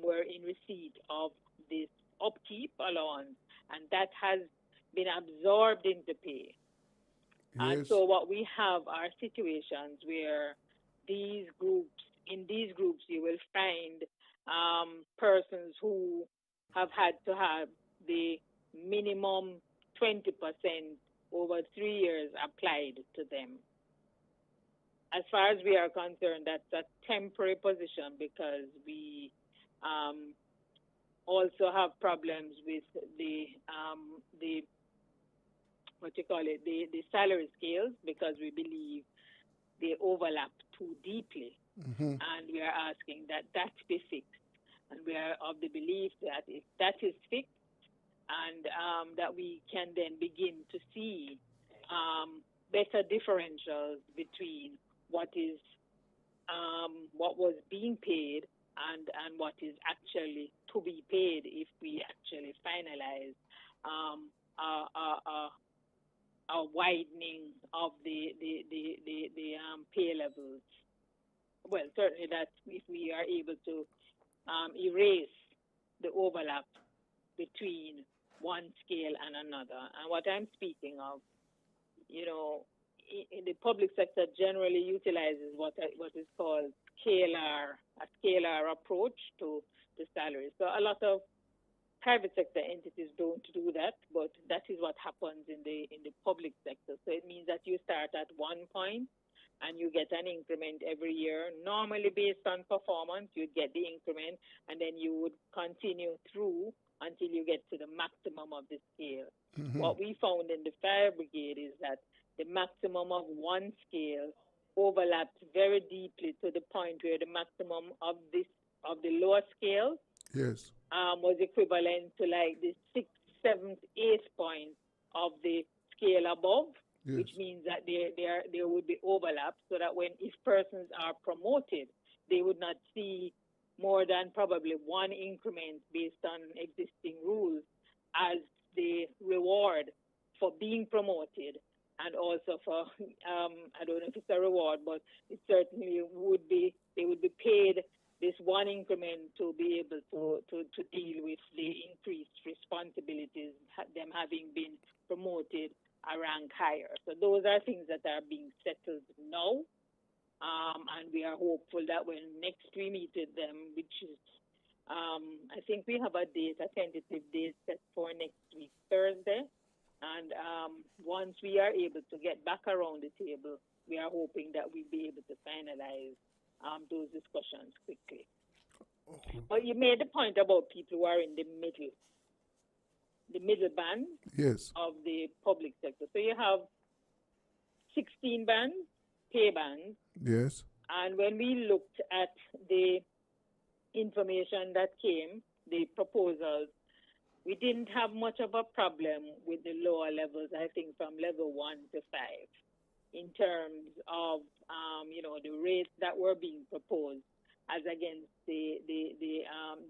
were in receipt of this upkeep allowance, and that has been absorbed into pay. And so what we have are situations where these groups, in these groups, you will find persons who have had to have the minimum 20% over 3 years applied to them. As far as we are concerned, that's a temporary position because we also have problems with the the salary scales, because we believe they overlap too deeply. And we are asking that that be fixed. And we are of the belief that if that is fixed, and that we can then begin to see better differentials between what was being paid and what is actually to be paid if we actually finalize a widening of the pay levels. Well, certainly that if we are able to erase the overlap between one scale and another. And what I'm speaking of, you know, in the public sector generally utilizes what is called a scalar approach to the salary. So a lot of private sector entities don't do that, but that is what happens in the public sector. So it means that you start at one point and you get an increment every year. Normally based on performance, you'd get the increment, and then you would continue through until you get to the maximum of the scale. What we found in the fire brigade is that the maximum of one scale overlaps very deeply to the point where the maximum of the lower scale was equivalent to like the 6th, 7th, 8th point of the scale above, which means that there would be overlap, so that if persons are promoted, they would not see more than probably one increment based on existing rules as the reward for being promoted, and also for I don't know if it's a reward, but it certainly would be, they would be paid this one increment to be able to deal with the increased responsibilities, them having been promoted a rank higher. So those are things that are being settled now, and we are hopeful that when next we meet with them, which is I think we have a tentative date set for next week, Thursday. And once we are able to get back around the table, we are hoping that we'll be able to finalize those discussions quickly. But you made the point about people who are in the middle band of the public sector. So you have 16 bands, pay bands. Yes. And when we looked at the information that came, the proposals, we didn't have much of a problem with the lower levels, I think from level 1 to 5, in terms of, the rates that were being proposed as against the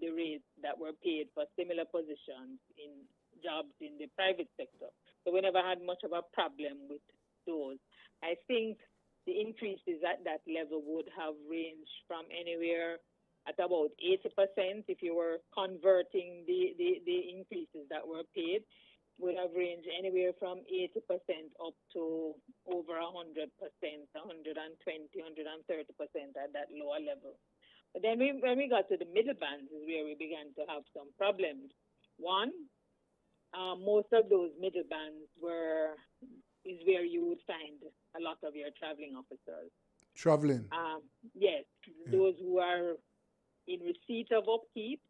rates that were paid for similar positions in jobs in the private sector. So we never had much of a problem with those. I think the increases at that level would have ranged from anywhere at about 80%, if you were converting the increases that were paid, would have ranged anywhere from 80% up to over 100%, 120, 130% at that lower level. But then when we got to the middle bands is where we began to have some problems. One, most of those middle bands is where you would find a lot of your traveling officers. Traveling. Yes, those who are in receipt of upkeep,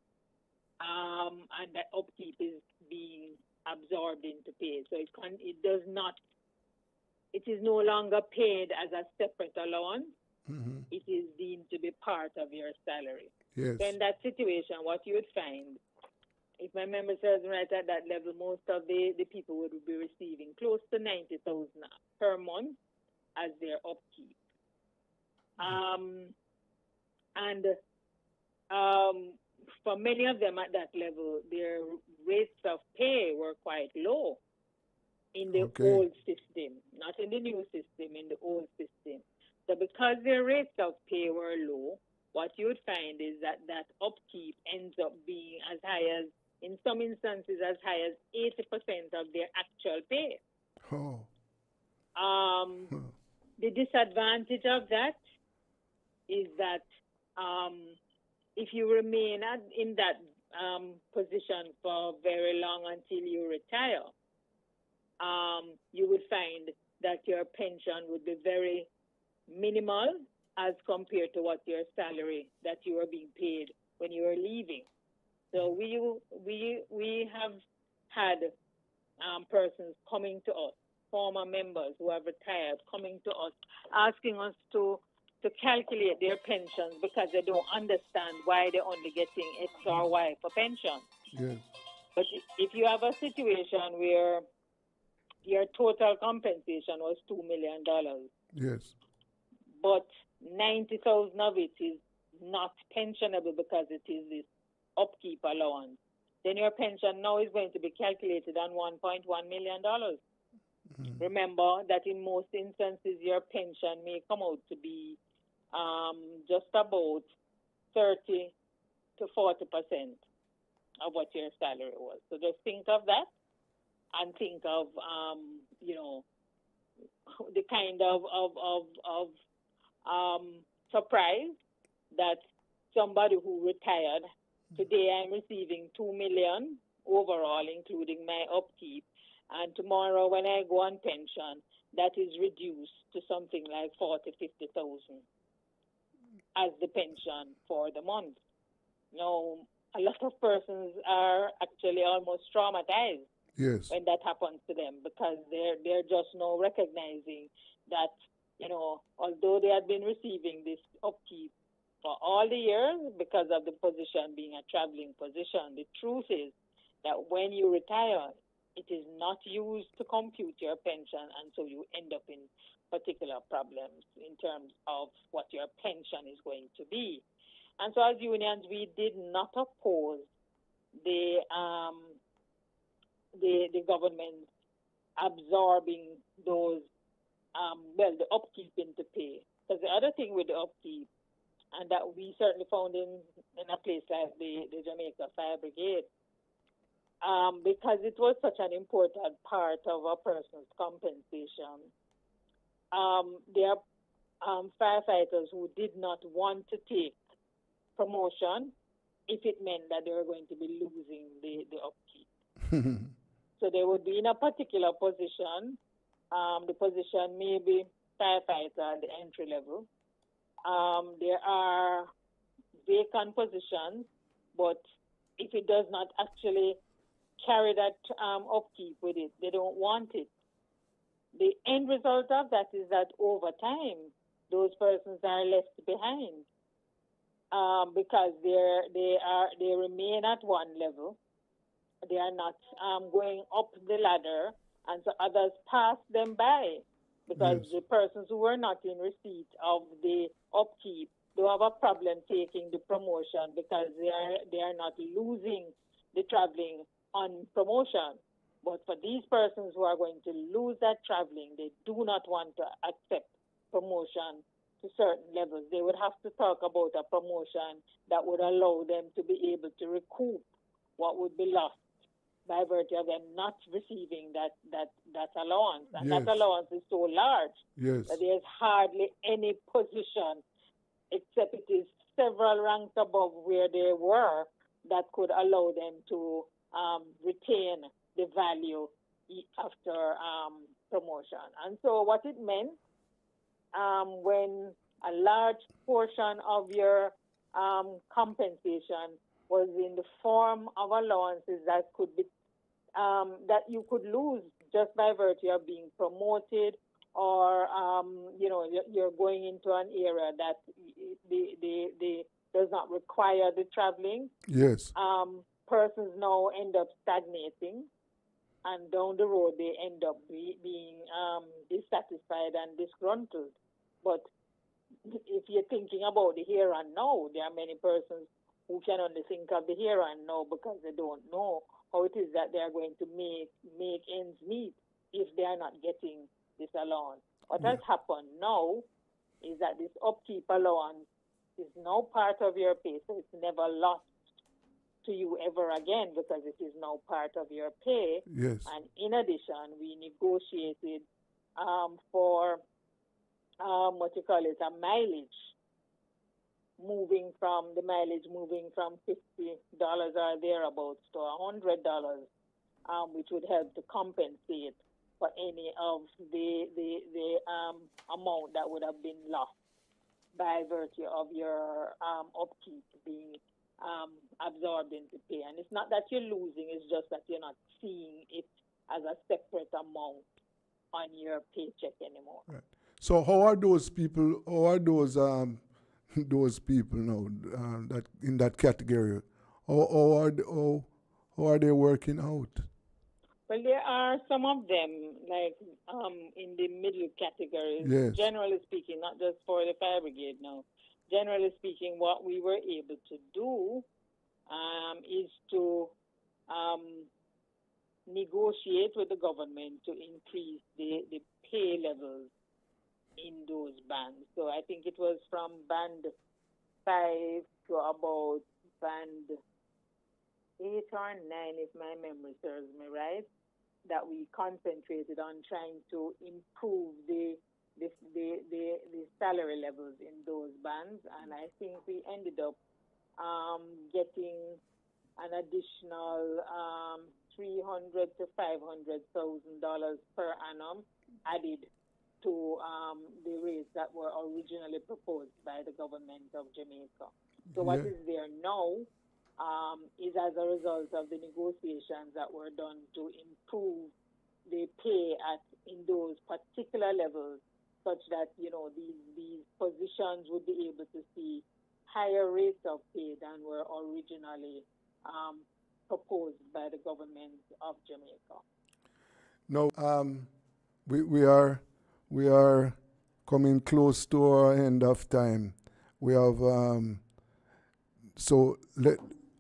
and that upkeep is being absorbed into pay. So it is no longer paid as a separate allowance. Mm-hmm. It is deemed to be part of your salary. Yes. So in that situation, what you would find, if my memory serves me right, at that level, most of the people would be receiving close to 90,000 per month as their upkeep. For many of them at that level, their rates of pay were quite low in the old system, not in the new system, in the old system. So because their rates of pay were low, what you would find is that upkeep ends up being as high as, in some instances, as high as 80% of their actual pay. Oh. The disadvantage of that is that if you remain in that position for very long until you retire, you would find that your pension would be very minimal as compared to what your salary that you were being paid when you were leaving. So we have had persons coming to us, former members who have retired, coming to us, asking us to calculate their pensions because they don't understand why they're only getting X or Y for pension. Yes. But if you have a situation where your total compensation was $2 million, yes, but 90,000 of it is not pensionable because it is this upkeep allowance, then your pension now is going to be calculated on $1.1 million. Remember that in most instances, your pension may come out to be just about 30 to 40% of what your salary was. So just think of that and think of, the kind of surprise that somebody who retired, today I'm receiving $2 million overall, including my upkeep. And tomorrow when I go on pension, that is reduced to something like 50,000 as the pension for the month. Now, a lot of persons are actually almost traumatized when that happens to them because they're just now recognizing that, although they had been receiving this upkeep for all the years because of the position being a traveling position, the truth is that when you retire, it is not used to compute your pension, and so you end up in particular problems in terms of what your pension is going to be. And so as unions, we did not oppose the government absorbing those, the upkeep into pay. Because the other thing with the upkeep, and that we certainly found in a place like the Jamaica Fire Brigade, because it was such an important part of a person's compensation, there are firefighters who did not want to take promotion if it meant that they were going to be losing the upkeep. So they would be in a particular position. The position may be firefighter at the entry level. There are vacant positions, but if it does not actually carry that upkeep with it, they don't want it. The end result of that is that over time, those persons are left behind because they remain at one level. They are not going up the ladder, and so others pass them by because the persons who were not in receipt of the upkeep do have a problem taking the promotion because they are not losing the traveling on promotion. But for these persons who are going to lose that traveling, they do not want to accept promotion to certain levels. They would have to talk about a promotion that would allow them to be able to recoup what would be lost by virtue of them not receiving that allowance. And that allowance is so large that there's hardly any position except it is several ranks above where they were that could allow them to retain the value after promotion. And so what it meant when a large portion of your compensation was in the form of allowances that could be that you could lose just by virtue of being promoted, or you're going into an area that the does not require the traveling. Yes. Persons now end up stagnating, and down the road they end up being dissatisfied and disgruntled. But if you're thinking about the here and now, there are many persons who can only think of the here and now because they don't know how it is that they are going to make ends meet if they are not getting this allowance. What has happened now is that this upkeep allowance is now part of your pay, so it's never lost to you ever again because it is now part of your pay. Yes. And in addition, we negotiated for a mileage, moving from $50 or thereabouts to $100, which would help to compensate for any of the amount that would have been lost by virtue of your upkeep being absorbed into pay. And it's not that you're losing, it's just that you're not seeing it as a separate amount on your paycheck anymore. Right. So how are those people? How are those people now that in that category? How are they working out? Well, there are some of them, like in the middle categories. Yes. Generally speaking, not just for the fire brigade now. Generally speaking, what we were able to do is to negotiate with the government to increase the pay levels in those bands. So I think it was from band 5 to about band 8 or 9, if my memory serves me right, that we concentrated on trying to improve the salary levels in those bands, and I think we ended up getting an additional $300,000 to $500,000 per annum added to the rates that were originally proposed by the government of Jamaica. So what is there now is as a result of the negotiations that were done to improve the pay in those particular levels, such that these positions would be able to see higher rates of pay than were originally proposed by the government of Jamaica. Now, we are coming close to our end of time. We have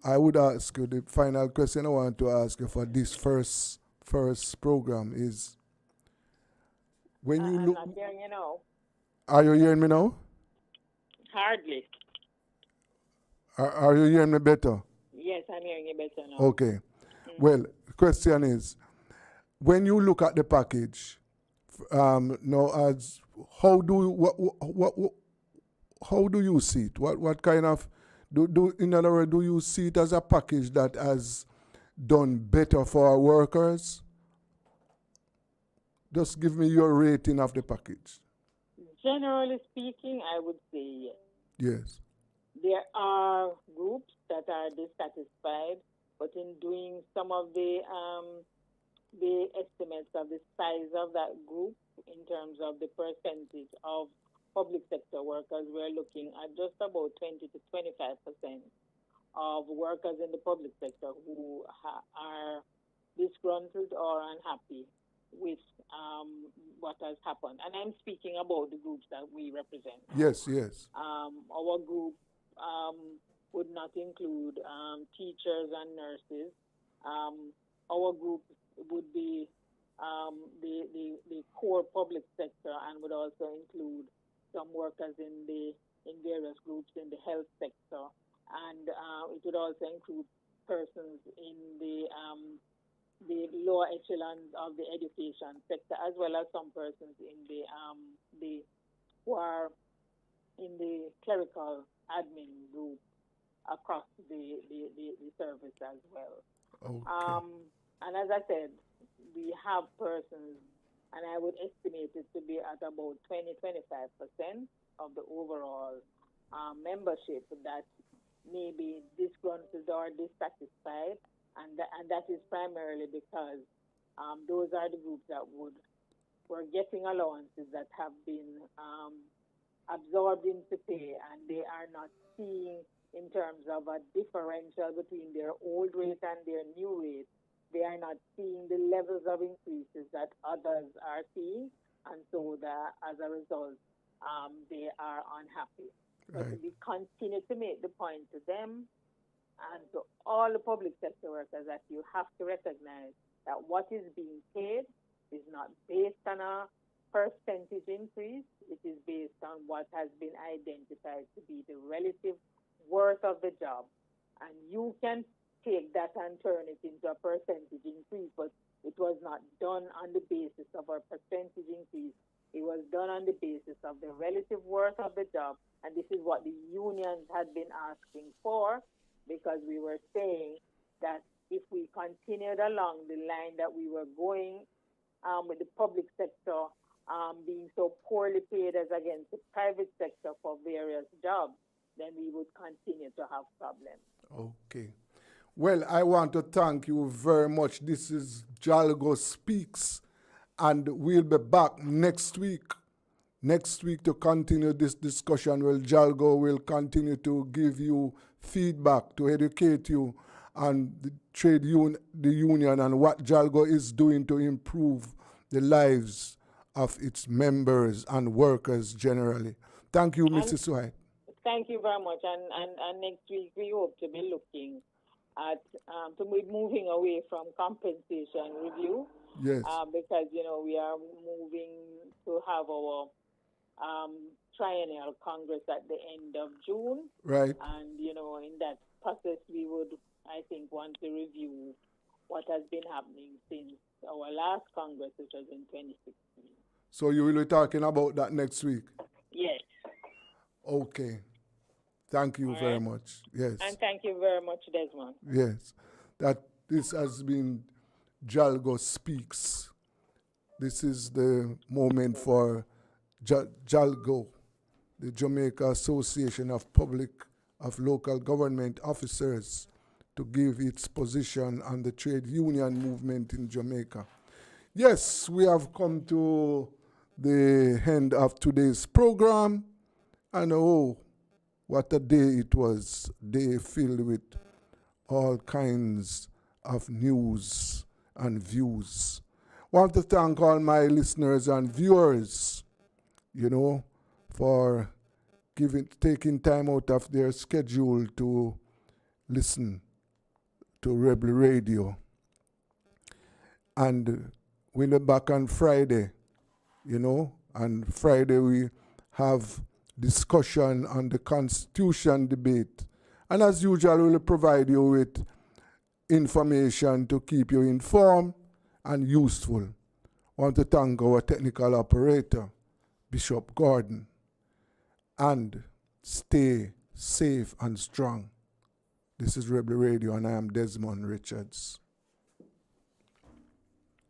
I would ask you, the final question I want to ask you for this first program is, when you look... I'm not hearing you now. Are you hearing me now? Hardly. Are you hearing me better? Yes, I'm hearing you better now. Okay. Well, the question is, when you look at the package, how do you see it? What kind of in other words, do you see it as a package that has done better for our workers? Just give me your rating of the package. Generally speaking, I would say yes. Yes. There are groups that are dissatisfied, but in doing some of the estimates of the size of that group in terms of the percentage of public sector workers, we're looking at just about 20 to 25% of workers in the public sector who are disgruntled or unhappy with what has happened. And I'm speaking about the groups that we represent. Yes, yes. Our group would not include teachers and nurses. Our group would be the core public sector and would also include some workers in various groups in the health sector, and it would also include persons in the lower echelons of the education sector, as well as some persons in the who are in the clerical admin group across the service as well. Okay. And as I said, we have persons, and I would estimate it to be at about 20-25% of the overall membership that may be disgruntled or dissatisfied, and that is primarily because those are the groups that were getting allowances that have been absorbed into pay, and they are not seeing in terms of a differential between their old rate and their new rate. They are not seeing the levels of increases that others are seeing, and so that as a result, they are unhappy. But Right. we continue to make the point to them and to all the public sector workers that you have to recognize that what is being paid is not based on a percentage increase. It is based on what has been identified to be the relative worth of the job. And you can take that and turn it into a percentage increase, but it was not done on the basis of a percentage increase. It was done on the basis of the relative worth of the job. And this is what the unions had been asking for, because we were saying that if we continued along the line that we were going with the public sector being so poorly paid as against the private sector for various jobs, then we would continue to have problems. Okay. Well, I want to thank you very much. This is Jalgo Speaks, and we'll be back next week. Next week to continue this discussion. Well, Jalgo will continue to give you feedback, to educate you on the the union, and what Jalgo is doing to improve the lives of its members and workers generally. Thank you, Mrs. White. Thank you very much. And next week we hope to be looking at to be moving away from compensation review. Yes. Because we are moving to have our triennial Congress at the end of June. Right. And in that process we would, I think, want to review what has been happening since our last Congress, which was in 2016. So you will be talking about that next week? Yes. Okay. Thank you very much. Yes. And thank you very much, Desmond. Yes. This has been Jalgo Speaks. This is the moment for Jalgo, the Jamaica Association of Local Government Officers, to give its position on the trade union movement in Jamaica. Yes, we have come to the end of today's program, and oh, what a day it was. Day filled with all kinds of news and views. Want to thank all my listeners and viewers, for taking time out of their schedule to listen to Rebel Radio. And we'll be back on Friday, and Friday we have discussion on the Constitution debate. And as usual, we'll provide you with information to keep you informed and useful. I want to thank our technical operator, Bishop Gordon. And stay safe and strong. This is Rebel Radio, and I am Desmond Richards.